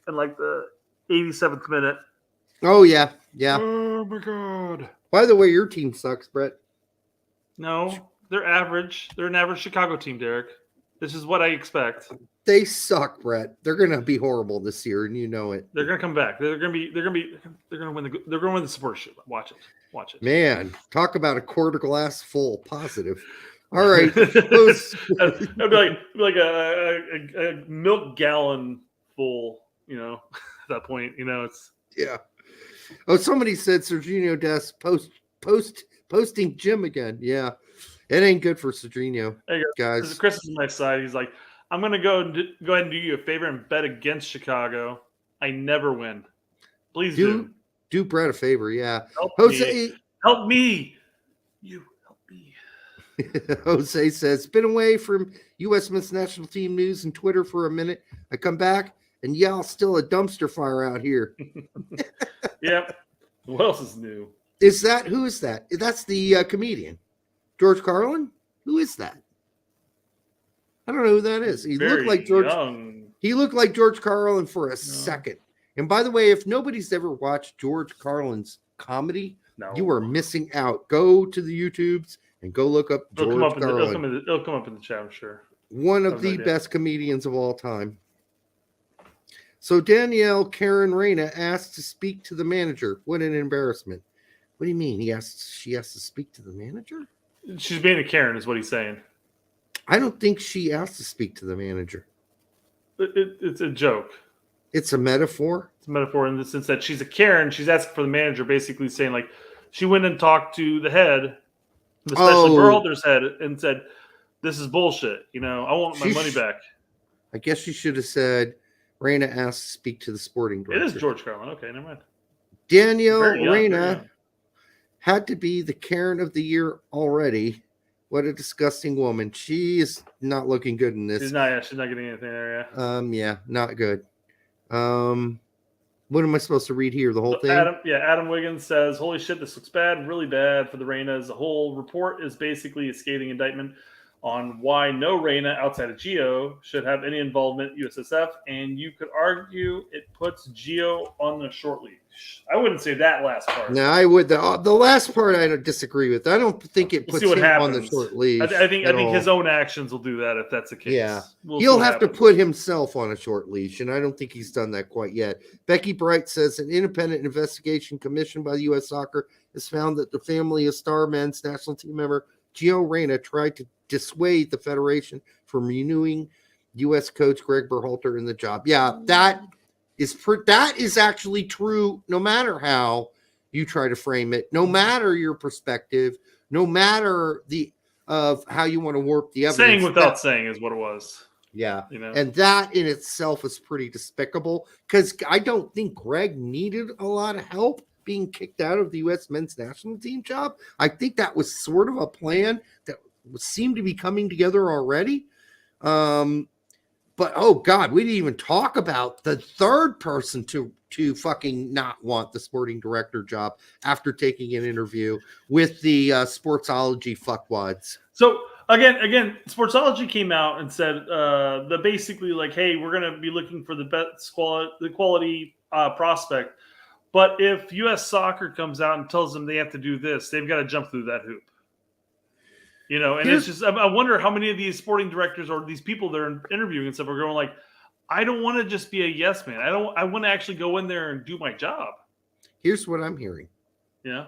in like the 87th minute. Oh yeah. Oh my god! By the way, your team sucks, Brett. No, they're average. They're an average Chicago team, Derek. This is what I expect. They suck, Brett. They're going to be horrible this year, and you know it. They're going to come back. They're going to win the support shit. Watch it. Man, talk about a quarter glass full positive. All right. It'd be like a milk gallon full, at that point, it's. Yeah. Oh, somebody said Serginho Dest posting Jim again. Yeah. It ain't good for Serginho, guys. Chris is on my side. He's like, I'm going to go ahead and do you a favor and bet against Chicago. I never win. Please do. Do Brett a favor, yeah. Help me. You help me. Jose says, been away from U.S. men's national team news and Twitter for a minute. I come back, and y'all still a dumpster fire out here. Yep. What else is new? Who is that? That's the comedian. George Carlin? Who is that? I don't know who that is. He looked like George. Young. He looked like George Carlin for a second. And by the way, if nobody's ever watched George Carlin's comedy, you are missing out. Go to the YouTubes and go look up George Carlin. It'll come up in the chat, I'm sure. One of the best comedians of all time. So Danielle Karen Reyna asked to speak to the manager. What an embarrassment. What do you mean? She has to speak to the manager? She's being a Karen, is what he's saying. I don't think she asked to speak to the manager. It's a joke. It's a metaphor. It's a metaphor in the sense that she's a Karen. She's asking for the manager, basically saying like she went and talked to the head, especially Berhalter's head, and said, "This is bullshit. You know, I want my money back." I guess she should have said, "Reina asked to speak to the sporting director." It is George Carlin. Okay, never mind. Danielle Reina had to be the Karen of the year already. What a disgusting woman. She is not looking good in this. She's not getting anything there, yeah, not good. What am I supposed to read here? The whole thing? Adam Wiggins says, "Holy shit, this looks bad, really bad for the Reinas." The whole report is basically a scathing indictment on why no Reina outside of Gio should have any involvement in USSF, and you could argue it puts Gio on the short leash. I wouldn't say that last part. No, I would. The last part I don't disagree with. I don't think it puts him on the short leash. I think his own actions will do that if that's the case. Yeah, he'll have to put himself on a short leash, and I don't think he's done that quite yet. Becky Bright says an independent investigation commissioned by the U.S. Soccer has found that the family of star men's national team member Gio Reyna tried to dissuade the federation from renewing U.S. coach Greg Berhalter in the job. Yeah, that is actually true. No matter how you try to frame it, no matter your perspective, no matter of how you want to warp the evidence. Saying without saying is what it was. Yeah, and that in itself is pretty despicable because I don't think Greg needed a lot of help being kicked out of the U.S. men's national team job. I think that was sort of a plan that seemed to be coming together already. But oh God, we didn't even talk about the third person to fucking not want the sporting director job after taking an interview with the Sportsology fuckwads. So again, Sportsology came out and said that basically like, hey, we're going to be looking for the best quality prospect. But if U.S. Soccer comes out and tells them they have to do this, they've got to jump through that hoop. And it's just, I wonder how many of these sporting directors or these people they're interviewing and stuff are going like, I don't want to just be a yes man. I want to actually go in there and do my job. Here's what I'm hearing. Yeah.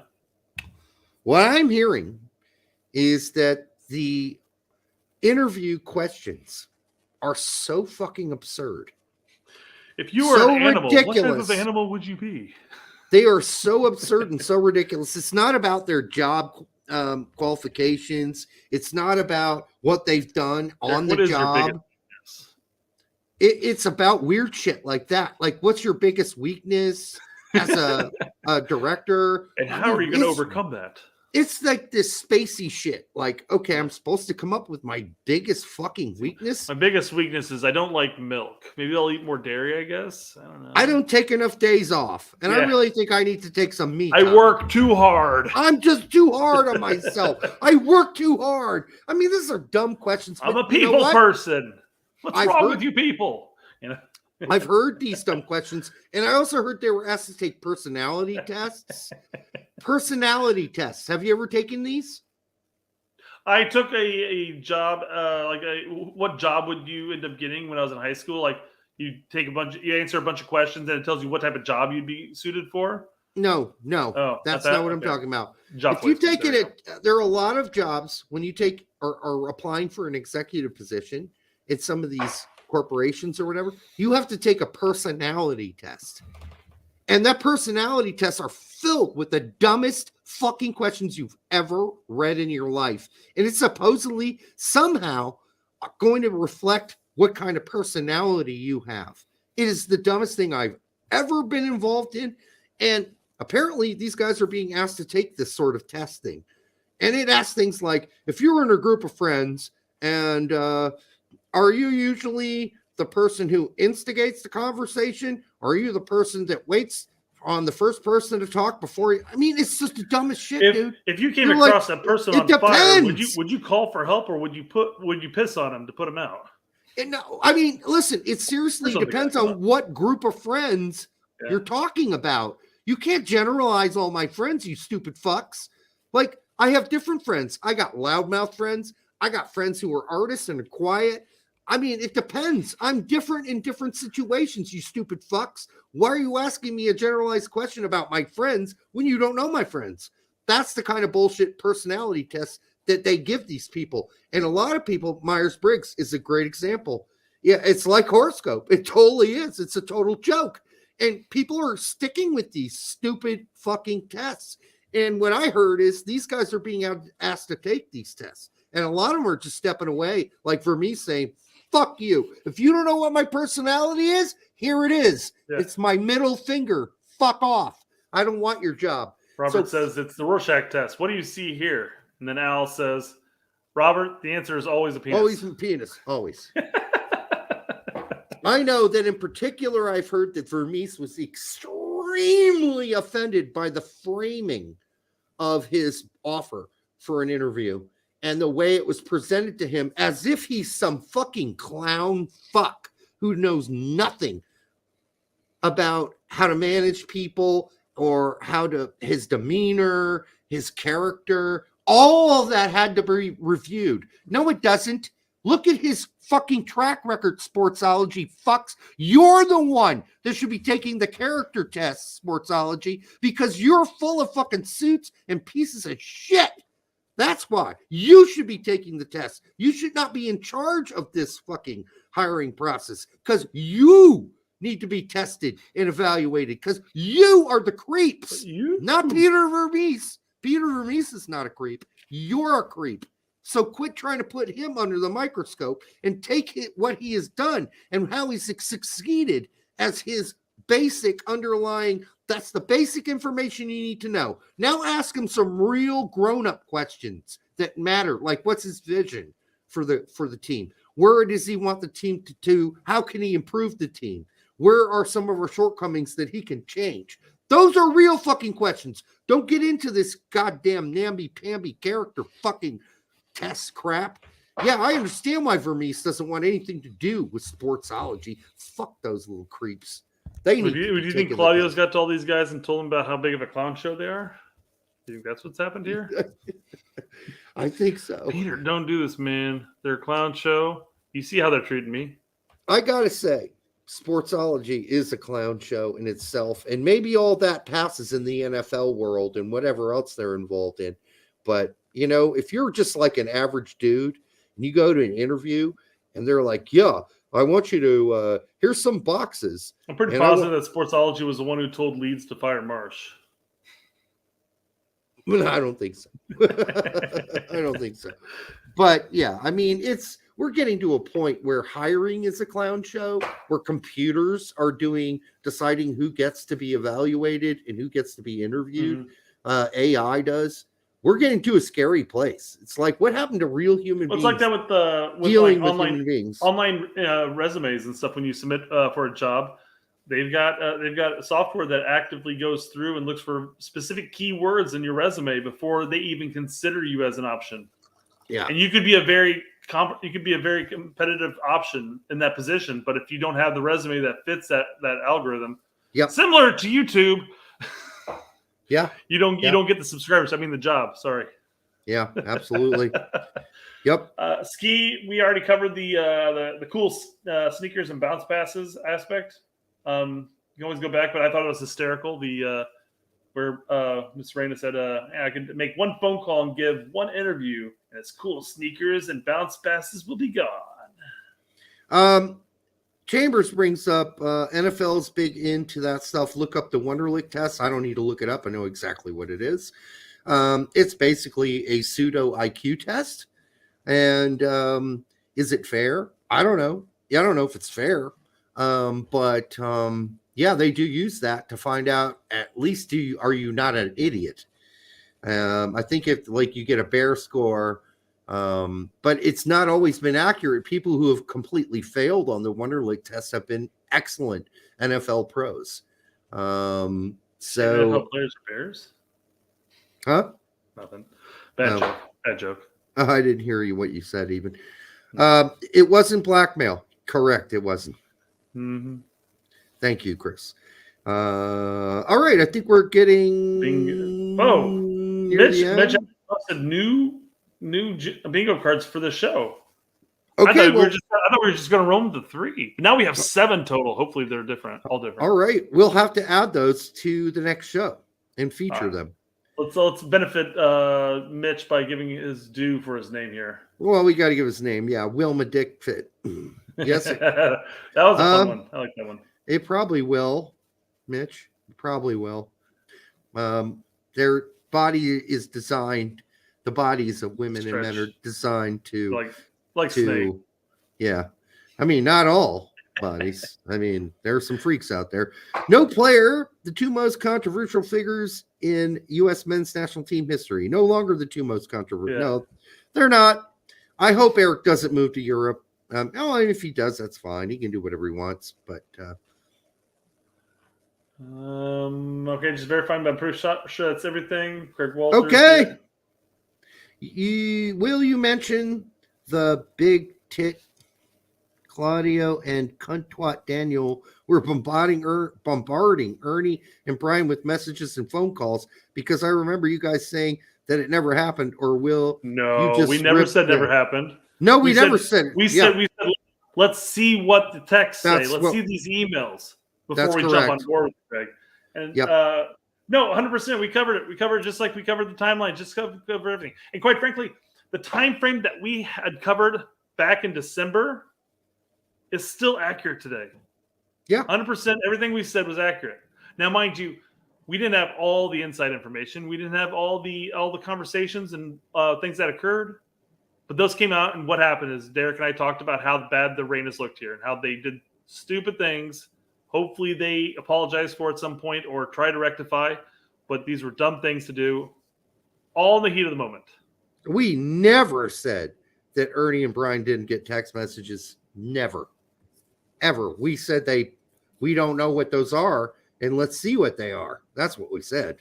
What I'm hearing is that the interview questions are so fucking absurd. If you were an animal, ridiculous. What type of animal would you be? They are so absurd and so ridiculous. It's not about their job qualifications. It's not about what they've done on the job. It's about weird shit like that. Like, what's your biggest weakness as a director? And how are you going to overcome that? It's like this spacey shit. Like, okay, I'm supposed to come up with my biggest fucking weakness. My biggest weakness is I don't like milk. Maybe I'll eat more dairy, I guess. I don't know. I don't take enough days off. And I really think I need to take some meat. I work too hard. I'm just too hard on myself. I work too hard. I mean, these are dumb questions. I'm a people person. What's wrong with you people? I've heard these dumb questions, and I also heard they were asked to take personality tests. Personality tests. Have you ever taken these? I took a job. What job would you end up getting when I was in high school? Like, you answer a bunch of questions, and it tells you what type of job you'd be suited for. No. Oh, that's not what I'm talking about. If you've taken it, there are a lot of jobs when you take or are applying for an executive position in some of these corporations or whatever, you have to take a personality test. And that personality tests are filled with the dumbest fucking questions you've ever read in your life. And it's supposedly somehow going to reflect what kind of personality you have. It is the dumbest thing I've ever been involved in. And apparently these guys are being asked to take this sort of testing. And it asks things like, if you're in a group of friends and are you usually the person who instigates the conversation? Or are you the person that waits on the first person to talk before you? I mean, it's just the dumbest shit, dude. If you came across that person on fire, would you call for help or would you piss on him to put him out? No, I mean, listen, it seriously depends on what group of friends you're talking about. You can't generalize all my friends, you stupid fucks. Like, I have different friends. I got loudmouth friends. I got friends who are artists and are quiet. I mean, it depends. I'm different in different situations, you stupid fucks. Why are you asking me a generalized question about my friends when you don't know my friends? That's the kind of bullshit personality test that they give these people. And a lot of people, Myers-Briggs is a great example. Yeah, it's like horoscope. It totally is. It's a total joke. And people are sticking with these stupid fucking tests. And what I heard is these guys are being asked to take these tests. And a lot of them are just stepping away, like for me saying, fuck you. If you don't know what my personality is, here it is. Yeah. It's my middle finger. Fuck off. I don't want your job. Robert says it's the Rorschach test. What do you see here? And then Al says, Robert, the answer is always a penis. Always a penis. Always. I know that in particular, I've heard that Vermees was extremely offended by the framing of his offer for an interview and the way it was presented to him as if he's some fucking clown fuck who knows nothing about how to manage people or his demeanor, his character. All of that had to be reviewed. No, it doesn't. Look at his fucking track record, Sportsology fucks. You're the one that should be taking the character test, Sportsology, because you're full of fucking suits and pieces of shit. That's why you should be taking the test. You should not be in charge of this fucking hiring process because you need to be tested and evaluated because you are the creeps, not Peter Vermees. Peter Vermees is not a creep. You're a creep. So quit trying to put him under the microscope and take what he has done and how he's succeeded as his basic underlying. That's the basic information you need to know. Now ask him some real grown-up questions that matter, like what's his vision for the team? Where does he want the team to? How can he improve the team? Where are some of our shortcomings that he can change? Those are real fucking questions. Don't get into this goddamn namby-pamby character fucking test crap. Yeah, I understand why Vermees doesn't want anything to do with Sportsology. Fuck those little creeps. Do you think Claudio's got to all these guys and told them about how big of a clown show they are? Do you think that's what's happened here? I think so. Peter, don't do this, man. They're a clown show. You see how they're treating me. I gotta say, Sportsology is a clown show in itself, and maybe all that passes in the NFL world and whatever else they're involved in. But you know, if you're just like an average dude and you go to an interview and they're like, yeah, I want you to, here's some boxes. I'm pretty positive that Sportsology was the one who told Leeds to fire Marsh. Well, I don't think so. I don't think so. But yeah, I mean, we're getting to a point where hiring is a clown show, where computers are deciding who gets to be evaluated and who gets to be interviewed. AI does. We're getting to a scary place. It's like, what happened to real human beings? It's like that with dealing like with human beings. Online resumes and stuff. When you submit for a job, they've got software that actively goes through and looks for specific keywords in your resume before they even consider you as an option. Yeah, and you could be a very competitive option in that position, but if you don't have the resume that fits that algorithm, similar to YouTube. Yeah, you don't get the subscribers. I mean the job. Sorry. Yeah, absolutely. Yep. Ski. We already covered the cool sneakers and bounce passes aspect. You can always go back, but I thought it was hysterical. Where Miss Raina said, I could make one phone call and give one interview, and it's cool sneakers and bounce passes will be gone. Chambers brings up NFL's big into that stuff. Look up the Wonderlic test. I don't need to look it up. I know exactly what it is. It's basically a pseudo IQ test. And is it fair? I don't know. Yeah, I don't know if it's fair. But they do use that to find out at least are you not an idiot? I think if like you get a bear score. But it's not always been accurate. People who have completely failed on the Wonderlic test have been excellent NFL pros. NFL players are bears? Huh? Nothing. Bad joke. I didn't hear what you said even. It wasn't blackmail. Correct. It wasn't. Mm-hmm. Thank you, Chris. All right. I think we're getting. Mitch posted new bingo cards for the show. Okay, I thought we were just going to roam to 3. But now we have 7 total. Hopefully they're different, all different. All right, we'll have to add those to the next show and feature them. Let's benefit Mitch by giving his due for his name here. Well, we got to give his name. Yeah, Wilma Dick Fit. Yes, that was a fun one. I like that one. It probably will, Mitch. It probably will. Their body is designed. The bodies of women and men are designed to like snake. Yeah, I mean, not all bodies. I mean, there are some freaks out there. No player, the two most controversial figures in U.S. men's national team history. No longer the two most controversial. Yeah. No, they're not. I hope Eric doesn't move to Europe. And if he does, that's fine. He can do whatever he wants. But okay, just verifying, but I'm pretty sure that's everything. Craig Walters. Okay. Will you mention the big tit Claudio and cunt Daniel were bombarding Ernie and Brian with messages and phone calls? Because I remember you guys saying that it never happened. Or will no, we never said never happened. No, we never said. We said let's see what the texts say. Let's see these emails before we jump on board with Greg. And no, 100%. We covered it. We covered just like we covered the timeline. Just covered everything. And quite frankly, the time frame that we had covered back in December is still accurate today. Yeah, 100%. Everything we said was accurate. Now, mind you, we didn't have all the inside information. We didn't have all the conversations and things that occurred. But those came out, and what happened is Derek and I talked about how bad the Reynas looked here and how they did stupid things. Hopefully they apologize for at some point or try to rectify, but these were dumb things to do, all in the heat of the moment. We never said that Ernie and Brian didn't get text messages. Never. Ever. We said we don't know what those are, and let's see what they are. That's what we said.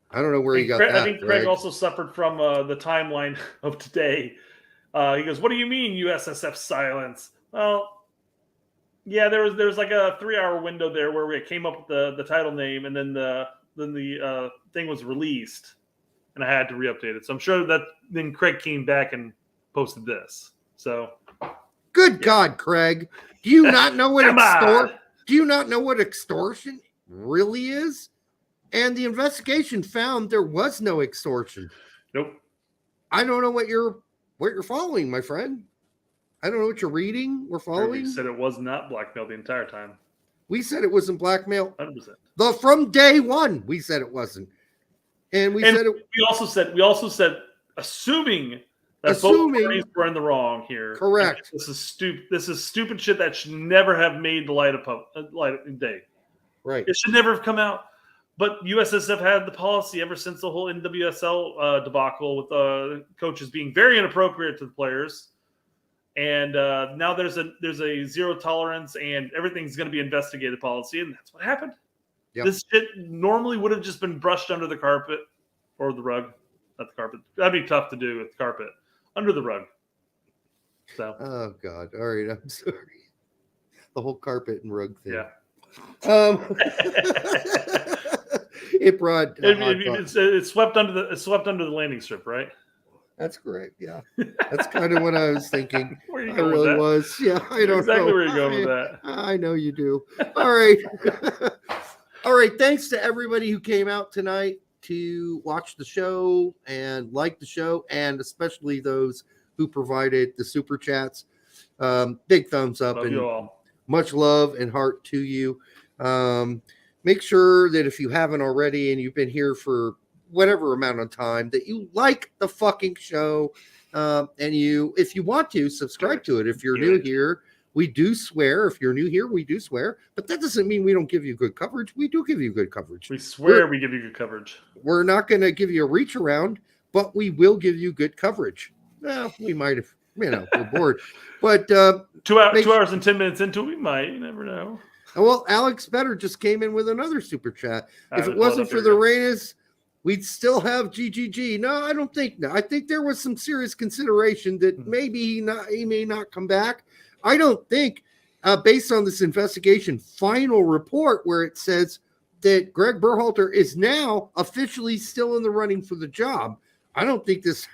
I don't know where you got that. I think Craig also suffered from the timeline of today. He goes, "What do you mean USSF silence?" Well, yeah, there was like a 3-hour window there where we came up with the title name, and then the thing was released, and I had to re-update it. So I'm sure that then Craig came back and posted this. So, good God, Craig, do you not know what Do you not know what extortion really is? And the investigation found there was no extortion. Nope. I don't know what you're following, my friend. I don't know what you're reading. We're following. We said it was not blackmail the entire time. We said it wasn't blackmail. 100%. From day one, we said it wasn't. And we also said assuming that both parties were in the wrong here. Correct. This is stupid. This is stupid shit that should never have made the light of day. Right. It should never have come out. But USSF had the policy ever since the whole NWSL debacle with coaches being very inappropriate to the players. And now there's a zero tolerance and everything's going to be investigated policy, and that's what happened. Yep. This shit normally would have just been brushed under the carpet or the rug, not the carpet. That'd be tough to do with carpet under the rug. So. Oh God! All right, I'm sorry. The whole carpet and rug thing. Yeah. It brought. It swept under the landing strip, right? That's correct. Yeah, that's kind of what I was thinking. Where you I really was. Yeah, I don't exactly know. Where you're going with that. I know you do. All right. All right. Thanks to everybody who came out tonight to watch the show and like the show, and especially those who provided the super chats. Big thumbs up. Love and you all. Much love and heart to you. Make sure that if you haven't already and you've been here for whatever amount of time, that you like the fucking show, and if you want to subscribe to it. If you're new here, we do swear. If you're new here, we do swear, but that doesn't mean we don't give you good coverage. We do give you good coverage. We swear we give you good coverage. We're not going to give you a reach around, but we will give you good coverage. Well, we might have, we're bored, but 2 hours and 10 minutes into it, we might. You never know. Well, Alex Better just came in with another super chat. If it wasn't for the Reynas, we'd still have GGG. No, I don't think. No, I think there was some serious consideration that maybe he may not come back. I don't think, based on this investigation final report where it says that Greg Berhalter is now officially still in the running for the job, I don't think this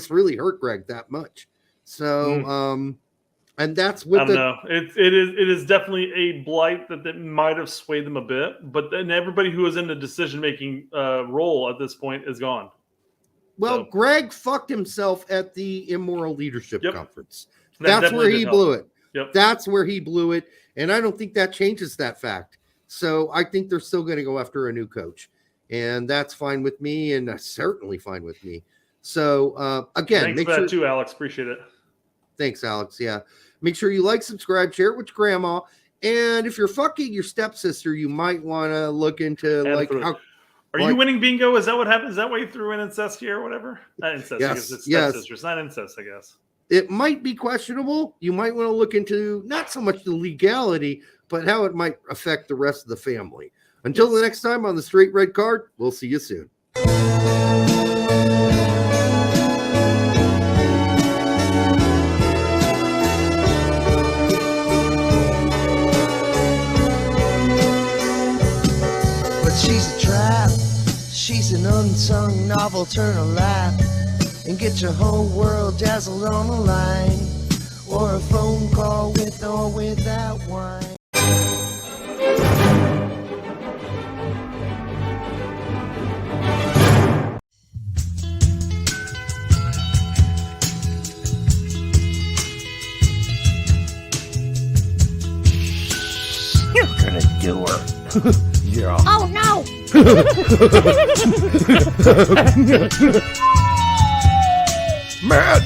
really hurt Greg that much. So And that's I what don't know. It is definitely a blight that might have swayed them a bit, but then everybody who was in the decision making role at this point is gone. Well, So. Greg fucked himself at the Immoral Leadership Conference. That That's where he blew it. Yep. That's where he blew it. And I don't think that changes that fact. So I think they're still going to go after a new coach. And that's fine with me. And that's certainly fine with me. So again, thanks for that too, Alex. Appreciate it. Thanks, Alex. Yeah. Make sure you like, subscribe, share it with grandma. And if you're fucking your stepsister, you might want to look into Are you winning bingo? Is that what happened? Is that why you threw in incest here or whatever? Not incest. Yes, I guess it's stepsister. It's not incest, I guess. It might be questionable. You might want to look into not so much the legality, but how it might affect the rest of the family. Until the next time on the Straight Red Card, we'll see you soon. She's a trap, she's an unsung novel, turn a lap and get your whole world dazzled on a line, or a phone call with or without wine. You're gonna do her. Yeah. Oh no! Man,